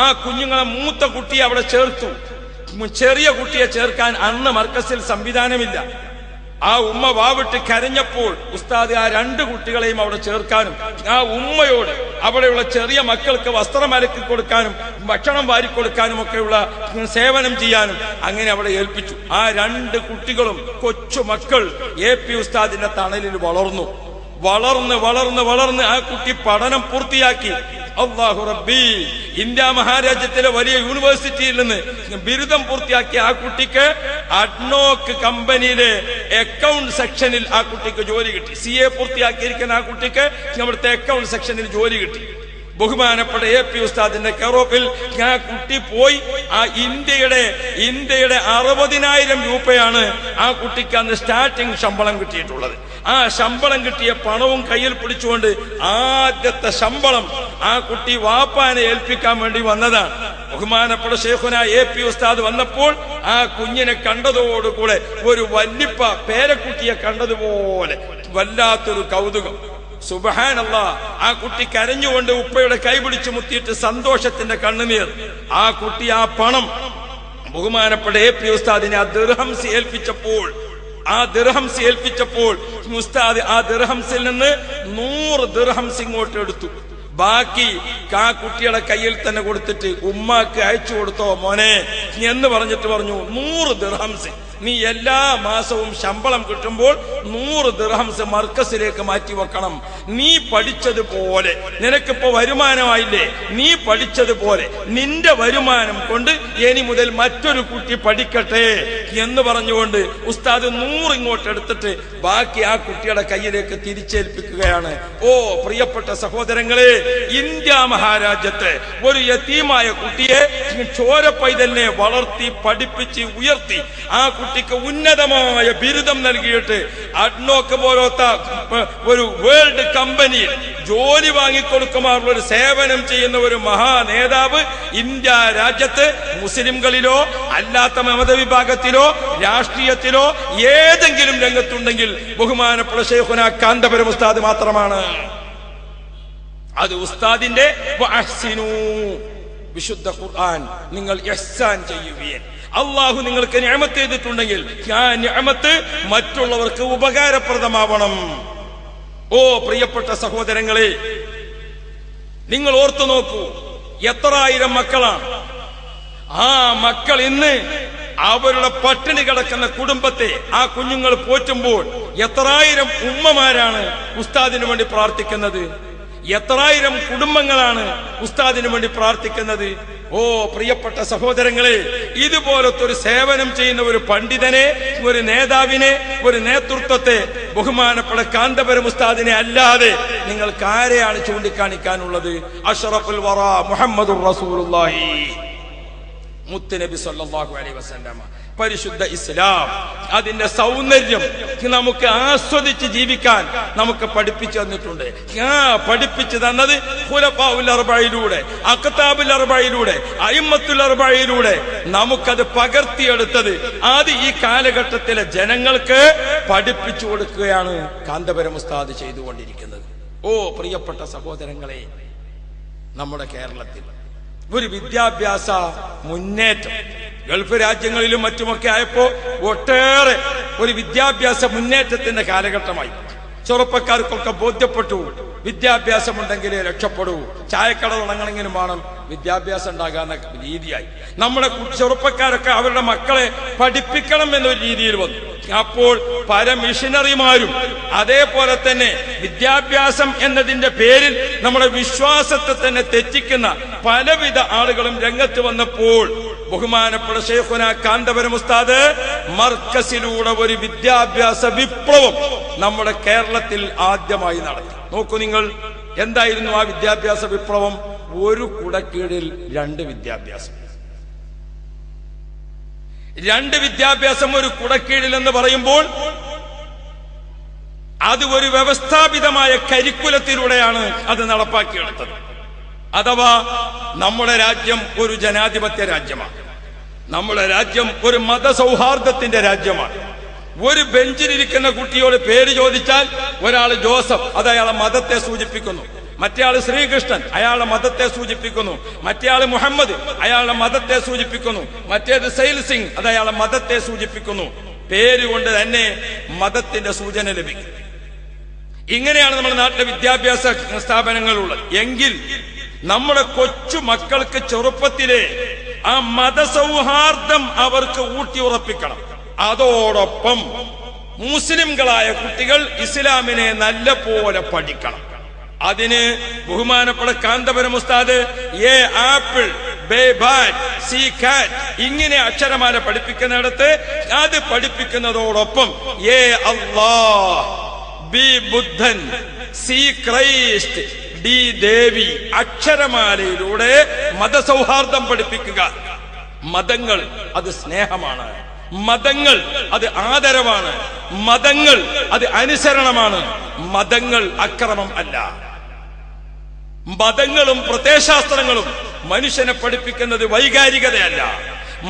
ആ കുഞ്ഞുങ്ങളെ മൂത്ത കുട്ടിയെ അവിടെ ചേർത്തു. ചെറിയ കുട്ടിയെ ചേർക്കാൻ അന്ന് മർക്കസിൽ സംവിധാനമില്ല. ആ ഉമ്മ വാവിട്ട് കരഞ്ഞപ്പോൾ ഉസ്താദ് ആ 2 കുട്ടികളെയും അവിടെ ചേർക്കാനും ആ ഉമ്മയോട് അവിടെയുള്ള ചെറിയ മക്കൾക്ക് വസ്ത്രം അലക്കി കൊടുക്കാനും ഭക്ഷണം വാരിക്കൊടുക്കാനും ഒക്കെയുള്ള സേവനം ചെയ്യാനും അങ്ങനെ അവിടെ ഏൽപ്പിച്ചു. ആ 2 കുട്ടികളും കൊച്ചു മക്കൾ AP ഉസ്താദിന്റെ തണലിൽ വളർന്നു. വളർന്ന് വളർന്ന് വളർന്ന് ആ കുട്ടി പഠനം പൂർത്തിയാക്കി. അല്ലാഹു റബ്ബി, ഇന്ത്യ മഹാരാജ്യത്തിലെ വലിയ യൂണിവേഴ്സിറ്റിയിൽ നിന്ന് ബിരുദം പൂർത്തിയാക്കിയ ആ കുട്ടിക്ക് അഡ്നോക്ക് കമ്പനിയിലെ അക്കൗണ്ട് സെക്ഷനിൽ ആ കുട്ടിക്ക് ജോലി കിട്ടി. CA പൂർത്തിയാക്കിയിരിക്കുന്ന ആ കുട്ടിക്ക് അവിടുത്തെ അക്കൗണ്ട് സെക്ഷനിൽ ജോലി കിട്ടി. ബഹുമാനപ്പെട്ട AP ഉസ്താദിന്റെ കെയറോഫിൽ ആ കുട്ടി പോയി. ആ ഇന്ത്യയുടെ 60,000 രൂപയാണ് ആ കുട്ടിക്ക് അന്ന് സ്റ്റാർട്ടിംഗ് ശമ്പളം കിട്ടിയിട്ടുള്ളത്. ആ ശമ്പളം കിട്ടിയ പണവും കയ്യിൽ പിടിച്ചുകൊണ്ട് ആദ്യത്തെ ശമ്പളം ആ കുട്ടി വാപ്പാനെ ഏൽപ്പിക്കാൻ വേണ്ടി വന്നതാണ്. ബഹുമാനപ്പെട്ട ശൈഖുനാ AP ഉസ്താദ് വന്നപ്പോൾ ആ കുഞ്ഞിനെ കണ്ടതോടുകൂടെ ഒരു വല്ലിപ്പ പേരക്കുട്ടിയെ കണ്ടതുപോലെ വല്ലാത്തൊരു കൗതുകം. സുബ്ഹാനല്ലാഹ്, ആ കുട്ടി കരഞ്ഞുകൊണ്ട് ഉപ്പയുടെ കൈപിടിച്ച് മുത്തിയിട്ട് സന്തോഷത്തിന്റെ കണ്ണുനീർ. ആ കുട്ടി ആ പണം ബഹുമാനപ്പെട്ട AP ഉസ്താദിനെ ആ ദിർഹംസ് ഏൽപ്പിച്ചപ്പോൾ ഉസ്താദ് ആ ദിർഹംസിൽ നിന്ന് 100 ദിർഹംസ് ഇങ്ങോട്ട് എടുത്തു. ബാക്കി ആ കുട്ടിയുടെ കയ്യിൽ തന്നെ കൊടുത്തിട്ട് ഉമ്മാക്ക് അയച്ചു കൊടുത്തോ മോനെ എന്ന് പറഞ്ഞിട്ട് പറഞ്ഞു, 100 ദിർഹംസ് നീ എല്ലാ മാസവും ശമ്പളം കിട്ടുമ്പോൾ 100 ദിർഹംസ് മർക്കസിലേക്ക് മാറ്റി വെക്കണം. നീ പഠിച്ചതുപോലെ, നിനക്കിപ്പോ വരുമാനമായില്ലേ, നീ പഠിച്ചതുപോലെ നിന്റെ വരുമാനം കൊണ്ട് ഇനി മുതൽ മറ്റൊരു കുട്ടി പഠിക്കട്ടെ എന്ന് പറഞ്ഞുകൊണ്ട് ഉസ്താദ് 100 ഇങ്ങോട്ട് എടുത്തിട്ട് ബാക്കി ആ കുട്ടിയുടെ കയ്യിലേക്ക് തിരിച്ചേൽപ്പിക്കുകയാണ്. ഓ പ്രിയപ്പെട്ട സഹോദരങ്ങളെ, ഇന്ത്യ മഹാരാജ്യത്ത് ഒരു യതീമായ കുട്ടിയെ ചോര പൈതലിനെ വളർത്തി പഠിപ്പിച്ച് ഉയർത്തി ആ കുട്ടിക്ക് ഉന്നതമായ ബിരുദം നൽകിയിട്ട് അഡ്നോക്ക് പോലത്തെ ഒരു വേൾഡ് കമ്പനിയിൽ ജോലി വാങ്ങിക്കൊടുക്കുമാറുള്ള ഒരു സേവനം ചെയ്യുന്ന ഒരു മഹാ നേതാവ് ഇന്ത്യ രാജ്യത്ത് മുസ്ലിംകളിലോ അല്ലാത്ത മതവിഭാഗത്തിലോ രാഷ്ട്രീയത്തിലോ ഏതെങ്കിലും രംഗത്തുണ്ടെങ്കിൽ ബഹുമാനപ്പെട്ട ശൈഖുനാ കാന്തപുരം ഉസ്താദ് മാത്രമാണ്. അത് ഉസ്താദിന്റെ വിശുദ്ധ ഖുർആൻ നിങ്ങൾ ഇഹ്സാൻ ചെയ്യുകയും അള്ളാഹു നിങ്ങൾക്ക് നിഅമത്ത് ചെയ്തിട്ടുണ്ടെങ്കിൽ ആ നിഅമത്ത് മറ്റുള്ളവർക്ക് ഉപകാരപ്രദമാവണം. ഓ പ്രിയപ്പെട്ട സഹോദരങ്ങളെ, നിങ്ങൾ ഓർത്തു നോക്കൂ, എത്രായിരം മക്കളാണ്. ആ മക്കൾ ഇന്ന് അവരുടെ പട്ടിണി കിടക്കുന്ന കുടുംബത്തെ ആ കുഞ്ഞുങ്ങൾ പോറ്റുമ്പോൾ എത്രായിരം ഉമ്മമാരാണ് ഉസ്താദിനു വേണ്ടി പ്രാർത്ഥിക്കുന്നത്, എത്രായിരം കുടുംബങ്ങളാണ് ഉസ്താദിനു വേണ്ടി പ്രാർത്ഥിക്കുന്നത്. ഓ പ്രിയപ്പെട്ട സഹോദരങ്ങളെ, ഇതുപോലത്തെ ഒരു സേവനം ചെയ്യുന്ന ഒരു പണ്ഡിതനെ, ഒരു നേതാവിനെ, ഒരു നേതൃത്വത്തെ ബഹുമാനപ്പെട്ട കാന്തപുരം ഉസ്താദിനെ അല്ലാതെ നിങ്ങൾക്ക് ആരെയാണ് ചൂണ്ടിക്കാണിക്കാനുള്ളത്? അഷ്റഫുൽ വറ മുഹമ്മദുർ റസൂലുള്ളാഹി മുത്തുനബി സല്ലല്ലാഹു അലൈഹി വസല്ലം, പരിശുദ്ധ ഇസ്ലാം, അതിന്റെ സൗന്ദര്യം നമുക്ക് ആസ്വദിച്ച് ജീവിക്കാൻ നമുക്ക് പഠിപ്പിച്ചു തന്നിട്ടുണ്ട്. പഠിപ്പിച്ചു തന്നത് ഖുലഫാഉൽ അർബഈനിലൂടെ, അഖ്താബുൽ അർബഈനിലൂടെ, അയിമ്മത്തുൽ അർബഈനിലൂടെ നമുക്കത് പകർത്തിയെടുത്തത് അത് ഈ കാലഘട്ടത്തിലെ ജനങ്ങൾക്ക് പഠിപ്പിച്ചു കൊടുക്കുകയാണ് കാന്തപുരം ഉസ്താദ് ചെയ്തുകൊണ്ടിരിക്കുന്നത്. ഓ പ്രിയപ്പെട്ട സഹോദരങ്ങളെ, നമ്മുടെ കേരളത്തിൽ ഒരു വിദ്യാഭ്യാസ മുന്നേറ്റം ഗൾഫ് രാജ്യങ്ങളിലും മറ്റുമൊക്കെ ആയപ്പോ ഒട്ടേറെ ഒരു വിദ്യാഭ്യാസ മുന്നേറ്റത്തിന്റെ കാലഘട്ടമായി. ചെറുപ്പക്കാർക്കൊക്കെ ബോധ്യപ്പെട്ടു, വിദ്യാഭ്യാസം ഉണ്ടെങ്കിലേ രക്ഷപ്പെടൂ, ചായക്കട തുടങ്ങണമെങ്കിലും വേണം വിദ്യാഭ്യാസം ഉണ്ടാകാന്ന രീതിയായി. നമ്മുടെ ചെറുപ്പക്കാരൊക്കെ അവരുടെ മക്കളെ പഠിപ്പിക്കണം എന്നൊരു രീതിയിൽ വന്നു. അപ്പോൾ പല മിഷനറിമാരും അതേപോലെ തന്നെ വിദ്യാഭ്യാസം എന്നതിന്റെ പേരിൽ നമ്മുടെ വിശ്വാസത്തെ തന്നെ തെറ്റിക്കുന്ന പലവിധ ആളുകളും രംഗത്ത് വന്നപ്പോൾ ബഹുമാനപ്പെട്ട ശൈഖുനാ കാന്തപുരം ഉസ്താദ് മർക്കസിലൂടെ ഒരു വിദ്യാഭ്യാസ വിപ്ലവം നമ്മുടെ കേരളത്തിൽ ആദ്യമായി നടത്തി. നോക്കൂ നിങ്ങൾ, എന്തായിരുന്നു ആ വിദ്യാഭ്യാസ വിപ്ലവം? ഒരു കുടക്കീഴിൽ രണ്ട് വിദ്യാഭ്യാസം. രണ്ട് വിദ്യാഭ്യാസം ഒരു കുടക്കീഴിൽ എന്ന് പറയുമ്പോൾ അത് ഒരു വ്യവസ്ഥാപിതമായ കരിക്കുലത്തിലൂടെയാണ് അത് നടപ്പാക്കിയെടുത്തത്. അഥവാ നമ്മുടെ രാജ്യം ഒരു ജനാധിപത്യ രാജ്യമാണ്, നമ്മുടെ രാജ്യം ഒരു മതസൗഹാർദ്ദത്തിന്റെ രാജ്യമാണ്. ഒരു ബെഞ്ചിലിരിക്കുന്ന കുട്ടിയോട് പേര് ചോദിച്ചാൽ ഒരാൾ ജോസഫ്, അത് അയാളെ മതത്തെ സൂചിപ്പിക്കുന്നു. മറ്റേയാള് ശ്രീകൃഷ്ണൻ, അയാളുടെ മതത്തെ സൂചിപ്പിക്കുന്നു. മറ്റേയാള് മുഹമ്മദ്, അയാളുടെ മതത്തെ സൂചിപ്പിക്കുന്നു. മറ്റേത് സൈൽ സിംഗ്, അത് അയാളുടെ മതത്തെ സൂചിപ്പിക്കുന്നു. പേരുകൊണ്ട് തന്നെ മതത്തിന്റെ സൂചന ലഭിക്കും. ഇങ്ങനെയാണ് നമ്മുടെ നാട്ടിലെ വിദ്യാഭ്യാസ സ്ഥാപനങ്ങളുള്ളത്. എങ്കിൽ നമ്മുടെ കൊച്ചു മക്കൾക്ക് ചെറുപ്പത്തിലെ ആ മതസൗഹാർദ്ദം അവർക്ക് ഊട്ടിയുറപ്പിക്കണം. അതോടൊപ്പം മുസ്ലിംകളായ കുട്ടികൾ ഇസ്ലാമിനെ നല്ല പോലെ പഠിക്കണം. അതിന് ബഹുമാനപ്പെട്ട കാന്തപുരം ഉസ്താദ് A apple, bay bat, C കാറ്റ് ഇങ്ങനെ അക്ഷരമാല പഠിപ്പിക്കുന്നിടത്ത് അത് പഠിപ്പിക്കുന്നതോടൊപ്പം എ അല്ലാഹ്, ബി ബുദ്ധൻ, സി ക്രൈസ്റ്റ്, ഡി ദേവി അക്ഷരമാലയിലൂടെ മതസൗഹാർദ്ദം പഠിപ്പിക്കുക. മതങ്ങൾ അത് സ്നേഹമാണ്, മതങ്ങൾ അത് ആദരവാണ്, മതങ്ങൾ അത് അനുസരണമാണ്, മതങ്ങൾ അക്രമം അല്ല. മതങ്ങളും പ്രത്യയശാസ്ത്രങ്ങളും മനുഷ്യനെ പഠിപ്പിക്കുന്നത് വൈകാരികതയല്ല.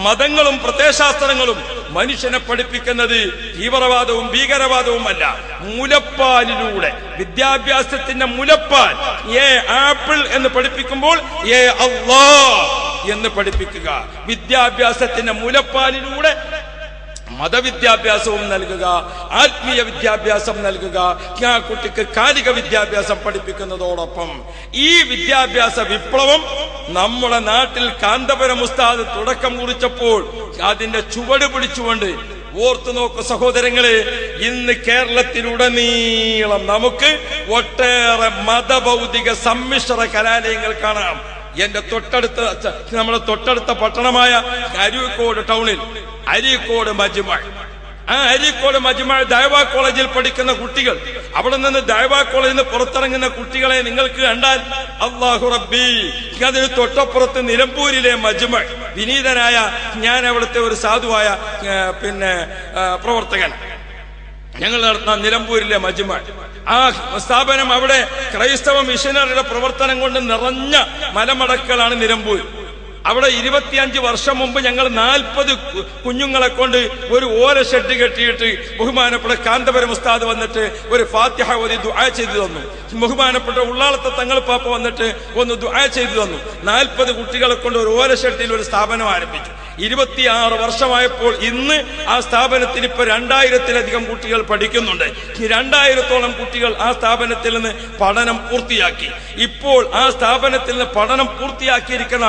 മതങ്ങളും പ്രത്യയശാസ്ത്രങ്ങളും മനുഷ്യനെ പഠിപ്പിക്കുന്നത് തീവ്രവാദവും ഭീകരവാദവും അല്ല. മുലപ്പാലിലൂടെ, വിദ്യാഭ്യാസത്തിന്റെ മുലപ്പാൽ, ഏ ആപ്പിൾ എന്ന് പഠിപ്പിക്കുമ്പോൾ ഏ അല്ലാഹ് എന്ന് പഠിപ്പിക്കുക. വിദ്യാഭ്യാസത്തിന്റെ മുലപ്പാലിലൂടെ മതവിദ്യാഭ്യാസവും നൽകുക, ആത്മീയ വിദ്യാഭ്യാസം നൽകുക. ആ കുട്ടിക്ക് കാലിക വിദ്യാഭ്യാസം പഠിപ്പിക്കുന്നതോടൊപ്പം ഈ വിദ്യാഭ്യാസ വിപ്ലവം നമ്മുടെ നാട്ടിൽ കാന്തപുരം ഉസ്താദ് തുടക്കം കുറിച്ചപ്പോൾ അതിന്റെ ചുവട് പിടിച്ചുകൊണ്ട് ഓർത്തു നോക്കൂ സഹോദരങ്ങളെ, ഇന്ന് കേരളത്തിലുടനീളം നമുക്ക് ഒട്ടേറെ മതഭൗതിക സമ്മിശ്ര കലാലയങ്ങൾ കാണാം. എന്റെ നമ്മുടെ തൊട്ടടുത്ത പട്ടണമായ അരീക്കോട് ടൗണിൽ അരീക്കോട് മജ്മഅ്, ആ അരീക്കോട് മജ്മഅ ദഅവ കോളേജിൽ പഠിക്കുന്ന കുട്ടികൾ, അവിടെ നിന്ന് ദഅവ കോളേജിൽ നിന്ന് പുറത്തിറങ്ങുന്ന കുട്ടികളെ നിങ്ങൾക്ക് കണ്ടാൽ അല്ലാഹു റബ്ബി, അതിന് തൊട്ടപ്പുറത്ത് നിലമ്പൂരിലെ മജ്മഅ, വിനീതനായ ഞാൻ അവിടുത്തെ ഒരു സാധുവായ പ്രവർത്തകൻ, ഞങ്ങൾ നടത്തുന്ന നിലമ്പൂരിലെ മജ്മഅ, ആ സ്ഥാപനം അവിടെ ക്രൈസ്തവ മിഷനറിയുടെ പ്രവർത്തനം കൊണ്ട് നിറഞ്ഞ മലമടക്കുകളാണ് നിലമ്പൂർ. അവിടെ 25 വർഷം മുമ്പ് ഞങ്ങൾ 40 കുഞ്ഞുങ്ങളെ കൊണ്ട് ഒരു ഓല ഷെഡ് കെട്ടിയിട്ട് ബഹുമാനപ്പെട്ട കാന്തപുരം ഉസ്താദ് വന്നിട്ട് ഒരു ഫാത്തിഹ ഓതി ദുആ ചെയ്തു തന്നു. ബഹുമാനപ്പെട്ട ഉള്ളാളത്തെ തങ്ങൾ പാപ്പ വന്നിട്ട് ഒന്ന് ദുആ ചെയ്തു തന്നു. 40 കുട്ടികളെ കൊണ്ട് ഒരു ഓല ഷെഡിൽ ഒരു സ്ഥാപനം ആരംഭിച്ചു. 26 വർഷമായപ്പോൾ ഇന്ന് ആ സ്ഥാപനത്തിൽ ഇപ്പൊ 2000-ലധികം കുട്ടികൾ പഠിക്കുന്നുണ്ട്. 2000-ഓളം കുട്ടികൾ ആ സ്ഥാപനത്തിൽ നിന്ന് പഠനം പൂർത്തിയാക്കി. ഇപ്പോൾ ആ സ്ഥാപനത്തിൽ നിന്ന് പഠനം പൂർത്തിയാക്കിയിരിക്കുന്ന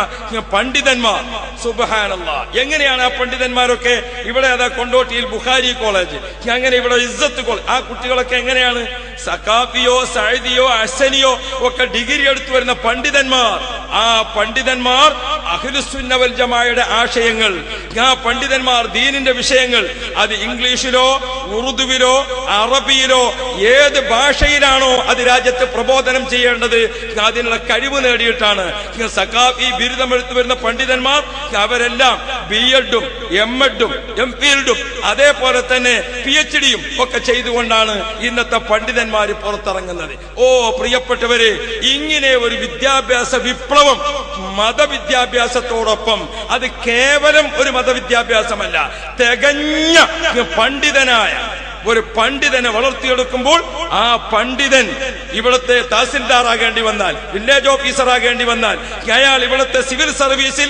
പണ്ഡിതന്മാർ, സുബ്ഹാനല്ലാഹ്, എങ്ങനെയാണ് ആ പണ്ഡിതന്മാരൊക്കെ ഇവിടെ അതാ കൊണ്ടോട്ടിയിൽ ബുഖാരി കോളേജ്, അങ്ങനെ ഇവിടെ ഇസ്സത്ത് കോളേജ്, ആ കുട്ടികളൊക്കെ എങ്ങനെയാണ് സഖാഫിയോ സഅദിയോ അഹ്സനിയോ ഒക്കെ ഡിഗ്രി എടുത്തു വരുന്ന പണ്ഡിതന്മാർ. ആ പണ്ഡിതന്മാർ അഹ്ലുസുന്ന വൽ ജമാഅയുടെ ആശയങ്ങൾ, ആ പണ്ഡിതന്മാർ ദീനിന്റെ വിഷയങ്ങൾ അത് ഇംഗ്ലീഷിലോ ഉറുദുവിലോ അറബിയിലോ ഏത് ഭാഷയിലാണോ അത് രാജ്യത്ത് പ്രബോധനം ചെയ്യേണ്ടത് അതിനുള്ള കഴിവ് നേടിയിട്ടാണ് സഖാഫി ബിരുദമെടുത്തു വരുന്ന പണ്ഡിതന്മാർ. അവരെല്ലാം BEdും MEdും MPhilഉം അതേപോലെ തന്നെ PhDയും ഒക്കെ ചെയ്തുകൊണ്ടാണ് ഇന്നത്തെ പണ്ഡിതന്മാർ പുറത്തിറങ്ങുന്നത്. ഓ പ്രിയപ്പെട്ടവരെ, ഇങ്ങനെ ഒരു വിദ്യാഭ്യാസ വിപ്ലവം മതവിദ്യാഭ്യാസത്തോടൊപ്പം, അത് കേവലം ഒരു മതവിദ്യാഭ്യാസമല്ല, തികഞ്ഞ പണ്ഡിതനായ ഒരു പണ്ഡിതനെ വളർത്തിയെടുക്കുമ്പോൾ ആ പണ്ഡിതൻ ഇവിടുത്തെ തഹസിൽദാറാകേണ്ടി വന്നാൽ, വില്ലേജ് ഓഫീസർ ആകേണ്ടി വന്നാൽ, അയാൾ ഇവിടുത്തെ സിവിൽ സർവീസിൽ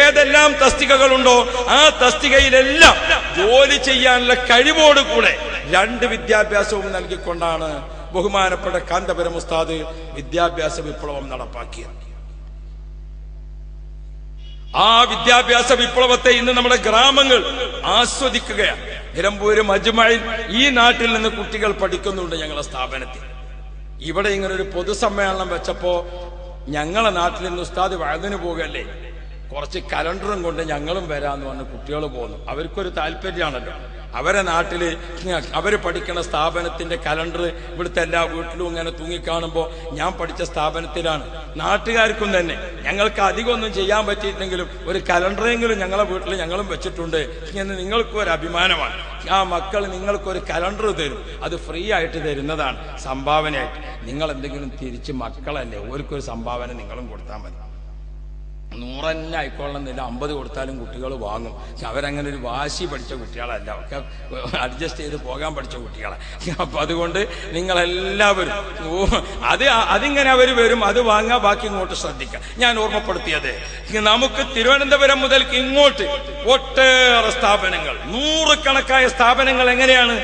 ഏതെല്ലാം തസ്തികകളുണ്ടോ ആ തസ്തികയിലെല്ലാം ജോലി ചെയ്യാനുള്ള കഴിവോടുകൂടെ 2 വിദ്യാഭ്യാസവും നൽകിക്കൊണ്ടാണ് ബഹുമാനപ്പെട്ട കാന്തപുരം ഉസ്താദ് വിദ്യാഭ്യാസ വിപ്ലവം നടപ്പാക്കിയത്. ആ വിദ്യാഭ്യാസ വിപ്ലവത്തെ ഇന്ന് നമ്മുടെ ഗ്രാമങ്ങൾ ആസ്വദിക്കുകയാണ്. നിലമ്പൂര് മജ്മഅയിൽ ഈ നാട്ടിൽ നിന്ന് കുട്ടികൾ പഠിക്കുന്നുണ്ട് ഞങ്ങളുടെ സ്ഥാപനത്തിൽ. ഇവിടെ ഇങ്ങനെ ഒരു പൊതുസമ്മേളനം വെച്ചപ്പോ ഞങ്ങളെ നാട്ടിൽ നിന്ന് ഉസ്താദ് വഅദിന് പോകല്ലേ, കുറച്ച് കലണ്ടറും കൊണ്ട് ഞങ്ങളും വരാന്ന് പറഞ്ഞ് കുട്ടികൾ പോകുന്നു. അവർക്കൊരു താല്പര്യമാണല്ലോ. അവരെ നാട്ടില് അവര് പഠിക്കുന്ന സ്ഥാപനത്തിന്റെ കലണ്ടർ ഇവിടുത്തെ എല്ലാ വീട്ടിലും ഇങ്ങനെ തൂങ്ങിക്കാണുമ്പോ ഞാൻ പഠിച്ച സ്ഥാപനത്തിലാണ്. നാട്ടുകാർക്കും തന്നെ ഞങ്ങൾക്ക് അധികമൊന്നും ചെയ്യാൻ പറ്റിയിട്ടെങ്കിലും ഒരു കലണ്ടറെങ്കിലും ഞങ്ങളെ വീട്ടിൽ ഞങ്ങളും വെച്ചിട്ടുണ്ട് എന്ന് നിങ്ങൾക്കും ഒരു അഭിമാനമാണ്. ആ മക്കൾ നിങ്ങൾക്കൊരു കലണ്ടർ തരും, അത് ഫ്രീ ആയിട്ട് തരുന്നതാണ്, സംഭാവനയായിട്ട്. നിങ്ങൾ എന്തെങ്കിലും തിരിച്ച് മക്കളല്ലേ, ഓർക്കൊരു സംഭാവന നിങ്ങളും കൊടുത്താൽ മതി. 100 തന്നെ ആയിക്കൊള്ളുന്നില്ല, 50 കൊടുത്താലും കുട്ടികൾ വാങ്ങും. അവരങ്ങനെ ഒരു വാശി പഠിച്ച കുട്ടികളല്ല, ഒക്കെ അഡ്ജസ്റ്റ് ചെയ്ത് പോകാൻ പഠിച്ച കുട്ടികളാണ്. അപ്പൊ അതുകൊണ്ട് നിങ്ങളെല്ലാവരും അതിങ്ങനെ അവർ വരും, അത് വാങ്ങാൻ, ബാക്കി ഇങ്ങോട്ട് ശ്രദ്ധിക്കാം. ഞാൻ ഓർമ്മപ്പെടുത്തിയത്, നമുക്ക് തിരുവനന്തപുരം മുതൽക്ക് ഇങ്ങോട്ട് ഒട്ടേറെ സ്ഥാപനങ്ങൾ, 100 കണക്കായ സ്ഥാപനങ്ങൾ. എങ്ങനെയാണ്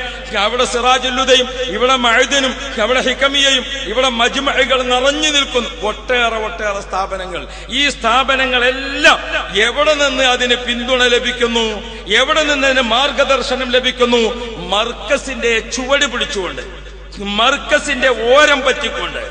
അവിടെ സിറാജുല്ലുദയും ഇവിടെ മഅദിനും ഇവിടെ ഹികമിയയും ഇവിടെ മജ്മഅകൾ നിറഞ്ഞു നിൽക്കുന്നു. ഒട്ടേറെ സ്ഥാപനങ്ങൾ. ഈ സ്ഥാപനങ്ങളെല്ലാം എവിടെ നിന്ന് അതിന് പിന്തുണ ലഭിക്കുന്നു, എവിടെ നിന്ന് അതിന് മാർഗദർശനം ലഭിക്കുന്നു? മർക്കസിന്റെ ചുവട് പിടിച്ചുകൊണ്ട്, മർക്കസിന്റെ ഓരം പറ്റിക്കൊണ്ട്,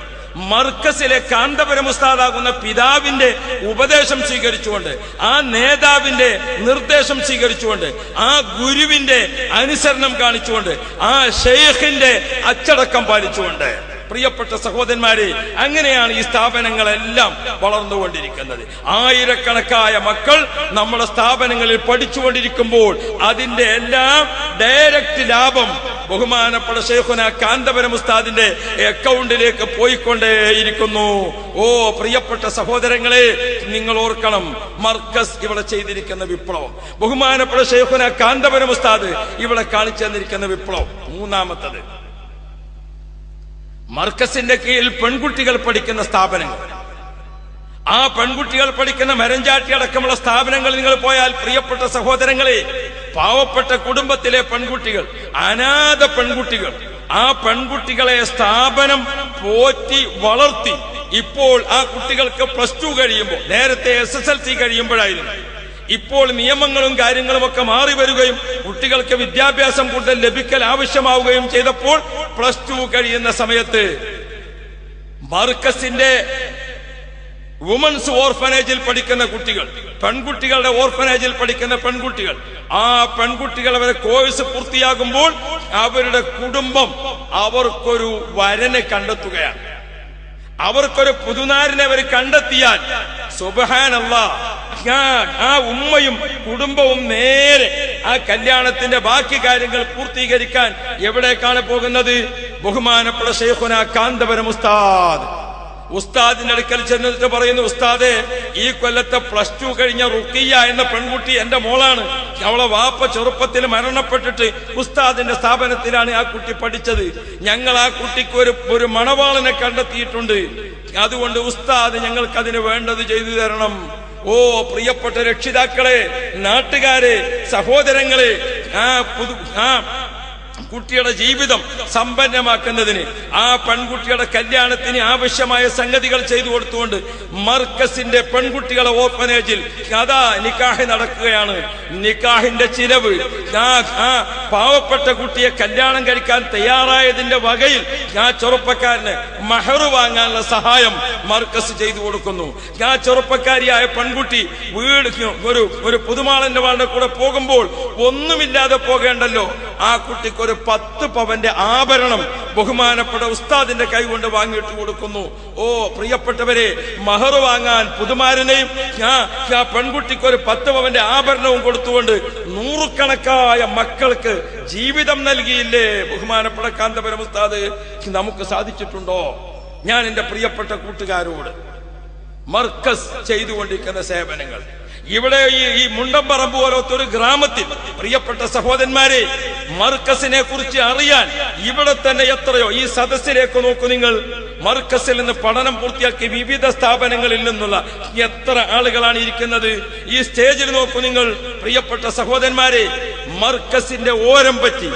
മർക്കസിലെ കാന്തപുരം ഉസ്താദാകുന്ന പിതാവിന്റെ ഉപദേശം സ്വീകരിച്ചുകൊണ്ട്, ആ നേതാവിന്റെ നിർദ്ദേശം സ്വീകരിച്ചുകൊണ്ട്, ആ ഗുരുവിന്റെ അനുസരണം കാണിച്ചുകൊണ്ട്, ആ ഷെയ്ഖിന്റെ അച്ചടക്കം പാലിച്ചുകൊണ്ട്. പ്രിയപ്പെട്ട സഹോദരന്മാരെ, അങ്ങനെയാണ് ഈ സ്ഥാപനങ്ങളെല്ലാം വളർന്നുകൊണ്ടിരിക്കുന്നത്. ആയിരക്കണക്കായ മക്കൾ നമ്മുടെ സ്ഥാപനങ്ങളിൽ പഠിച്ചുകൊണ്ടിരിക്കുമ്പോൾ അതിന്റെ എല്ലാം ഡയറക്റ്റ് ലാഭം ബഹുമാനപ്പെട്ട ശൈഖുന കാന്തപുരം ഉസ്താദിന്റെ അക്കൗണ്ടിലേക്ക് പോയിക്കൊണ്ടേയിരിക്കുന്നു. ഓ പ്രിയപ്പെട്ട സഹോദരങ്ങളെ, നിങ്ങൾ ഓർക്കണം, മർക്കസ് ഇവിടെ ചെയ്തിരിക്കുന്ന വിപ്ലവം, ബഹുമാനപ്പെട്ട ശൈഖുന കാന്തപുരം ഉസ്താദ് ഇവിടെ കാണിച്ചു തന്നിരിക്കുന്ന വിപ്ലവം. മൂന്നാമത്തത്, മർക്കസിന്റെ കീഴിൽ പെൺകുട്ടികൾ പഠിക്കുന്ന സ്ഥാപനങ്ങൾ. ആ പെൺകുട്ടികൾ പഠിക്കുന്ന മരഞ്ചാട്ടി അടക്കമുള്ള സ്ഥാപനങ്ങൾ നിങ്ങൾ പോയാൽ, പ്രിയപ്പെട്ട സഹോദരങ്ങളെ, പാവപ്പെട്ട കുടുംബത്തിലെ പെൺകുട്ടികൾ, അനാഥ പെൺകുട്ടികൾ, ആ പെൺകുട്ടികളെ സ്ഥാപനം പോറ്റി വളർത്തി. ഇപ്പോൾ ആ കുട്ടികൾക്ക് +2 കഴിയുമ്പോൾ, നേരത്തെ SSLC കഴിയുമ്പോഴായിരുന്നു, ഇപ്പോൾ നിയമങ്ങളും കാര്യങ്ങളും ഒക്കെ മാറി വരികയും കുട്ടികൾക്ക് വിദ്യാഭ്യാസം കൂടുതൽ ലഭിക്കൽ ആവശ്യമാവുകയും ചെയ്തപ്പോൾ +2 കഴിയുന്ന സമയത്ത് മർക്കസിന്റെ വുമൻസ് ഓർഫനേജിൽ പഠിക്കുന്ന കുട്ടികൾ, പെൺകുട്ടികളുടെ ഓർഫനേജിൽ പഠിക്കുന്ന പെൺകുട്ടികൾ, ആ പെൺകുട്ടികൾ അവരെ കോഴ്സ് പൂർത്തിയാകുമ്പോൾ അവരുടെ കുടുംബം അവർക്കൊരു വരനെ കണ്ടെത്തുകയാണ്. അവർക്കൊരു പുതുനാരിനെ അവർ കണ്ടെത്തിയാൽ സുബ്ഹാനല്ലാഹ്, ആ ഉമ്മയും കുടുംബവും നേരെ ആ കല്യാണത്തിന്റെ ബാക്കി കാര്യങ്ങൾ പൂർത്തീകരിക്കാൻ എവിടേക്കാണ് പോകുന്നത്? ബഹുമാനപ്പെട്ട ശൈഖുനാ കാന്തപുരം ഉസ്താദിന്റെ അടുക്കൽ ചെന്നിട്ട് പറയുന്നു, ഉസ്താദെ, ഈ കൊല്ലത്തെ +2 കഴിഞ്ഞ റുഖിയ എന്ന പെൺകുട്ടി എന്റെ മോളാണ്. അവളെ വാപ്പ ചെറുപ്പത്തിൽ മരണപ്പെട്ടിട്ട് ഉസ്താദിന്റെ സ്ഥാപനത്തിലാണ് ആ കുട്ടി പഠിച്ചത്. ഞങ്ങൾ ആ കുട്ടിക്ക് ഒരു മണവാളനെ കണ്ടെത്തിയിട്ടുണ്ട്. അതുകൊണ്ട് ഉസ്താദ് ഞങ്ങൾക്ക് അതിന് വേണ്ടത് ചെയ്തു തരണം. ഓ പ്രിയപ്പെട്ട രക്ഷിതാക്കളെ, നാട്ടുകാരെ, സഹോദരങ്ങളെ, ആ കുട്ടിയുടെ ജീവിതം സമ്പന്നമാക്കുന്നതിന്, ആ പെൺകുട്ടിയുടെ കല്യാണത്തിന് ആവശ്യമായ സംഗതികൾ ചെയ്തു കൊടുത്തുകൊണ്ട് മർക്കസിന്റെ പെൺകുട്ടികളെ ഓർഫനേജിൽ അതാ നിക്കാഹ് നടക്കുകയാണ്. നിക്കാഹിന്റെ ചിലവ് ആ പാവപ്പെട്ട കുട്ടിയെ കല്യാണം കഴിക്കാൻ തയ്യാറായതിന്റെ വകയിൽ ആ ചെറുപ്പക്കാരന് മഹർ വാങ്ങാനുള്ള സഹായം മർക്കസ് ചെയ്തു കൊടുക്കുന്നു. ആ ചെറുപ്പക്കാരിയായ പെൺകുട്ടി ഒരു പുതുമാളന്റെ വാളുടെ കൂടെ പോകുമ്പോൾ ഒന്നുമില്ലാതെ പോകേണ്ടല്ലോ, ആ കുട്ടിക്ക് ഒരു 10 പവന്റെ ആഭരണം ബഹുമാനപ്പെട്ട ഉസ്താദിന്റെ കൈ കൊണ്ട് വാങ്ങിയിട്ട് കൊടുക്കുന്നു. ഓ പ്രിയപ്പെട്ടവരെ, മഹർ വാങ്ങാൻ പുതുമാരനെയും ആ പെൺകുട്ടിക്ക് ഒരു 10 പവന്റെ ആഭരണവും കൊടുത്തുകൊണ്ട് നൂറുകണക്കായ മക്കൾക്ക് ജീവിതം നൽകിയില്ലേ ബഹുമാനപ്പെട്ട കാന്തപുരം ഉസ്താദ്? നമുക്ക് സാധിച്ചിട്ടുണ്ടോ? ഞാൻ എന്റെ പ്രിയപ്പെട്ട കൂട്ടുകാരോട് മർക്കസ് ചെയ്തുകൊണ്ടിരിക്കുന്ന സേവനങ്ങൾ, ഇവിടെ ഈ മുണ്ടമ്പറമ്പ് പോലത്തെ ഒരു ഗ്രാമത്തിൽ പ്രിയപ്പെട്ട സഹോദരന്മാരെ, മർക്കസിനെ കുറിച്ച് അറിയാൻ ഇവിടെ തന്നെ എത്രയോ, ഈ സദസ്സിലേക്ക് നോക്കൂ നിങ്ങൾ, മർക്കസിൽ നിന്ന് പഠനം പൂർത്തിയാക്കി വിവിധ സ്ഥാപനങ്ങളിൽ നിന്നുള്ള എത്ര ആളുകളാണ് ഇരിക്കുന്നത്. ഈ സ്റ്റേജിൽ നോക്കൂ നിങ്ങൾ പ്രിയപ്പെട്ട സഹോദരന്മാരെ, മർക്കസിന്റെ ഓരം പറ്റി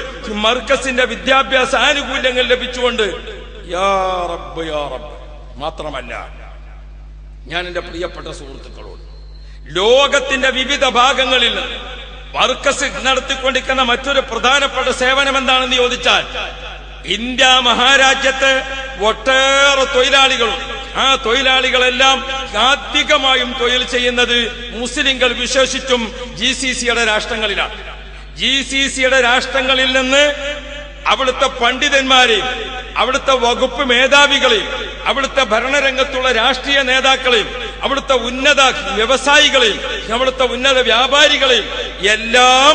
മർക്കസിന്റെ വിദ്യാഭ്യാസ ആനുകൂല്യങ്ങൾ ലഭിച്ചുകൊണ്ട് യാ റബ്ബ് യാ റബ്ബ്. മാത്രമല്ല, ഞാൻ എന്റെ പ്രിയപ്പെട്ട സുഹൃത്തുക്കളോട്, ലോകത്തിന്റെ വിവിധ ഭാഗങ്ങളിൽ മർക്കസ് നടത്തിക്കൊണ്ടിരിക്കുന്ന മറ്റൊരു പ്രധാനപ്പെട്ട സേവനം എന്താണെന്ന് ചോദിച്ചാൽ, ഇന്ത്യ മഹാരാജ്യത്ത് ഒട്ടേറെ തൊഴിലാളികളുണ്ട്. ആ തൊഴിലാളികളെല്ലാം അധികമായും തൊഴിൽ ചെയ്യുന്നത് മുസ്ലിങ്ങൾ, വിശേഷിച്ചും GCCയുടെ രാഷ്ട്രങ്ങളിലാണ്. GCCയുടെ രാഷ്ട്രങ്ങളിൽ നിന്ന് അവിടുത്തെ പണ്ഡിതന്മാരെയും അവിടുത്തെ വകുപ്പ് മേധാവികളെയും അവിടുത്തെ ഭരണരംഗത്തുള്ള രാഷ്ട്രീയ നേതാക്കളെയും അവിടുത്തെ ഉന്നത വ്യവസായികളെയും അവിടുത്തെ ഉന്നത വ്യാപാരികളെയും എല്ലാം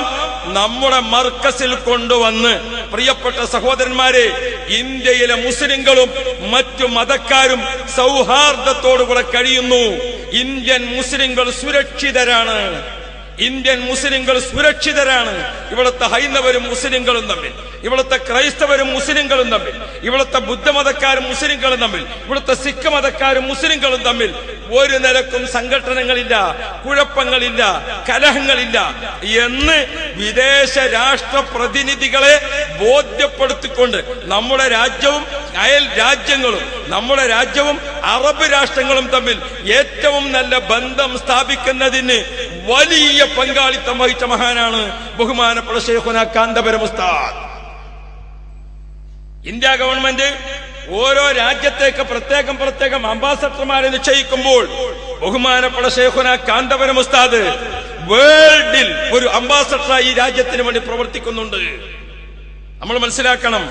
നമ്മുടെ മർക്കസിൽ കൊണ്ടുവന്ന്, പ്രിയപ്പെട്ട സഹോദരന്മാരെ, ഇന്ത്യയിലെ മുസ്ലിങ്ങളും മറ്റു മതക്കാരും സൗഹാർദ്ദത്തോടുകൂടെ കഴിയുന്നു. ഇന്ത്യൻ മുസ്ലിങ്ങൾ സുരക്ഷിതരാണ്. ഇന്ത്യൻ മുസ്ലിങ്ങൾ സുരക്ഷിതരാണ്. ഇവിടുത്തെ ഹൈന്ദവരും മുസ്ലിങ്ങളും തമ്മിൽ, ഇവിടുത്തെ ക്രൈസ്തവരും മുസ്ലിങ്ങളും തമ്മിൽ, ഇവിടുത്തെ ബുദ്ധമതക്കാരും മുസ്ലിങ്ങളും തമ്മിൽ, ഇവിടുത്തെ സിഖ് മതക്കാരും മുസ്ലിങ്ങളും തമ്മിൽ ഒരു നിലക്കും സംഘടനകളില്ല, കുഴപ്പങ്ങളില്ല, കലഹങ്ങളില്ല എന്ന് വിദേശ രാഷ്ട്ര പ്രതിനിധികളെ ബോധ്യപ്പെടുത്തിക്കൊണ്ട് നമ്മുടെ രാജ്യവും അയൽ രാജ്യങ്ങളും നമ്മുടെ രാജ്യവും അറബ് രാഷ്ട്രങ്ങളും തമ്മിൽ ഏറ്റവും നല്ല ബന്ധം സ്ഥാപിക്കുന്നതിന് വലിയ പങ്കാളിത്തം വഹിച്ച മഹാനാണ് ബഹുമാനപ്പെട്ട ശൈഖുനാ കാന്തപുരം ഉസ്താദ്. ഇന്ത്യ ഗവൺമെന്റ് ഓരോ രാജ്യത്തേക്ക് പ്രത്യേകം അംബാസഡർമാരെ നിശ്ചയിക്കുമ്പോൾ ബഹുമാനപ്പെട്ട ശൈഖുനാ കാന്തപുരം ഉസ്താദ് വേൾഡിൽ ഒരു അംബാസഡറായി ഈ രാജ്യത്തിന് വേണ്ടി പ്രവർത്തിക്കുന്നുണ്ട്. നമ്മൾ മനസ്സിലാക്കണം,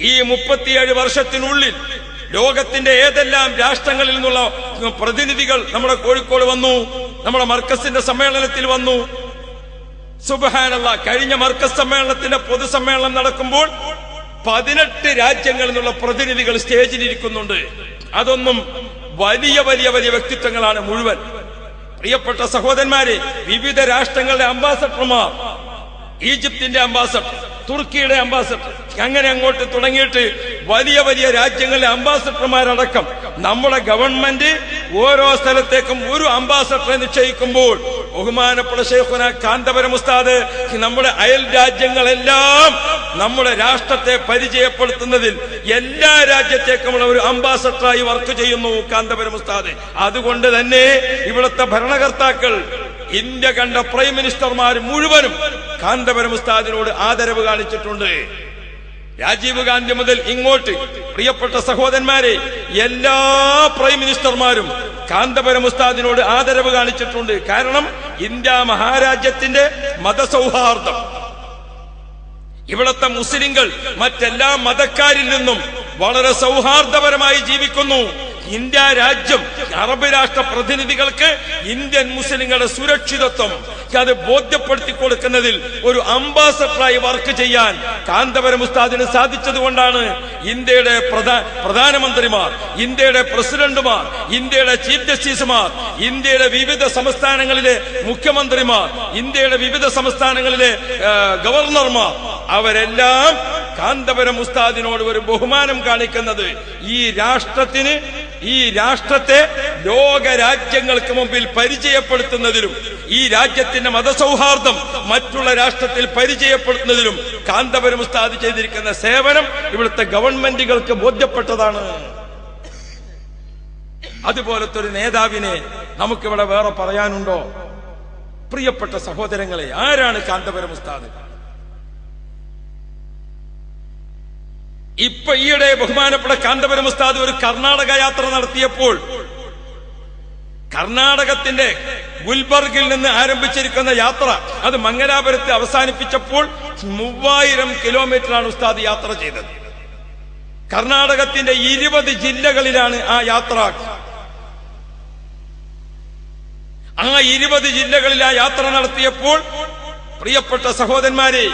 ഈ 37 വർഷത്തിനുള്ളിൽ ലോകത്തിന്റെ ഏതെല്ലാം രാഷ്ട്രങ്ങളിൽ നിന്നുള്ള പ്രതിനിധികൾ നമ്മുടെ കോഴിക്കോട് വന്നു, നമ്മുടെ മർക്കസിന്റെ സമ്മേളനത്തിൽ വന്നു. സുബ്ഹാനല്ലാഹ്, കഴിഞ്ഞ മർക്കസ് സമ്മേളനത്തിന്റെ പൊതുസമ്മേളനം നടക്കുമ്പോൾ 18 രാജ്യങ്ങളിൽ നിന്നുള്ള പ്രതിനിധികൾ സ്റ്റേജിലിരിക്കുന്നുണ്ട്. അതൊന്നും വലിയ വലിയ വലിയ വ്യക്തിത്വങ്ങളാണ് മുഴുവൻ. പ്രിയപ്പെട്ട സഹോദരന്മാരെ, വിവിധ രാഷ്ട്രങ്ങളുടെ അംബാസഡർമാർ, ഈജിപ്തിന്റെ അംബാസഡർ, തുർക്കിയുടെ അംബാസഡർ, അങ്ങനെ അങ്ങോട്ട് തുടങ്ങിയിട്ട് വലിയ വലിയ രാജ്യങ്ങളിലെ അംബാസഡർമാരടക്കം നമ്മുടെ ഗവൺമെന്റ് ഓരോ സ്ഥലത്തേക്കും ഒരു അംബാസഡറെ നിശ്ചയിക്കുമ്പോൾ ബഹുമാനപ്പെട്ട ശൈഖുനാ കാന്തപുരം ഉസ്താദ് നമ്മുടെ അയൽ രാജ്യങ്ങളെല്ലാം നമ്മുടെ രാഷ്ട്രത്തെ പരിചയപ്പെടുത്തുന്നതിൽ എല്ലാ രാജ്യത്തേക്കുമുള്ള ഒരു അംബാസഡറായി വർക്ക് ചെയ്യുന്നു കാന്തപുരം ഉസ്താദ്. അതുകൊണ്ട് തന്നെ ഇവിടുത്തെ ഭരണകർത്താക്കൾ, ഇന്ത്യ കണ്ട പ്രൈം മിനിസ്റ്റർമാർ മുഴുവനും കാന്തപുരം ഉസ്താദിനോട് ആദരവ് കാണിച്ചിട്ടുണ്ട്. രാജീവ് ഗാന്ധി മുതൽ ഇങ്ങോട്ട് പ്രിയപ്പെട്ട സഹോദരന്മാരെ, എല്ലാ പ്രൈം മിനിസ്റ്റർമാരും കാന്തപുരം ഉസ്താദിനോട് ആദരവ് കാണിച്ചിട്ടുണ്ട്. കാരണം ഇന്ത്യ മഹാരാജ്യത്തിന്റെ മതസൗഹാർദ്ദം, ഇവിടത്തെ മുസ്ലിങ്ങൾ മറ്റെല്ലാ മതക്കാരിൽ നിന്നും വളരെ സൗഹാർദ്ദപരമായി ജീവിക്കുന്നു. ഇന്ത്യ രാജ്യം അറബ് രാഷ്ട്ര പ്രതിനിധികൾക്ക് ഇന്ത്യൻ മുസ്ലിങ്ങളുടെ സുരക്ഷിതത്വം അത് ബോധ്യപ്പെടുത്തി കൊടുക്കുന്നതിൽ ഒരു അംബാസഡറായി വർക്ക് ചെയ്യാൻ കാന്തപുരം ഉസ്താദിന് സാധിച്ചതുകൊണ്ടാണ് ഇന്ത്യയുടെ പ്രധാനമന്ത്രിമാർ, ഇന്ത്യയുടെ പ്രസിഡന്റുമാർ, ഇന്ത്യയുടെ ചീഫ് ജസ്റ്റിസുമാർ, ഇന്ത്യയുടെ വിവിധ സംസ്ഥാനങ്ങളിലെ മുഖ്യമന്ത്രിമാർ, ഇന്ത്യയുടെ വിവിധ സംസ്ഥാനങ്ങളിലെ ഗവർണർമാർ അവരെല്ലാം കാന്തപുരം ഉസ്താദിനോട് ഒരു ബഹുമാനം കാണിക്കുന്നത്. ഈ രാഷ്ട്രത്തെ ലോക രാജ്യങ്ങൾക്ക് മുമ്പിൽ പരിചയപ്പെടുത്തുന്നതിലും ഈ രാജ്യത്തിന്റെ മതസൗഹാർദ്ദം മറ്റുള്ള രാഷ്ട്രത്തിൽ പരിചയപ്പെടുത്തുന്നതിലും കാന്തപുരം ഉസ്താദ് ചെയ്തിരിക്കുന്ന സേവനം ഇവിടുത്തെ ഗവൺമെന്റുകൾക്ക് ബോധ്യപ്പെട്ടതാണ്. അതുപോലത്തെ ഒരു നേതാവിനെ നമുക്കിവിടെ വേറെ പറയാനുണ്ടോ? പ്രിയപ്പെട്ട സഹോദരങ്ങളെ, ആരാണ് കാന്തപുരം ഉസ്താദ്? ഇപ്പൊ ഈയിടെ ബഹുമാനപ്പെട്ട കാന്തപുരം ഉസ്താദ് ഒരു കർണാടക യാത്ര നടത്തിയപ്പോൾ കർണാടകത്തിന്റെ ഗുൽബർഗിൽ നിന്ന് ആരംഭിച്ചിരിക്കുന്ന യാത്ര അത് മംഗലാപുരത്ത് അവസാനിപ്പിച്ചപ്പോൾ 3000 കിലോമീറ്ററാണ് ഉസ്താദ് യാത്ര ചെയ്തത്. കർണാടകത്തിന്റെ 20 ജില്ലകളിലാണ് ആ യാത്ര. ആ 20 ജില്ലകളിൽ ആ യാത്ര നടത്തിയപ്പോൾ പ്രിയപ്പെട്ട സഹോദരന്മാരെ,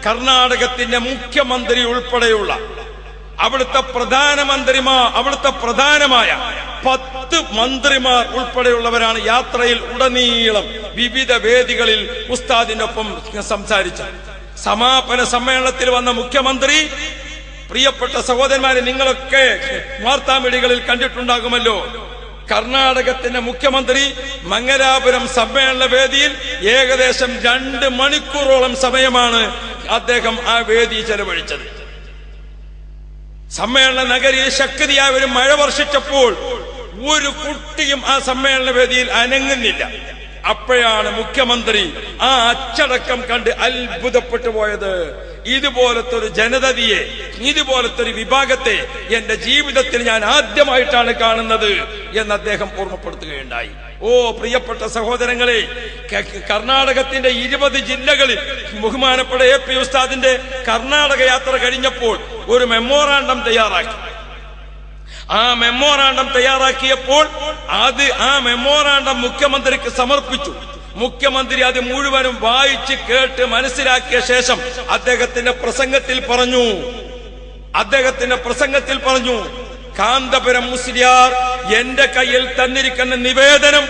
കർണാടകത്തിന്റെ മുഖ്യമന്ത്രി ഉൾപ്പെടെയുള്ള അവിടുത്തെ പ്രധാനമായ 10 മന്ത്രിമാർ ഉൾപ്പെടെയുള്ളവരാണ് യാത്രയിൽ ഉടനീളം വിവിധ വേദികളിൽ ഉസ്താദിനൊപ്പം സംസാരിച്ചത്. സമാപന സമ്മേളനത്തിൽ വന്ന മുഖ്യമന്ത്രി, പ്രിയപ്പെട്ട സഹോദരന്മാരെ, നിങ്ങളൊക്കെ വാർത്താമീഡിയകളിൽ കണ്ടിട്ടുണ്ടാകുമല്ലോ, കർണാടകത്തിന്റെ മുഖ്യമന്ത്രി മംഗലാപുരം സമ്മേളന വേദിയിൽ ഏകദേശം 2 മണിക്കൂറോളം സമയമാണ് അദ്ദേഹം ആ വേദി ചെലവഴിച്ചത്. സമ്മേളന നഗരിയിൽ ശക്തിയായ ഒരു മഴ വർഷിച്ചപ്പോൾ ഒരു കുട്ടിയും ആ സമ്മേളന വേദിയിൽ അനങ്ങുന്നില്ല. അപ്പോഴാണ് മുഖ്യമന്ത്രി ആ അച്ചടക്കം കണ്ട് അത്ഭുതപ്പെട്ടു പോയത്. ഇതുപോലത്തെ ഒരു ജനതയെ, ഇതുപോലത്തെ ഒരു വിഭാഗത്തെ എന്റെ ജീവിതത്തിൽ ഞാൻ ആദ്യമായിട്ടാണ് കാണുന്നത് എന്ന് അദ്ദേഹം ഓർമ്മപ്പെടുത്തുകയുണ്ടായി. ഓ പ്രിയപ്പെട്ട സഹോദരങ്ങളെ, കർണാടകത്തിന്റെ 20 ജില്ലകളിൽ ബഹുമാനപ്പെട്ട AP ഉസ്താദിന്റെ കർണാടക യാത്ര കഴിഞ്ഞപ്പോൾ ഒരു മെമ്മോറാണ്ടം തയ്യാറാക്കി. ആ മെമ്മോറാണ്ടം തയ്യാറാക്കിയപ്പോൾ ആ മെമ്മോറാണ്ടം മുഖ്യമന്ത്രിക്ക് സമർപ്പിച്ചു. മുഖ്യമന്ത്രി അത് മുഴുവനും വായിച്ച് കേട്ട് മനസ്സിലാക്കിയ ശേഷം അദ്ദേഹത്തിന്റെ പ്രസംഗത്തിൽ പറഞ്ഞു, കാന്തപുരം മുസ്ലിയാർ എന്റെ കയ്യിൽ തന്നിരിക്കുന്ന നിവേദനം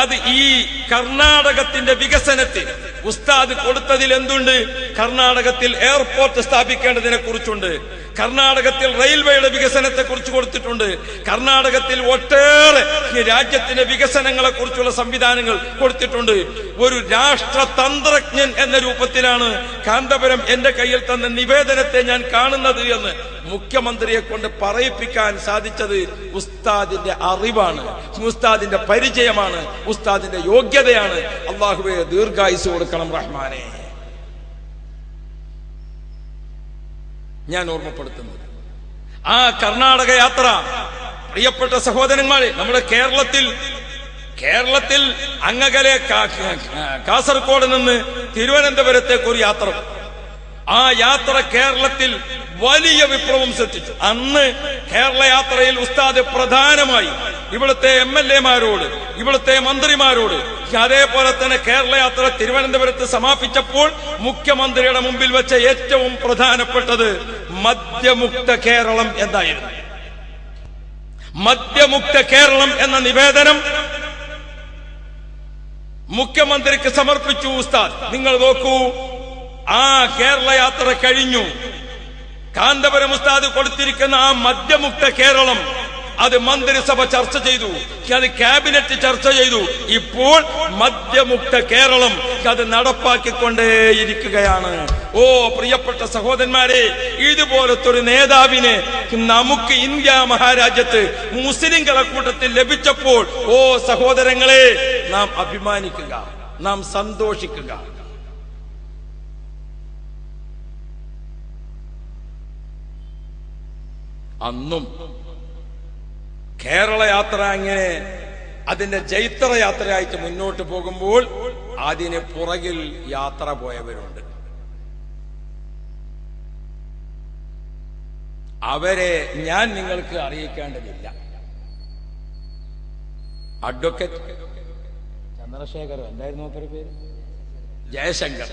അത് ഈ കർണാടകത്തിന്റെ വികസനത്തിൽ ഉസ്താദ് കൊടുത്തതിൽ എന്തുണ്ട്? കർണാടകത്തിൽ എയർപോർട്ട് സ്ഥാപിക്കേണ്ടതിനെ കുറിച്ചുണ്ട്, കർണാടകത്തിൽ റെയിൽവേയുടെ വികസനത്തെ കുറിച്ച് കൊടുത്തിട്ടുണ്ട്, കർണാടകത്തിൽ ഒട്ടേറെ രാജ്യത്തിന്റെ വികസനങ്ങളെ കുറിച്ചുള്ള സംവിധാനങ്ങൾ കൊടുത്തിട്ടുണ്ട്. ഒരു രാഷ്ട്രതന്ത്രജ്ഞൻ എന്ന രൂപത്തിലാണ് കാന്തപുരം എന്റെ കയ്യിൽ തന്ന നിവേദനത്തെ ഞാൻ കാണുന്നത് എന്ന് മുഖ്യമന്ത്രിയെ കൊണ്ട് പറയിപ്പിക്കാൻ സാധിച്ചത് ഉസ്താദിന്റെ അറിവാണ്, ഉസ്താദിന്റെ പരിചയമാണ്, ഉസ്താദിന്റെ യോഗ്യതയാണ്. അല്ലാഹുവേ ദീർഘായുസ്സ് കൊടുക്കണം റഹ്മാനെ. ഞാൻ ഓർമ്മപ്പെടുത്തുന്നത് ആ കർണാടക യാത്ര, പ്രിയപ്പെട്ട സഹോദരന്മാരെ, നമ്മുടെ കേരളത്തിൽ അങ്ങകലെ കാസർഗോഡ് നിന്ന് തിരുവനന്തപുരത്തേക്ക് ഒരു യാത്ര. ആ യാത്ര കേരളത്തിൽ വലിയ വിപ്ലവം സൃഷ്ടിച്ചു. അന്ന് കേരള യാത്രയിൽ ഉസ്താദ് പ്രധാനമായി ഇവിടുത്തെ MLA-മാരോട്, ഇവിടുത്തെ മന്ത്രിമാരോട്, അതേപോലെ തന്നെ കേരള യാത്ര തിരുവനന്തപുരത്ത് സമാപിച്ചപ്പോൾ മുഖ്യമന്ത്രിയുടെ മുമ്പിൽ വെച്ച ഏറ്റവും പ്രധാനപ്പെട്ടത് മദ്യമുക്ത കേരളം എന്നായിരുന്നു. മദ്യമുക്ത കേരളം എന്ന നിവേദനം മുഖ്യമന്ത്രിക്ക് സമർപ്പിച്ചു ഉസ്താദ്. നിങ്ങൾ നോക്കൂ, ആ കേരള യാത്ര കഴിഞ്ഞു. കാന്തപുരം ഉസ്താദ് കൊടുത്തിരിക്കുന്ന ആ മദ്യമുക്ത കേരളം അത് മന്ത്രിസഭ ചർച്ച ചെയ്തു, അത് ക്യാബിനറ്റ് ചർച്ച ചെയ്തു. ഇപ്പോൾ മദ്യമുക്ത കേരളം അത് നടപ്പാക്കിക്കൊണ്ടേയിരിക്കുകയാണ്. ഓ പ്രിയപ്പെട്ട സഹോദരന്മാരെ, ഇതുപോലത്തെ ഒരു നേതാവിനെ നമുക്ക് ഇന്ത്യ മഹാരാജ്യത്ത് മുസ്ലിംകളെ കൂട്ടത്തിൽ ലഭിച്ചപ്പോൾ ഓ സഹോദരങ്ങളെ, നാം അഭിമാനിക്കുക, നാം സന്തോഷിക്കുക. അന്നും കേരള യാത്ര അങ്ങനെ അതിന്റെ ജൈത്ര യാത്രയായിട്ട് മുന്നോട്ട് പോകുമ്പോൾ അതിന് പുറകിൽ യാത്ര പോയവരുണ്ട്. അവരെ ഞാൻ നിങ്ങൾക്ക് അറിയിക്കേണ്ടതില്ല. അഡ്വക്കേറ്റ് ചന്ദ്രശേഖർ എന്തായിരുന്നു പേര്? ജയശങ്കർ.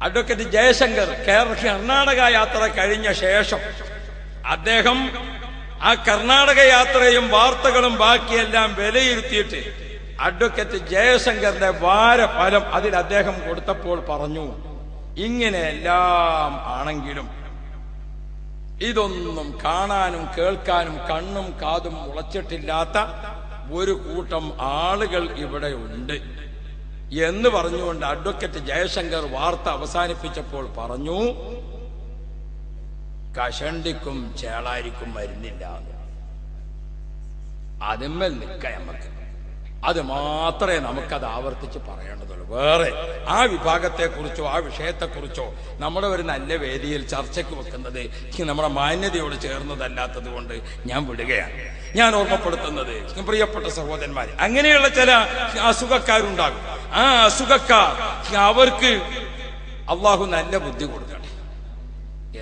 അഡ്വക്കേറ്റ് ജയശങ്കർ കർണാടക യാത്ര കഴിഞ്ഞ ശേഷം അദ്ദേഹം ആ കർണാടക യാത്രയും വാർത്തകളും ബാക്കിയെല്ലാം വിലയിരുത്തിയിട്ട് അഡ്വക്കേറ്റ് ജയശങ്കറിന്റെ വാരഫലം അതിൽ അദ്ദേഹം കൊടുത്തപ്പോൾ പറഞ്ഞു, ഇങ്ങനെയെല്ലാം ആണെങ്കിലും ഇതൊന്നും കാണാനും കേൾക്കാനും കണ്ണും കാതും മുളച്ചിട്ടില്ലാത്ത ഒരു കൂട്ടം ആളുകൾ ഇവിടെ ഉണ്ട് എന്ന് പറഞ്ഞുകൊണ്ട് അഡ്വക്കേറ്റ് ജയശങ്കർ വാർത്ത അവസാനിപ്പിച്ചപ്പോൾ പറഞ്ഞു, കഷണ്ടിക്കും ചേളാരിക്കും മരുന്നില്ല. അതിന്മേൽ നിൽക്കാം നമുക്ക്. അത് മാത്രമേ നമുക്കത് ആവർത്തിച്ച് പറയേണ്ടതുള്ളൂ. വേറെ ആ വിഭാഗത്തെക്കുറിച്ചോ ആ വിഷയത്തെക്കുറിച്ചോ നമ്മുടെ ഒരു നല്ല വേദിയിൽ ചർച്ചയ്ക്ക് വെക്കുന്നത് നമ്മുടെ മാന്യതയോട് ചേർന്നതല്ലാത്തത് കൊണ്ട് ഞാൻ വിടുകയാണ്. ഞാൻ ഓർമ്മപ്പെടുത്തുന്നത്, പ്രിയപ്പെട്ട സഹോദരന്മാരെ, അങ്ങനെയുള്ള ചില അസുഖക്കാരുണ്ടാകും. ആ അസുഖക്കാർ അവർക്ക് അള്ളാഹു നല്ല ബുദ്ധി കൊടുക്കട്ടെ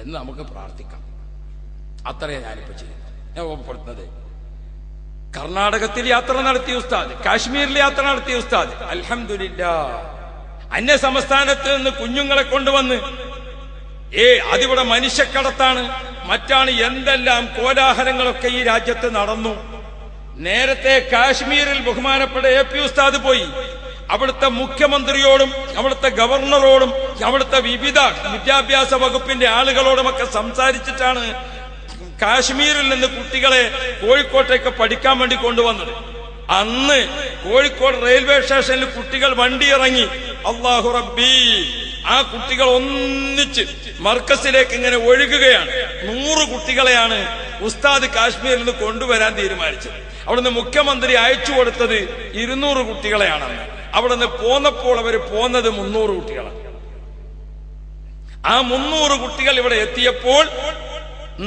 എന്ന് നമുക്ക് പ്രാർത്ഥിക്കാം. അത്രയേ ഞാനിപ്പോ ചെയ്യുന്നു. ഞാൻ ഓർമ്മപ്പെടുത്തുന്നത്, കർണാടകത്തിൽ യാത്ര നടത്തിയ ഉസ്താദ്, കാശ്മീരിൽ യാത്ര നടത്തിയ ഉസ്താദ്, അൽഹംദുലില്ലാഹ് അന്യ സംസ്ഥാനത്ത് നിന്ന് കുഞ്ഞുങ്ങളെ കൊണ്ടുവന്ന് അതിവിടെ മനുഷ്യക്കടത്താണ്, മറ്റാണ്, എന്തെല്ലാം കോലാഹലങ്ങളൊക്കെ ഈ രാജ്യത്ത് നടന്നു. നേരത്തെ കാശ്മീരിൽ ബഹുമാനപ്പെട്ട AP ഉസ്താദ് പോയി അവിടുത്തെ മുഖ്യമന്ത്രിയോടും അവിടുത്തെ ഗവർണറോടും അവിടുത്തെ വിവിധ വിദ്യാഭ്യാസ വകുപ്പിന്റെ ആളുകളോടുമൊക്കെ സംസാരിച്ചിട്ടാണ് കാശ്മീരിൽ നിന്ന് കുട്ടികളെ കോഴിക്കോട്ടേക്ക് പഠിക്കാൻ വേണ്ടി കൊണ്ടുവന്നത്. അന്ന് കോഴിക്കോട് റെയിൽവേ സ്റ്റേഷനിൽ കുട്ടികൾ വണ്ടി ഇറങ്ങി, അല്ലാഹു റബ്ബി, ആ കുട്ടികൾ ഒന്നിച്ച് മർക്കസിലേക്ക് ഇങ്ങനെ ഒഴുകുകയാണ്. 100 കുട്ടികളെയാണ് ഉസ്താദ് കാശ്മീരിൽ നിന്ന് കൊണ്ടുവരാൻ തീരുമാനിച്ചത്. അവിടുന്ന് മുഖ്യമന്ത്രി അയച്ചു കൊടുത്തത് 200 കുട്ടികളെയാണെന്ന്. അവിടുന്ന് പോന്നപ്പോൾ അവർ പോന്നത് 300 കുട്ടികളാണ്. ആ 300 കുട്ടികൾ ഇവിടെ എത്തിയപ്പോൾ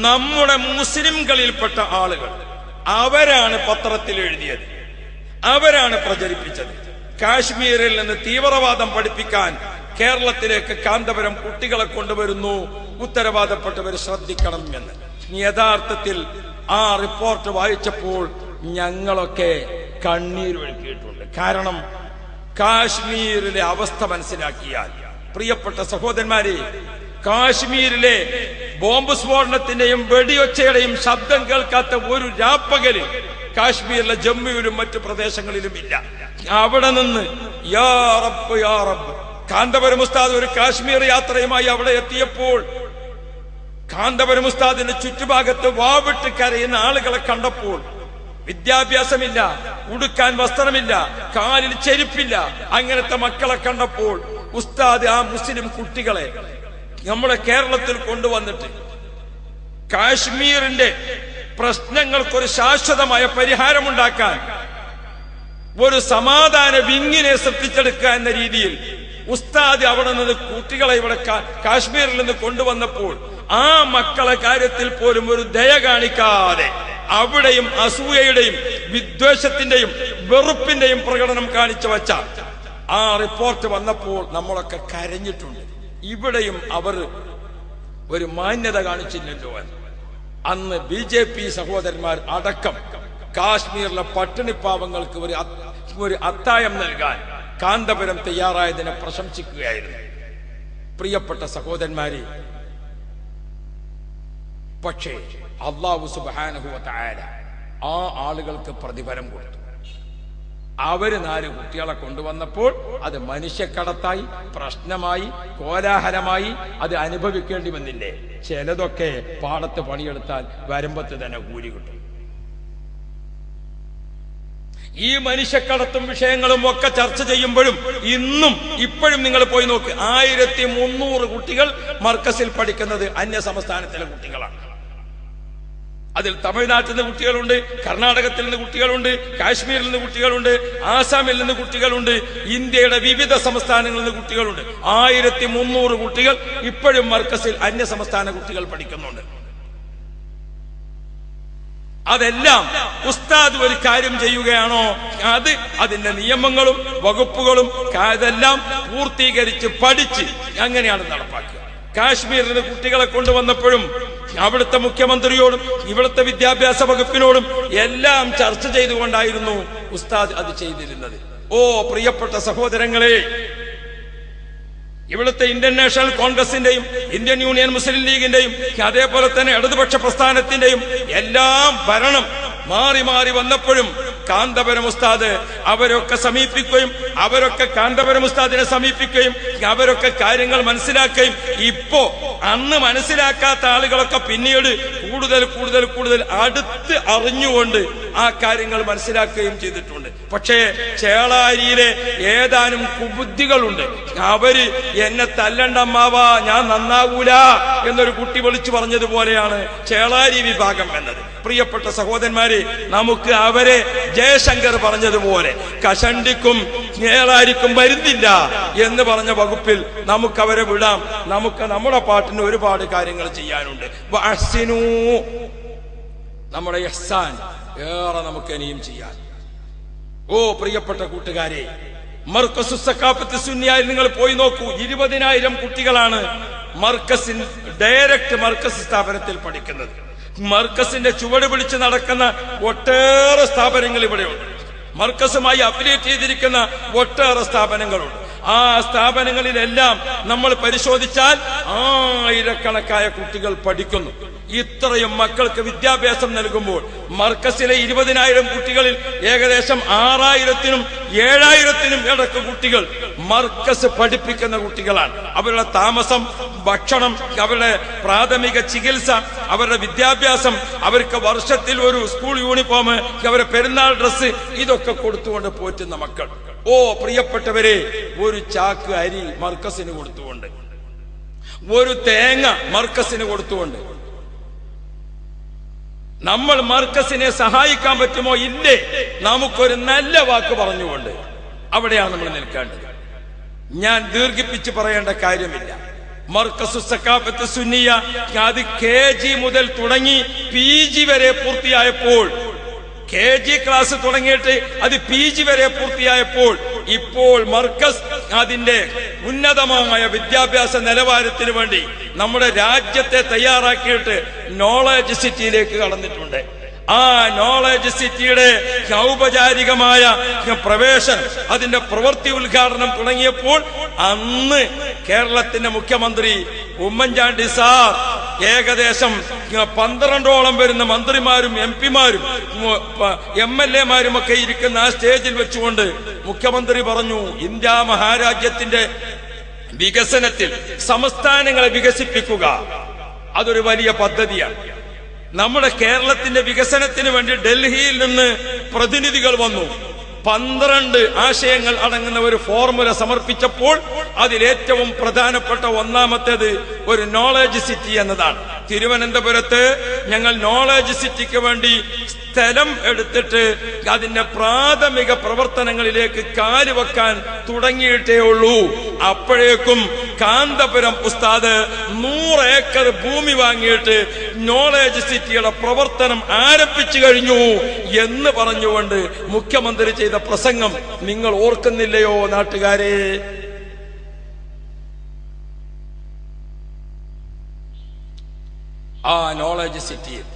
നമ്മുടെ മുസ്ലിംകളിൽപ്പെട്ട ആളുകൾ അവരാണ് പത്രത്തിൽ എഴുതിയത്, അവരാണ് പ്രചരിപ്പിച്ചത്. കാശ്മീരിൽ നിന്ന് തീവ്രവാദം പഠിപ്പിക്കാൻ കേരളത്തിലേക്ക് കാന്തപുരം കുട്ടികളെ കൊണ്ടുവരുന്നു, ഉത്തരവാദപ്പെട്ടവർ ശ്രദ്ധിക്കണം എന്ന്. യഥാർത്ഥത്തിൽ ആ റിപ്പോർട്ട് വായിച്ചപ്പോൾ ഞങ്ങളൊക്കെ കണ്ണീരൊഴുക്കിയിട്ടുണ്ട്. കാരണം കാശ്മീരിലെ അവസ്ഥ മനസ്സിലാക്കിയാൽ, പ്രിയപ്പെട്ട സഹോദരന്മാരെ, കാശ്മീരിലെ ബോംബ് സ്ഫോടനത്തിന്റെയും വെടിയൊച്ചയുടെയും ശബ്ദം കേൾക്കാത്ത ഒരു രാപ്പകല് കാശ്മീരിലെ ജമ്മുവിലും മറ്റു പ്രദേശങ്ങളിലും ഇല്ല. അവിടെ നിന്ന് യാ റബ്ബ് യാ റബ്ബ്, കാന്തപുരം ഉസ്താദ് ഒരു കാശ്മീർ യാത്രയുമായി അവിടെ എത്തിയപ്പോൾ കാന്തപുരം ഉസ്താദിന്റെ ചുറ്റുഭാഗത്ത് വാവിട്ട് കരയുന്ന ആളുകളെ കണ്ടപ്പോൾ, വിദ്യാഭ്യാസമില്ല, ഉടുക്കാൻ വസ്ത്രമില്ല, കാലിൽ ചെരുപ്പില്ല, അങ്ങനത്തെ മക്കളെ കണ്ടപ്പോൾ ഉസ്താദ് ആ മുസ്ലിം കുട്ടികളെ നമ്മുടെ കേരളത്തിൽ കൊണ്ടുവന്നിട്ട് കാശ്മീരിന്റെ പ്രശ്നങ്ങൾക്കൊരു ശാശ്വതമായ പരിഹാരമുണ്ടാക്കാൻ, ഒരു സമാധാന വിങ്ങിനെ സൃഷ്ടിച്ചെടുക്കുക എന്ന രീതിയിൽ ഉസ്താദ് അവിടെ നിന്ന് കുട്ടികളെ ഇവിടെ കാശ്മീരിൽ നിന്ന് കൊണ്ടുവന്നപ്പോൾ ആ മക്കളെ കാര്യത്തിൽ പോലും ഒരു ദയ കാണിക്കാതെ അവിടെയും അസൂയയുടെയും വിദ്വേഷത്തിന്റെയും വെറുപ്പിന്റെയും പ്രകടനം കാണിച്ചു വച്ച ആ റിപ്പോർട്ട് വന്നപ്പോൾ നമ്മളൊക്കെ കരഞ്ഞിട്ടുണ്ട്. ഇവിടെയും അവർ ഒരു മാന്യത കാണിച്ചില്ലല്ലോ എന്ന്. അന്ന് BJP സഹോദരന്മാർ അടക്കം കാശ്മീരിലെ പട്ടിണിപ്പാവങ്ങൾക്ക് ഒരു അത്തായം നൽകാൻ കാന്തപുരം തയ്യാറായതിനെ പ്രശംസിക്കുകയായിരുന്നു. പ്രിയപ്പെട്ട സഹോദരന്മാരെ, പക്ഷേ അല്ലാഹു സുബ്ഹാനഹു വ തആല ആ ആളുകൾക്ക് പ്രതിഫലം കൊടുത്തു. അവര് 4 കുട്ടികളെ കൊണ്ടുവന്നപ്പോൾ അത് മനുഷ്യക്കടത്തായി, പ്രശ്നമായി, കോലാഹലമായി, അത് അനുഭവിക്കേണ്ടി വന്നില്ലേ? ചിലതൊക്കെ പാടത്ത് പണിയെടുത്താൽ വരുമ്പത്ത് തന്നെ കൂലി കിട്ടും. ഈ മനുഷ്യക്കടത്തും വിഷയങ്ങളും ഒക്കെ ചർച്ച ചെയ്യുമ്പോഴും ഇപ്പോഴും നിങ്ങൾ പോയി നോക്ക്, 1300 കുട്ടികൾ മർക്കസിൽ പഠിക്കുന്നത് അന്യ സംസ്ഥാനത്തിലെ കുട്ടികളാണ്. അതിൽ തമിഴ്നാട്ടിൽ നിന്ന് കുട്ടികളുണ്ട്, കർണാടകത്തിൽ നിന്ന് കുട്ടികളുണ്ട്, കാശ്മീരിൽ നിന്ന് കുട്ടികളുണ്ട്, ആസാമിൽ നിന്ന് കുട്ടികളുണ്ട്, ഇന്ത്യയുടെ വിവിധ സംസ്ഥാനങ്ങളിൽ നിന്ന് കുട്ടികളുണ്ട്. 1300 കുട്ടികൾ ഇപ്പോഴും മർക്കസിൽ അന്യ സംസ്ഥാന കുട്ടികൾ പഠിക്കുന്നുണ്ട്. അതെല്ലാം ഉസ്താദ് ഒരു കാര്യം ചെയ്യുകയാണോ, അതിന്റെ നിയമങ്ങളും വകുപ്പുകളും അതെല്ലാം പൂർത്തീകരിച്ച് പഠിച്ച് അങ്ങനെയാണ് നടപ്പാക്കുക. കാശ്മീരിൽ നിന്ന് കുട്ടികളെ കൊണ്ടുവന്നപ്പോഴും അവിടുത്തെ മുഖ്യമന്ത്രിയോടും ഇവിടുത്തെ വിദ്യാഭ്യാസ വകുപ്പിനോടും എല്ലാം ചർച്ച ചെയ്തുകൊണ്ടായിരുന്നു ഉസ്താദ് അത് ചെയ്തിരുന്നത്. ഓ പ്രിയപ്പെട്ട സഹോദരങ്ങളെ, ഇവിടുത്തെ ഇന്ത്യൻ നാഷണൽ കോൺഗ്രസിന്റെയും ഇന്ത്യൻ യൂണിയൻ മുസ്ലിം ലീഗിന്റെയും അതേപോലെ തന്നെ ഇടതുപക്ഷ പ്രസ്ഥാനത്തിന്റെയും എല്ലാം ഭരണം മാറി മാറി വന്നപ്പോഴും കാന്തപുരം ഉസ്താദ് അവരൊക്കെ സമീപിക്കുകയും അവരൊക്കെ കാന്തപുരം ഉസ്താദിനെ സമീപിക്കുകയും അവരൊക്കെ കാര്യങ്ങൾ മനസ്സിലാക്കുകയും ഇപ്പോ അന്ന് മനസ്സിലാക്കാത്ത ആളുകളൊക്കെ പിന്നീട് കൂടുതൽ കൂടുതൽ കൂടുതൽ അടുത്ത് അറിഞ്ഞുകൊണ്ട് ആ കാര്യങ്ങൾ മനസ്സിലാക്കുകയും ചെയ്തിട്ടുണ്ട്. പക്ഷേ ചേളാരിയിലെ ഏതാനും കുബുദ്ധികളുണ്ട്. അവര് എന്നെ തല്ലണ്ടമ്മാവാ, ഞാൻ നന്നാകൂല എന്നൊരു കുട്ടി വിളിച്ചു പറഞ്ഞതുപോലെയാണ് ചേളാരി വിഭാഗം എന്നത്. പ്രിയപ്പെട്ട സഹോദരന്മാരെ, നമുക്ക് അവരെ ജയശങ്കർ പറഞ്ഞതുപോലെ കഷണ്ടിക്കും ചേളാരിക്കും വരുന്നില്ല എന്ന് പറഞ്ഞ വകുപ്പിൽ നമുക്കവരെ വിടാം. നമുക്ക് നമ്മുടെ പാട്ടിന് ഒരുപാട് കാര്യങ്ങൾ ചെയ്യാനുണ്ട്. നമ്മുടെ ഇഹ്സാൻ ഏറെ നമുക്ക് ഇനിയും ചെയ്യാൻ. ഓ പ്രിയപ്പെട്ട കൂട്ടുകാരെ, മർക്കസു സഖാഫത്ത് സുന്നിയായി നിങ്ങൾ പോയി നോക്കൂ. 20,000 കുട്ടികളാണ് ഡയറക്റ്റ് മർക്കസ് സ്ഥാപനത്തിൽ പഠിക്കുന്നത്. മർക്കസിന്റെ ചുവട് പിടിച്ച് നടക്കുന്ന ഒട്ടേറെ സ്ഥാപനങ്ങൾ ഇവിടെയുണ്ട്. മർക്കസുമായി അഫിലിയേറ്റ് ചെയ്തിരിക്കുന്ന ഒട്ടേറെ സ്ഥാപനങ്ങളുണ്ട്. ആ സ്ഥാപനങ്ങളിലെല്ലാം നമ്മൾ പരിശോധിച്ചാൽ ആയിരക്കണക്കായ കുട്ടികൾ പഠിക്കുന്നു. ഇത്രയും മക്കൾക്ക് വിദ്യാഭ്യാസം നൽകുമ്പോൾ മർക്കസിലെ 20,000 കുട്ടികളിൽ ഏകദേശം 6,000-നും 7,000-നും ഇടക്ക് കുട്ടികൾ മർക്കസ് പഠിപ്പിക്കുന്ന കുട്ടികളാണ്. അവരുടെ താമസം, ഭക്ഷണം, അവരുടെ പ്രാഥമിക ചികിത്സ, അവരുടെ വിദ്യാഭ്യാസം, അവർക്ക് വർഷത്തിൽ ഒരു സ്കൂൾ യൂണിഫോം, അവരുടെ പെരുന്നാൾ ഡ്രസ്സ്, ഇതൊക്കെ കൊടുത്തുകൊണ്ട് പോറ്റുന്ന മക്കൾ. ഓ പ്രിയപ്പെട്ടവരെ, ഒരു ചാക്ക് അരി മർക്കസിന് കൊടുത്തുകൊണ്ട്, ഒരു തേങ്ങ മർക്കസിന് കൊടുത്തുകൊണ്ട് നമ്മൾ മർക്കസിനെ സഹായിക്കാൻ പറ്റുമോ? ഇല്ലേ. നമുക്കൊരു നല്ല വാക്ക് പറഞ്ഞുകൊണ്ട് അവിടെയാണ് നമ്മൾ നിൽക്കേണ്ടത്. ഞാൻ ദീർഘിപ്പിച്ച് പറയേണ്ട കാര്യമില്ല. മർക്കസു സഖാഫത്ത് സുന്നിയ അത് KG മുതൽ തുടങ്ങി PG വരെ പൂർത്തിയായപ്പോൾ, KG ക്ലാസ് തുടങ്ങിയിട്ട് അത് PG വരെ പൂർത്തിയായപ്പോൾ ഇപ്പോൾ മർക്കസ് അതിന്റെ ഉന്നതമായ വിദ്യാഭ്യാസ നിലവാരത്തിന് വേണ്ടി നമ്മുടെ രാജ്യത്തെ തയ്യാറാക്കിയിട്ട് നോളജ് സിറ്റിയിലേക്ക് കടന്നിട്ടുണ്ട്. ആ നോളജ് സിറ്റിയുടെ ഔപചാരികമായ പ്രവേശനം, അതിന്റെ പ്രവൃത്തി ഉദ്ഘാടനം തുടങ്ങിയപ്പോൾ അന്ന് കേരളത്തിന്റെ മുഖ്യമന്ത്രി ഉമ്മൻചാണ്ടി സാർ ഏകദേശം 12ഓളം വരുന്ന മന്ത്രിമാരും MP-മാരും MLA-മാരും ഒക്കെ ഇരിക്കുന്ന ആ സ്റ്റേജിൽ വെച്ചുകൊണ്ട് മുഖ്യമന്ത്രി പറഞ്ഞു, ഇന്ത്യ മഹാരാജ്യത്തിന്റെ വികസനത്തിൽ സംസ്ഥാനങ്ങളെ വികസിപ്പിക്കുക അതൊരു വലിയ പദ്ധതിയാണ്. നമ്മുടെ കേരളത്തിന്റെ വികസനത്തിന് വേണ്ടി ഡൽഹിയിൽ നിന്ന് പ്രതിനിധികൾ വന്നു. 12 ആശയങ്ങൾ അടങ്ങുന്ന ഒരു ഫോർമുല സമർപ്പിച്ചപ്പോൾ അതിലേറ്റവും പ്രധാനപ്പെട്ട ഒന്നാമത്തേത് ഒരു നോളജ് സിറ്റി എന്നതാണ്. തിരുവനന്തപുരത്ത് ഞങ്ങൾ നോളജ് സിറ്റിക്ക് വേണ്ടി സ്ഥലം എടുത്തിട്ട് അതിന്റെ പ്രാഥമിക പ്രവർത്തനങ്ങളിലേക്ക് കാലുവെക്കാൻ തുടങ്ങിയിട്ടേ ഉള്ളൂ. അപ്പോഴേക്കും കാന്തപുരം ഉസ്താദ് 100 ഏക്കർ ഭൂമി വാങ്ങിയിട്ട് നോളജ് സിറ്റിയുടെ പ്രവർത്തനം ആരംഭിച്ചു കഴിഞ്ഞു എന്ന് പറഞ്ഞുകൊണ്ട് മുഖ്യമന്ത്രി ചെയ്ത പ്രസംഗം നിങ്ങൾ ഓർക്കുന്നില്ലയോ നാട്ടുകാരെ? ആ നോളജ് സിറ്റിയിൽ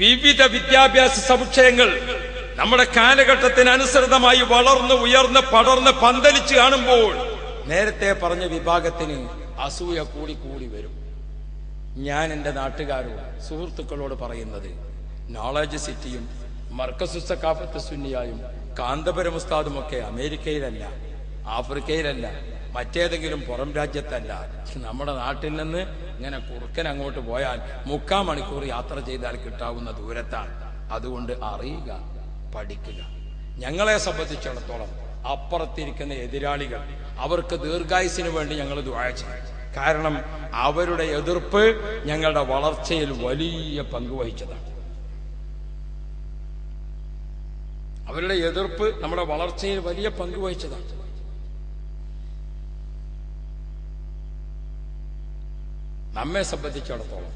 വിവിധ വിദ്യാഭ്യാസ സമുച്ചയങ്ങൾ നമ്മുടെ കാലഘട്ടത്തിന് അനുസൃതമായി വളർന്ന് ഉയർന്ന് പടർന്ന് പന്തലിച്ച് കാണുമ്പോൾ നേരത്തെ പറഞ്ഞ വിഭാഗത്തിന് അസൂയ കൂടി കൂടി വരും. ഞാൻ എന്റെ നാട്ടുകാരോട് സുഹൃത്തുക്കളോട് പറയുന്നത്, നോളജ് സിറ്റിയും മർക്കസു സഖാഫത്ത് സുന്നിയായും കാന്തപുരം ഉസ്താദുമൊക്കെ അമേരിക്കയിലല്ല, ആഫ്രിക്കയിലല്ല, മറ്റേതെങ്കിലും പുറം രാജ്യത്തല്ല, നമ്മുടെ നാട്ടിൽ നിന്ന് ഇങ്ങനെ കുറുക്കൻ അങ്ങോട്ട് പോയാൽ 3/4 മണിക്കൂർ യാത്ര ചെയ്താൽ കിട്ടാവുന്ന ദൂരത്താണ്. അതുകൊണ്ട് അറിയുക, പഠിക്കുക. ഞങ്ങളെ സംബന്ധിച്ചിടത്തോളം അപ്പുറത്തിരിക്കുന്ന എതിരാളികൾ, അവർക്ക് ദീർഘായുസിന് വേണ്ടി ഞങ്ങൾ ദുആ ചെയ്യും. കാരണം അവരുടെ എതിർപ്പ് ഞങ്ങളുടെ വളർച്ചയിൽ വലിയ പങ്ക് വഹിച്ചതാണ്. അവരുടെ എതിർപ്പ് നമ്മുടെ വളർച്ചയിൽ വലിയ പങ്ക് വഹിച്ചതാണ്. നമ്മെ സംബന്ധിച്ചിടത്തോളം,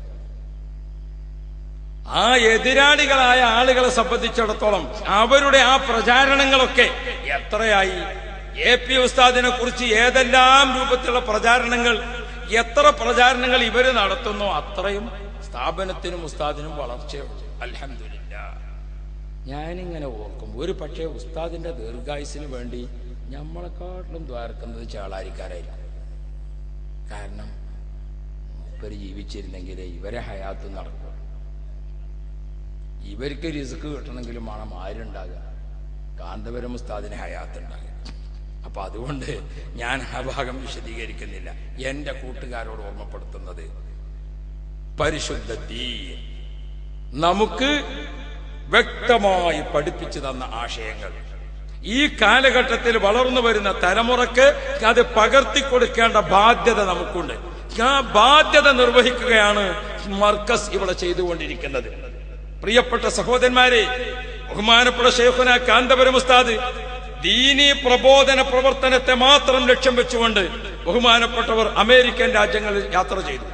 ആ എതിരാളികളായ ആളുകളെ സംബന്ധിച്ചിടത്തോളം അവരുടെ ആ പ്രചാരണങ്ങളൊക്കെ എത്രയായി. AP ഉസ്താദിനെ കുറിച്ച് ഏതെല്ലാം രൂപത്തിലുള്ള പ്രചാരണങ്ങൾ, എത്ര പ്രചാരണങ്ങൾ ഇവര് നടത്തുന്നോ അത്രയും സ്ഥാപനത്തിനും ഉസ്താദിനും വളർച്ചയുണ്ട്. അൽഹംദുലില്ലാഹ്. ഞാനിങ്ങനെ ഓർക്കും, ഒരു പക്ഷേ ഉസ്താദിന്റെ ദീർഘായുസിന് വേണ്ടി നമ്മളെക്കാട്ടിലും ദ്വാരക്കുന്നത് ചാളാരിക്കാരായിരിക്കും. കാരണം ഇവർ ജീവിച്ചിരുന്നെങ്കിലേ ഇവരെ ഹയാത്ത് നടക്കും. ഇവർക്ക് റിസ്ക് കിട്ടണമെങ്കിലും വേണം ആരുണ്ടാകുക, കാന്തപുരം ഉസ്താദിന് ഹയാത്ത് ഉണ്ടാകുക. അപ്പൊ അതുകൊണ്ട് ഞാൻ ആ ഭാഗം വിശദീകരിക്കുന്നില്ല. എന്റെ കൂട്ടുകാരോട് ഓർമ്മപ്പെടുത്തുന്നത്, പരിശുദ്ധ ദീൻ നമുക്ക് വ്യക്തമായി പഠിപ്പിച്ചു തന്ന ആശയങ്ങൾ ഈ കാലഘട്ടത്തിൽ വളർന്നു വരുന്ന തലമുറക്ക് അത് പകർത്തിക്കൊടുക്കേണ്ട ബാധ്യത നമുക്കുണ്ട്. ആ ബാധ്യത നിർവഹിക്കുകയാണ് മർക്കസ് ഇവിടെ ചെയ്തുകൊണ്ടിരിക്കുന്നത്. പ്രിയപ്പെട്ട സഹോദരന്മാരെ, ബഹുമാനപ്പെട്ട ശൈഖുനാ കാന്തപുരം ഉസ്താദ് ദീനീ പ്രബോധന പ്രവർത്തനത്തെ മാത്രം ലക്ഷ്യം വെച്ചുകൊണ്ട് ബഹുമാനപ്പെട്ടവർ അമേരിക്കൻ രാജ്യങ്ങളിൽ യാത്ര ചെയ്തു,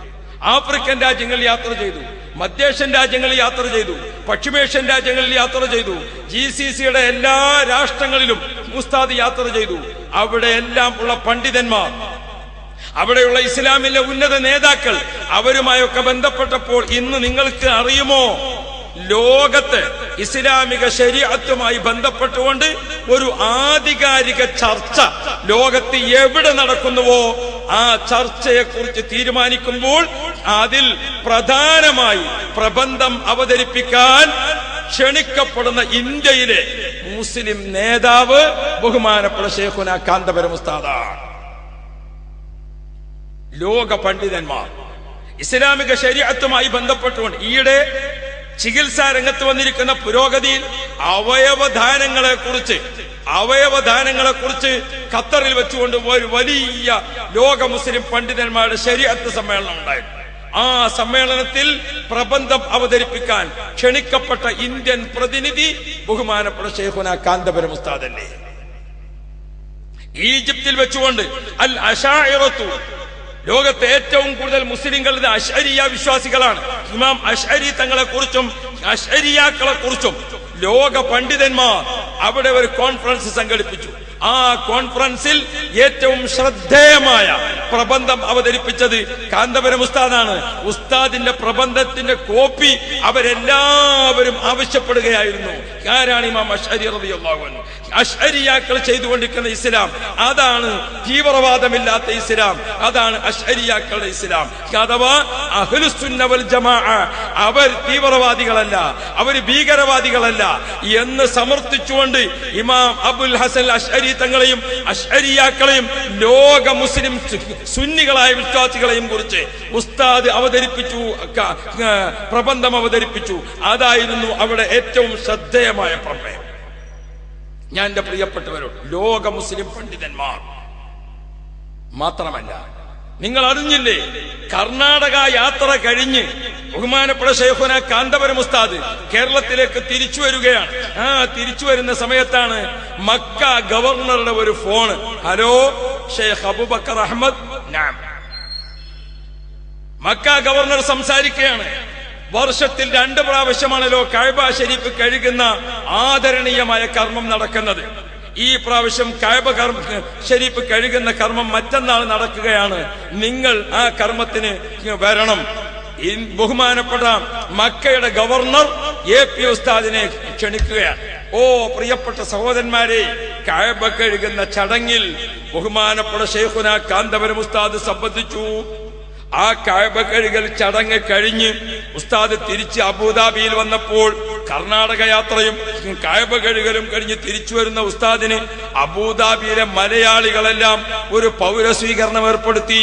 ആഫ്രിക്കൻ രാജ്യങ്ങളിൽ യാത്ര ചെയ്തു, മധ്യേഷ്യൻ രാജ്യങ്ങളിൽ യാത്ര ചെയ്തു, പശ്ചിമേഷ്യൻ രാജ്യങ്ങളിൽ യാത്ര ചെയ്തു, GCCയുടെ എല്ലാ രാഷ്ട്രങ്ങളിലും ഉസ്താദ് യാത്ര ചെയ്തു. അവിടെ എല്ലാം ഉള്ള പണ്ഡിതന്മാർ, അവിടെയുള്ള ഇസ്ലാമിലെ ഉന്നത നേതാക്കൾ, അവരുമായൊക്കെ ബന്ധപ്പെട്ടപ്പോൾ ഇന്ന് നിങ്ങൾക്ക് അറിയുമോ, ലോകത്ത് ഇസ്ലാമിക ശരീഅത്തുമായി ബന്ധപ്പെട്ടുകൊണ്ട് ഒരു ആധികാരിക ചർച്ച ലോകത്ത് എവിടെ നടക്കുന്നുവോ ആ ചർച്ചയെക്കുറിച്ച് തീരുമാനിക്കുമ്പോൾ അതിൽ പ്രധാനമായി പ്രബന്ധം അവതരിപ്പിക്കാൻ ക്ഷണിക്കപ്പെടുന്ന ഇന്ത്യയിലെ മുസ്ലിം നേതാവ് ബഹുമാനപ്പെട്ട ശൈഖുനാ കാന്തപുരം ഉസ്താദാണ്. ലോക പണ്ഡിതന്മാർ ഇസ്ലാമിക ശരീഅത്തുമായി ബന്ധപ്പെട്ടുകൊണ്ട് ഈയിടെ ചികിത്സാ രംഗത്ത് വന്നിരിക്കുന്ന പുരോഗതിയിൽ അവയവദാനങ്ങളെ കുറിച്ച് ഖത്തറിൽ വെച്ചുകൊണ്ട് ഒരു വലിയ ലോക മുസ്ലിം പണ്ഡിതന്മാരുടെ ശരീഅത്ത് സമ്മേളനം ഉണ്ടായിരുന്നു. ആ സമ്മേളനത്തിൽ പ്രബന്ധം അവതരിപ്പിക്കാൻ ക്ഷണിക്കപ്പെട്ട ഇന്ത്യൻ പ്രതിനിധി ബഹുമാനപ്പെട്ട ശൈഖുനാ കാന്തപുരം ഉസ്താദല്ലേ. ഈജിപ്തിൽ വെച്ചുകൊണ്ട് അൽ അശാഇറത്തു, ലോകത്തെ ഏറ്റവും കൂടുതൽ മുസ്ലിങ്ങളുടെ അശ്അരിയ വിശ്വാസികളാണ്. ഇമാം അശ്അരി തങ്ങളെ കുറിച്ചും അശ്അരിയാക്കളെ കുറിച്ചും ലോക പണ്ഡിതന്മാർ അവിടെ ഒരു കോൺഫറൻസ് സംഘടിപ്പിച്ചു. ആ കോൺഫറൻസിൽ ഏറ്റവും ശ്രദ്ധേയമായ പ്രബന്ധം അവതരിപ്പിച്ചത് കാന്തപുരം ഉസ്താദാണ്. ഉസ്താദിന്റെ പ്രബന്ധത്തിന്റെ കോപ്പി അവരെല്ലാവരും ആവശ്യപ്പെടുകയായിരുന്നു. ആരാണ്? ഇമാം അശ്അരി റളിയല്ലാഹു അൻഹു. അശ്അരിയാക്കൾ ചെയ്തുകൊണ്ടിരിക്കുന്ന ഇസ്ലാം അതാണ് തീവ്രവാദമില്ലാത്ത ഇസ്ലാം, അതാണ് അശ്അരിയാക്കളുടെ ഇസ്ലാം. അഥവാ അഹ്ലുസുന്ന വൽ ജമാഅ അവർ തീവ്രവാദികളല്ല, അവർ ഭീകരവാദികളല്ല എന്ന് സമർത്ഥിച്ചുകൊണ്ട് ഇമാം അബുൽ ഹസൻ അശ്അരി തങ്ങളെയും അശ്അരിയാക്കളെയും ലോക മുസ്ലിം സുന്നികളായ വിശ്വാസികളെയും കുറിച്ച് ഉസ്താദ് അവതരിപ്പിച്ചു, പ്രബന്ധം അവതരിപ്പിച്ചു. അതായിരുന്നു അവിടെ ഏറ്റവും ശ്രദ്ധേയമായ പ്രമേയം. ഞാൻ എന്റെ പ്രിയപ്പെട്ടവരോട്, ലോക മുസ്ലിം പണ്ഡിതന്മാർ മാത്രമല്ല, നിങ്ങൾ അറിഞ്ഞില്ലേ, കർണാടക യാത്ര കഴിഞ്ഞ് ബഹുമാനപ്പെട്ട ശൈഖുനാ കാന്തപുരം ഉസ്താദ് കേരളത്തിലേക്ക് തിരിച്ചു വരികയാണ്. ആ തിരിച്ചു വരുന്ന സമയത്താണ് മക്ക ഗവർണറുടെ ഒരു phone. Hello Sheikh Abubakar Ahmed. Mecca governor സംസാരിക്കുകയാണ്. വർഷത്തിൽ 2 പ്രാവശ്യമാണല്ലോ കഅബ ശരീഫ് കഴുകുന്ന ആദരണീയമായ കർമ്മം നടക്കുന്നത്. ഈ പ്രാവശ്യം കഅബ ശരീഫ് കഴുകുന്ന കർമ്മം മറ്റന്നാൾ നടക്കുകയാണ്. നിങ്ങൾ ആ കർമ്മത്തിന് വരണം. ബഹുമാനപ്പെട്ട മക്കയുടെ ഗവർണർ AP ഉസ്താദിനെ ക്ഷണിക്കുകയാണ്. ഓ പ്രിയപ്പെട്ട സഹോദരന്മാരെ, കഅബ കഴുകുന്ന ചടങ്ങിൽ ബഹുമാനപ്പെട്ട ശൈഖുനാ കാന്തപുരം ഉസ്താദ് സംബന്ധിച്ചു. ആ കഅബ കഴുകൽ ചടങ്ങ് കഴിഞ്ഞ് ഉസ്താദ് തിരിച്ച് അബുദാബിയിൽ വന്നപ്പോൾ കർണാടക യാത്രയും കഅബ കഴുകലും കഴിഞ്ഞ് തിരിച്ചു വരുന്ന ഉസ്താദിന് അബുദാബിയിലെ മലയാളികളെല്ലാം ഒരു പൗരസ്വീകരണം ഏർപ്പെടുത്തി.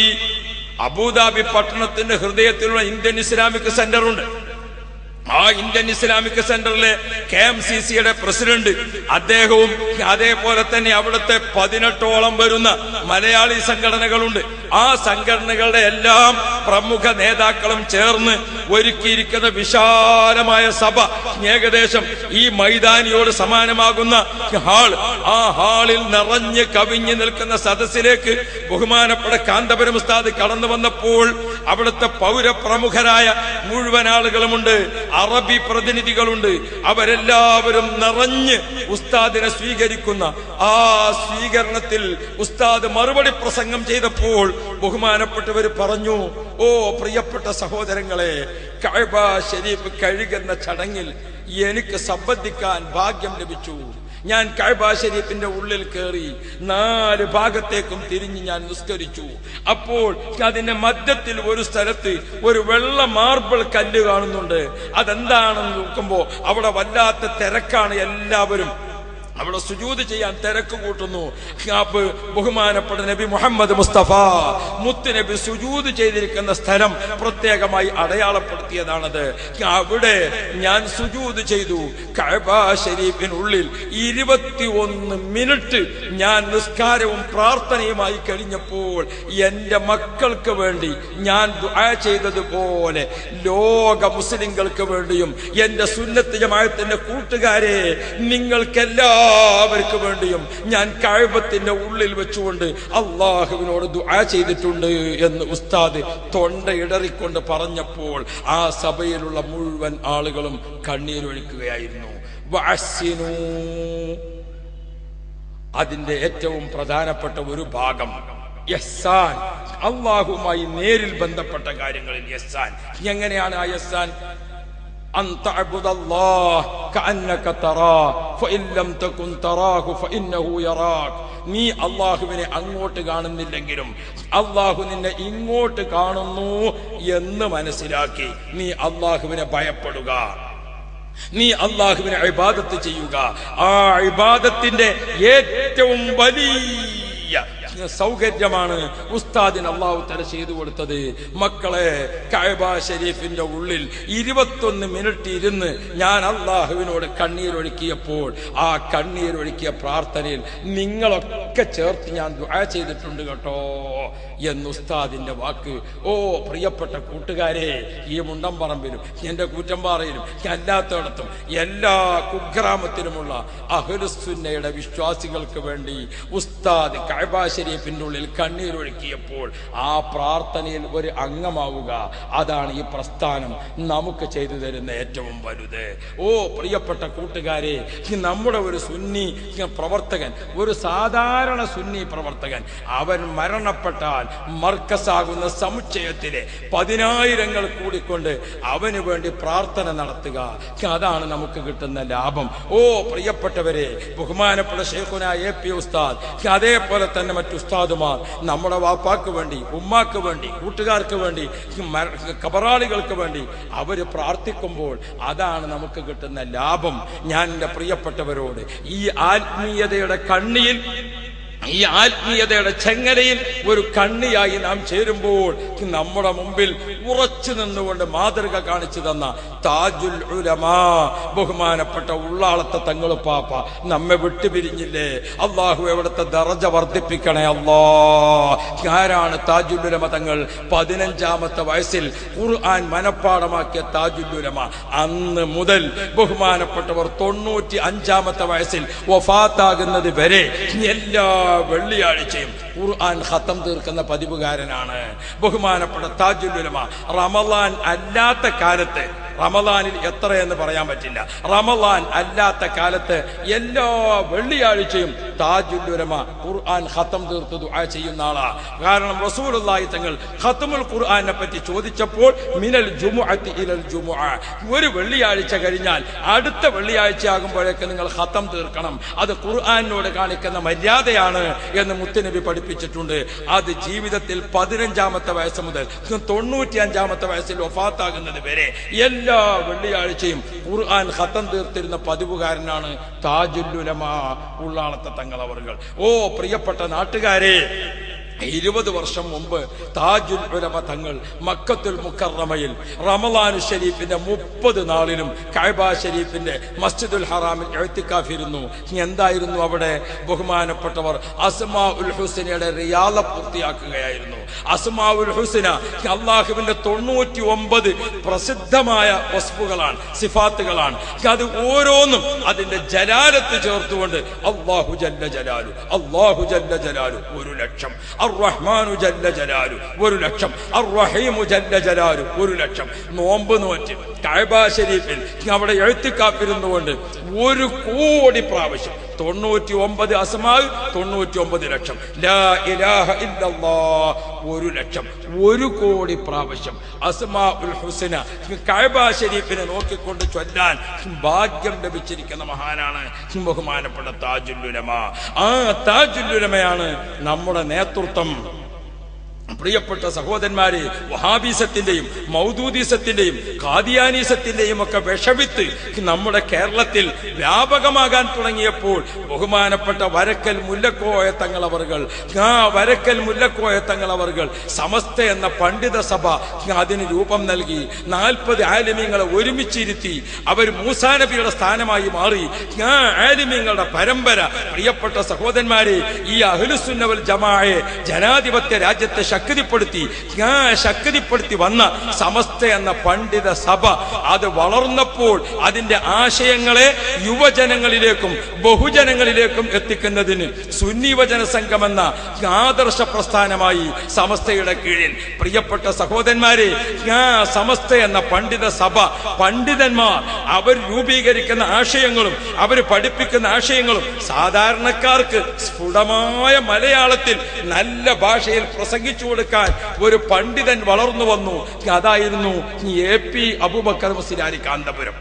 അബുദാബി പട്ടണത്തിന്റെ ഹൃദയത്തിലുള്ള ഇന്ത്യൻ ഇസ്ലാമിക് സെന്റർ ഉണ്ട്. ആ ഇന്ത്യൻ ഇസ്ലാമിക് സെന്ററിലെ KMCCയുടെ പ്രസിഡന്റ് അദ്ദേഹവും അതേപോലെ തന്നെ അവിടുത്തെ 18ഓളം വരുന്ന മലയാളി സംഘടനകളുണ്ട്. ആ സംഘടനകളുടെ എല്ലാം പ്രമുഖ നേതാക്കളും ചേർന്ന് ഒരുക്കിയിരിക്കുന്ന വിശാലമായ സഭ, ഏകദേശം ഈ മൈതാനിയോട് സമാനമാകുന്ന ഹാൾ, ആ ഹാളിൽ നിറഞ്ഞ് കവിഞ്ഞു നിൽക്കുന്ന സദസ്സിലേക്ക് ബഹുമാനപ്പെട്ട കാന്തപുരം ഉസ്താദ് കടന്നു വന്നപ്പോൾ അവിടുത്തെ പൗരപ്രമുഖരായ മുഴുവൻ ആളുകളുമുണ്ട്, അറബി പ്രതിനിധികളുണ്ട്. അവരെല്ലാവരും നിറഞ്ഞ് ഉസ്താദിനെ സ്വീകരിക്കുന്ന ആ സ്വീകരണത്തിൽ ഉസ്താദ് മറുപടി പ്രസംഗം ചെയ്തപ്പോൾ ബഹുമാനപ്പെട്ടവർ പറഞ്ഞു, ഓ പ്രിയപ്പെട്ട സഹോദരങ്ങളെ, കഅബ ശരീഫ് കഴുകുന്ന ചടങ്ങിൽ എനിക്ക് സംബന്ധിക്കാൻ ഭാഗ്യം ലഭിച്ചു. ഞാൻ കഅബ ശരീഫിന്റെ ഉള്ളിൽ കയറി 4 ഭാഗത്തേക്കും തിരിഞ്ഞ് ഞാൻ നിസ്കരിച്ചു. അപ്പോൾ അതിന്റെ മധ്യത്തിൽ ഒരു സ്ഥലത്ത് ഒരു വെള്ള മാർബിൾ കല്ല് കാണുന്നുണ്ട്. അതെന്താണെന്ന് നോക്കുമ്പോ അവിടെ വല്ലാത്ത തിരക്കാണ്. എല്ലാവരും അവിടെ സുജൂദ് ചെയ്യാൻ തിരക്ക് കൂട്ടുന്നു. ബഹുമാനപ്പെട്ട നബി മുഹമ്മദ് മുസ്തഫ മുത്ത് നബി സുജൂദ് ചെയ്തിരിക്കുന്ന സ്ഥലം പ്രത്യേകമായി അടയാളപ്പെടുത്തിയതാണത്. അവിടെ ഞാൻ സുജൂദ് ചെയ്തു. കഅബ ശരീഫിനുള്ളിൽ 21 മിനിറ്റ് ഞാൻ നിസ്കാരവും പ്രാർത്ഥനയുമായി കഴിഞ്ഞപ്പോൾ എന്റെ മക്കൾക്ക് വേണ്ടി ഞാൻ ദുആ ചെയ്തതുപോലെ ലോക മുസ്ലിങ്ങൾക്ക് വേണ്ടിയും എന്റെ സുന്നത്ത് ജമാഅത്തിന്റെ കൂട്ടുകാരെ നിങ്ങൾക്കെല്ലാവർക്കും വേണ്ടിയും ഞാൻ കഅബത്തിന്റെ ഉള്ളിൽ വെച്ചുകൊണ്ട് അള്ളാഹുവിനോട് ദുആ ചെയ്തിട്ടുണ്ട് എന്ന് ഉസ്താദ് തൊണ്ടയിടറിക്കൊണ്ട് പറഞ്ഞപ്പോൾ ആ സഭയിലുള്ള മുഴുവൻ ആളുകളും കണ്ണീരൊഴുക്കുകയായിരുന്നു. വഅസ്സിനൂ, അതിന്റെ ഏറ്റവും പ്രധാനപ്പെട്ട ഒരു ഭാഗം യഹ്സാൻ, അള്ളാഹുമായി നേരിൽ ബന്ധപ്പെട്ട കാര്യങ്ങളിൽ യഹ്സാൻ. എങ്ങനെയാണ് ആ യഹ്സാൻ? أن تعبد الله كأنك تراه فإن لم تكن تراه فإنه يراك. നീ അള്ളാഹുവിനെ അങ്ങോട്ട് കാണുന്നില്ലെങ്കിലും അള്ളാഹു നിന്നെ ഇങ്ങോട്ട് കാണുന്നു എന്ന് മനസ്സിലാക്കി നീ അള്ളാഹുവിനെ ഭയപ്പെടുക, നീ അള്ളാഹുവിനെ ഇബാദത്ത് ചെയ്യുക. ആ ഇബാദത്തിന്റെ ഏറ്റവും വലിയ സൗകര്യമാണ് ഉസ്താദിന് അള്ളാഹു തആല ചെയ്തു കൊടുത്തത്. മക്കളെ, കഅബ ശരീഫിന്റെ ഉള്ളിൽ 21 മിനിറ്റ് ഇരുന്ന് ഞാൻ അള്ളാഹുവിനോട് കണ്ണീരൊഴുക്കിയപ്പോൾ ആ കണ്ണീരൊഴുക്കിയ പ്രാർത്ഥനയിൽ നിങ്ങളൊക്കെ ചേർത്ത് ഞാൻ ദുആ ചെയ്തിട്ടുണ്ട് കേട്ടോ എന്ന് ഉസ്താദിന്റെ വാക്ക്. ഓ പ്രിയപ്പെട്ട കൂട്ടുകാരെ, ഈ മുണ്ടംപറമ്പിലും എന്റെ കൂറ്റമ്പാറയിലും അല്ലാത്തയിടത്തും എല്ലാ കുഗ്രാമത്തിലുമുള്ള അഹ്ലുസുന്നയുടെ വിശ്വാസികൾക്ക് വേണ്ടി ഉസ്താദ് കഅബ ശരീഫിന്റെ ഉള്ളിൽ കണ്ണീരൊഴുക്കിയപ്പോൾ ആ പ്രാർത്ഥനയിൽ ഒരു അംഗമാവുക, അതാണ് ഈ പ്രസ്ഥാനം നമുക്ക് ചെയ്തു തരുന്ന ഏറ്റവും വലുത്. ഓ പ്രിയപ്പെട്ട കൂട്ടുകാരെ, നമ്മുടെ ഒരു സുന്നി പ്രവർത്തകൻ, ഒരു സാധാരണ സുന്നി പ്രവർത്തകൻ, അവൻ മരണപ്പെട്ടാൽ മർക്കസാകുന്ന സമുച്ചയത്തിലെ 10,000 കൂടിക്കൊണ്ട് അവന് വേണ്ടി പ്രാർത്ഥന നടത്തുക, അതാണ് നമുക്ക് കിട്ടുന്ന ലാഭം. ഓ പ്രിയപ്പെട്ടവരെ, ബഹുമാനപ്പെട്ട ശൈഖുനാ AP ഉസ്താദ്, അതേപോലെ തന്നെ മറ്റു ഉസ്താദുമാർ നമ്മുടെ വാപ്പാക്ക് വേണ്ടി, ഉമ്മാക്ക് വേണ്ടി, കൂട്ടുകാർക്ക് വേണ്ടി, കബറാളികൾക്ക് വേണ്ടി അവര് പ്രാർത്ഥിക്കുമ്പോൾ അതാണ് നമുക്ക് കിട്ടുന്ന ലാഭം. ഞാൻ എൻ്റെ പ്രിയപ്പെട്ടവരോട് ഈ ആത്മീയതയുടെ കണ്ണിയിൽ, ഈ ആത്മീയതയുടെ ചെങ്ങലയിൽ ഒരു കണ്ണിയായി നാം ചേരുമ്പോൾ നമ്മുടെ മുമ്പിൽ ഉറച്ചു നിന്നുകൊണ്ട് മാതൃക കാണിച്ചു തന്ന താജുൽ ഉലമാ ബഹുമാനപ്പെട്ട ഉള്ളാളത്തെ തങ്ങളുപ്പാപ്പ നമ്മെ വിട്ടുപിരിഞ്ഞില്ലേ. അള്ളാഹു എവിടുത്തെ ദറജ വർദ്ധിപ്പിക്കണേ അല്ലാ. ആരാണ് താജുൽ ഉലമ തങ്ങൾ? 15-ാമത്തെ വയസ്സിൽ ഖുർആൻ മനപ്പാടമാക്കിയ താജുൽ ഉലമ അന്ന് മുതൽ ബഹുമാനപ്പെട്ടവർ 95-ാമത്തെ വയസ്സിൽ വഫാത്താകുന്നത് വരെ എല്ലാ വെള്ളിയാഴ്ചയും ഖുർആൻ ഖത്തം തീർക്കുന്ന പതിവുകാരനാണ് ബഹുമാനപ്പെട്ട താജുൽ ഉലമ. റമളാൻ അല്ലാത്ത കാലത്ത്, റമളാനിൽ എത്രയെന്ന് പറയാൻ പറ്റില്ല, റമളാൻ അല്ലാത്ത കാലത്ത് എല്ലാ വെള്ളിയാഴ്ചയും താജുൽ ഉലമ ഖുർആൻ ഖത്തം തീർത്ത് ദുആ ചെയ്യുന്ന ആളാ. കാരണം റസൂലുള്ളാഹി തങ്ങൾ ഖത്മുൽ ഖുർആനെ പറ്റി ചോദിച്ചപ്പോൾ മിനൽ ജുമുഅത്തി ഇലൽ ജുമുഅ, ഒരു വെള്ളിയാഴ്ച കഴിഞ്ഞാൽ അടുത്ത വെള്ളിയാഴ്ച ആകുമ്പോഴേക്ക് നിങ്ങൾ ഖത്തം തീർക്കണം, അത് ഖുർആനോട് കാണിക്കുന്ന മര്യാദയാണ് എന്ന് മുത്തുനബി പഠിപ്പിച്ചിട്ടുണ്ട്. അത് ജീവിതത്തിൽ 15-ാമത്തെ വയസ്സ് മുതൽ 95-ാമത്തെ വയസ്സിൽ വഫാത്താകുന്നത് വരെ എല്ലാ വെള്ളിയാഴ്ചയും ഖുർആൻ ഖത്തം തീർത്തിരുന്ന പതിവുകാരനാണ് താജുൽ ഉലമ ഉള്ളാളത്തെ തങ്ങൾ അവർകൾ. ഓ പ്രിയപ്പെട്ട നാട്ടുകാരെ, 20 വർഷം മുമ്പ് താജുൽ ഉലമ തങ്ങൾ മക്കത്തുൽ മുക്കറമയിൽ റമളാൻ ഷരീഫിന്റെ 30 നാളിലും കഅബ ഷരീഫിന്റെ മസ്ജിദുൽ ഹറാമിൽ ഇഅ്തികാഫിരുന്നു. എന്തായിരുന്നു അവിടെ? ബഹുമാനപ്പെട്ടവർ അസ്മാഉൽ ഹുസ്നയുടെ റിയാദ പൂർത്തിയാക്കുകയായിരുന്നു. അസ്മാഉൽ ഹുസ്ന അല്ലാഹുവിന്റെ 99 പ്രസിദ്ധമായ വസ്ഫുകളാണ്, സിഫാത്തുകളാണ്. അത് ഓരോന്നും അതിന്റെ ജലാലത്ത് ചേർത്തുകൊണ്ട് അല്ലാഹു ജല്ല ജലാലു, അല്ലാഹു ജല്ല ജലാലു 1,00,000, അർ-റഹ്മാനു ജല്ല ജലാലു 1,00,000, അർ-റഹീമു ജല്ല ജലാലു 1,00,000. നോമ്പ് നോറ്റ് കഅബ ഷരീഫിൽ അവിടെ ഇഅ്തികാഫിരുന്നുകൊണ്ട് 1 കോടി പ്രാവശ്യം 99 അസ്മാ 99 ലക്ഷം, ലാ ഇലാഹ ഇല്ലല്ലാഹ് 1,00,000, 1 കോടി പ്രാവശ്യം അസ്മാഉൽ ഹുസ്ന കഅബ ഷരീഫിനെ നോക്കിക്കൊണ്ട് ചൊല്ലാൻ ഭാഗ്യം ലഭിച്ചിരിക്കുന്ന മഹാനാണ് ബഹുമാനപ്പെട്ട താജുൽ ഉലമ. ആ താജുൽ ഉലമയാണ് നമ്മുടെ നേതൃത്വം. പ്രിയപ്പെട്ട സഹോദരന്മാരെ, വഹാബിസത്തിന്റെയും മൗദൂദിസത്തിന്റെയും ഖാദിയാനിസത്തിന്റെയും ഒക്കെ വിഷവിത്ത് നമ്മുടെ കേരളത്തിൽ വ്യാപകമാകാൻ തുടങ്ങിയപ്പോൾ ബഹുമാനപ്പെട്ട വരക്കൽ മുല്ലക്കോയ തങ്ങളവർകൾ, വരക്കൽ മുല്ലക്കോയ തങ്ങളവർകൾ സമസ്ത എന്ന പണ്ഡിത സഭ അതിന് രൂപം നൽകി. 40 ആലിമീങ്ങളെ ഒരുമിച്ചിരുത്തി അവർ മൂസാ നബിയുടെ സ്ഥാനമായി മാറി. ആലിമീങ്ങളുടെ പരമ്പര. പ്രിയപ്പെട്ട സഹോദരന്മാരെ, ഈ അഹ്ലുസുന്ന വൽ ജമാഅയെ ജനാധിപത്യ രാജ്യത്തെ ശക്തിപ്പെടുത്തി വന്ന സമസ്ത എന്ന പണ്ഡിത സഭ അത് വളർന്നപ്പോൾ അതിന്റെ ആശയങ്ങളെ യുവജനങ്ങളിലേക്കും ബഹുജനങ്ങളിലേക്കും എത്തിക്കുന്നതിന് സുന്നി വചന സംഘം എന്ന ആദർശ പ്രസ്ഥാനമായി സമസ്തയുടെ കീഴിൽ പ്രിയപ്പെട്ട സഹോദരന്മാരെ, സമസ്ത എന്ന പണ്ഡിത സഭ, പണ്ഡിതന്മാർ അവർ രൂപീകരിക്കുന്ന ആശയങ്ങളും അവർ പഠിപ്പിക്കുന്ന ആശയങ്ങളും സാധാരണക്കാർക്ക് സ്ഫുടമായ മലയാളത്തിൽ നല്ല ഭാഷയിൽ പ്രസംഗിച്ചു കൊടുക്കാൻ ഒരു പണ്ഡിതൻ വളർന്നു വന്നു. അതായിരുന്നു AP അബൂബക്കർ മുസ്ലിയാരി കാന്തപുരം.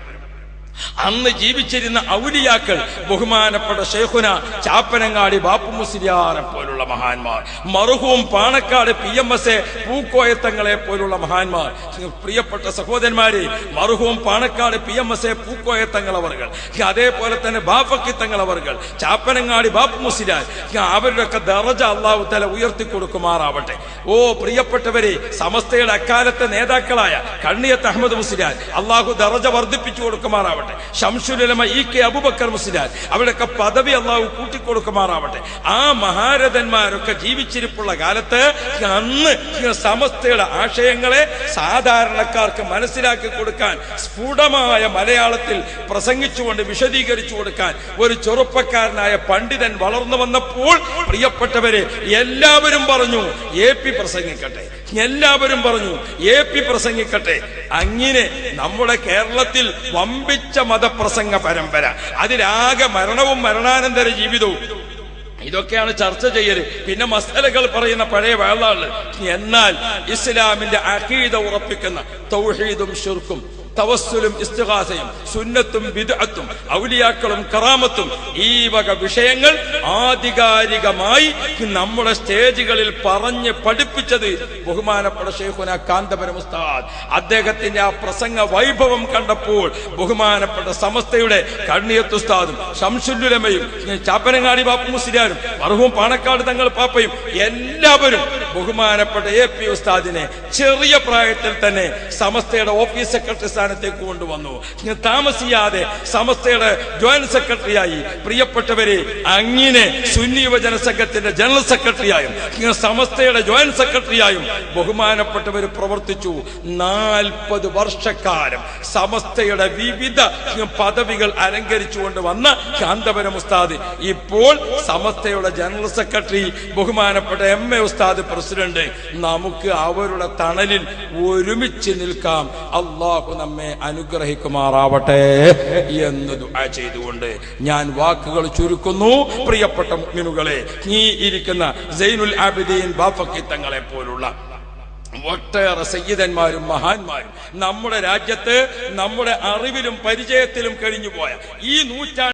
അന്ന് ജീവിച്ചിരുന്ന ഔലിയാക്കൾ ബഹുമാനപ്പെട്ട ശൈഖുന ചാപ്പനങ്ങാടി ബാപ്പു മുസ്ലിയാരെ പോലുള്ള മഹാന്മാർ, മർഹൂം പാണക്കാട് PMS പൂക്കോയത്തങ്ങളെ പോലുള്ള മഹാന്മാർ. പ്രിയപ്പെട്ട സഹോദരന്മാരെ, മർഹൂം പാണക്കാട് PMS പൂക്കോയത്തങ്ങളവർകൾ, അതേപോലെ തന്നെ ബാഫക്കി തങ്ങളവർകൾ, ചാപ്പനങ്ങാടി ബാപ്പു മുസ്ലിയാർ, അവരുടെയൊക്കെ ദറജ അല്ലാഹു തആല ഉയർത്തി കൊടുക്കുമാറാവട്ടെ. ഓ പ്രിയപ്പെട്ടവരെ, സമസ്തയുടെ അക്കാലത്തെ നേതാക്കളായ കണ്ണിയത്ത് അഹമ്മദ് മുസ്ലിയാർ അല്ലാഹു ദറജ വർദ്ധിപ്പിച്ചു കൊടുക്കുമാറാവട്ടെ. ശംസുൽ ഉലമ EK അബൂബക്കർ മുസ്ലിയാർ അവരുടെയൊക്കെ പദവി അല്ലാഹു കൂട്ടിക്കൊടുക്കുമാറാവട്ടെ. ആ മഹാരഥന്മാരൊക്കെ ജീവിച്ചിരിപ്പുള്ള കാലത്ത് അന്ന് സമസ്തയുടെ ആശയങ്ങളെ സാധാരണക്കാർക്ക് മനസ്സിലാക്കി കൊടുക്കാൻ, സ്ഫുടമായ മലയാളത്തിൽ പ്രസംഗിച്ചുകൊണ്ട് വിശദീകരിച്ചു കൊടുക്കാൻ ഒരു ചെറുപ്പക്കാരനായ പണ്ഡിതൻ വളർന്നു വന്നപ്പോൾ പ്രിയപ്പെട്ടവരെ എല്ലാവരും പറഞ്ഞു AP പ്രസംഗിക്കട്ടെ, എല്ലാവരും പറഞ്ഞു AP പ്രസംഗിക്കട്ടെ. അങ്ങനെ നമ്മുടെ കേരളത്തിൽ വമ്പിച്ച മതപ്രസംഗ പരമ്പര, അതിലാകെ മരണവും മരണാനന്തര ജീവിതവും ഇതൊക്കെയാണ് ചർച്ച ചെയ്യല്. പിന്നെ മസലകൾ പറയുന്ന പഴയ വേളാള്. എന്നാൽ ഇസ്ലാമിന്റെ അഖീദ ഉറപ്പിക്കുന്ന തൗഹീദും ശിർക്കും തവസ്സുലും ഇസ്തിഗാസയും സുന്നത്തും ബിദ്അത്തും ഔലിയാക്കളും കറാമത്തും ഈ വക വിഷയങ്ങൾ ആധികാരികമായി നമ്മുടെ സ്റ്റേജുകളിൽ പറഞ്ഞ് പഠിപ്പിച്ചത് ബഹുമാനപ്പെട്ട ശൈഖുന കാന്തപുരം ഉസ്താദ്. അദ്ദേഹത്തിന്റെ ആ പ്രസംഗ വൈഭവം കണ്ടപ്പോൾ ബഹുമാനപ്പെട്ട സമസ്തയുടെ കണ്ണിയത്ത് ഉസ്താദും ശംസുൽ ഉലമയും ചാപ്പനങ്ങാടി ബാപ്പു മുസ്ലിയാരും മർഹൂം പാണക്കാട് തങ്ങൾ പാപ്പയും എല്ലാവരും ബഹുമാനപ്പെട്ട AP ഉസ്താദിനെ ചെറിയ പ്രായത്തിൽ തന്നെ സമസ്തയുടെ ഓഫീസ് സെക്രട്ടറി സ്ഥാനത്തേക്ക് കൊണ്ടുവന്നു. താമസിയാതെ സമസ്തയുടെ ജോയിന്റ് സെക്രട്ടറിയായി. പ്രിയപ്പെട്ടവരെ, അങ്ങനെ സുന്നി യുവജന സംഘത്തിന്റെ ജനറൽ സെക്രട്ടറിയായും സമസ്തയുടെ ജോയിന്റ് സെക്രട്ടറിയായും ബഹുമാനപ്പെട്ടവർ പ്രവർത്തിച്ചു. 40 വർഷക്കാലം സമസ്തയുടെ വിവിധ പദവികൾ അലങ്കരിച്ചുകൊണ്ട് വന്ന കാന്തപുരം ഉസ്താദ് ഇപ്പോൾ സമസ്തയുടെ ജനറൽ സെക്രട്ടറി, ബഹുമാനപ്പെട്ട MA ഉസ്താദ് പ്രസിഡന്റ്. നമുക്ക് അവരുടെ തണലിൽ ഒരുമിച്ച് നിൽക്കാം. അല്ലാഹു നമ്മെ അനുഗ്രഹിക്കുമാറാവട്ടെ എന്ന് ദുആ ചെയ്തുകൊണ്ട് ഞാൻ വാക്കുകൾ ചുരുക്കുന്നു. പ്രിയപ്പെട്ട മുഅ്മിനുകളെ, ഈ ഇരിക്കുന്ന സൈനുൽ ആബിദീൻ ബാഫക്കി തങ്ങളെ പോലുള്ള ഒട്ടേറെ സയ്യിദന്മാരും മഹാന്മാരും നമ്മുടെ രാജ്യത്ത് നമ്മുടെ അറിവിലും പരിചയത്തിലും കഴിഞ്ഞുപോയ ഈ നൂറ്റാണ്ട്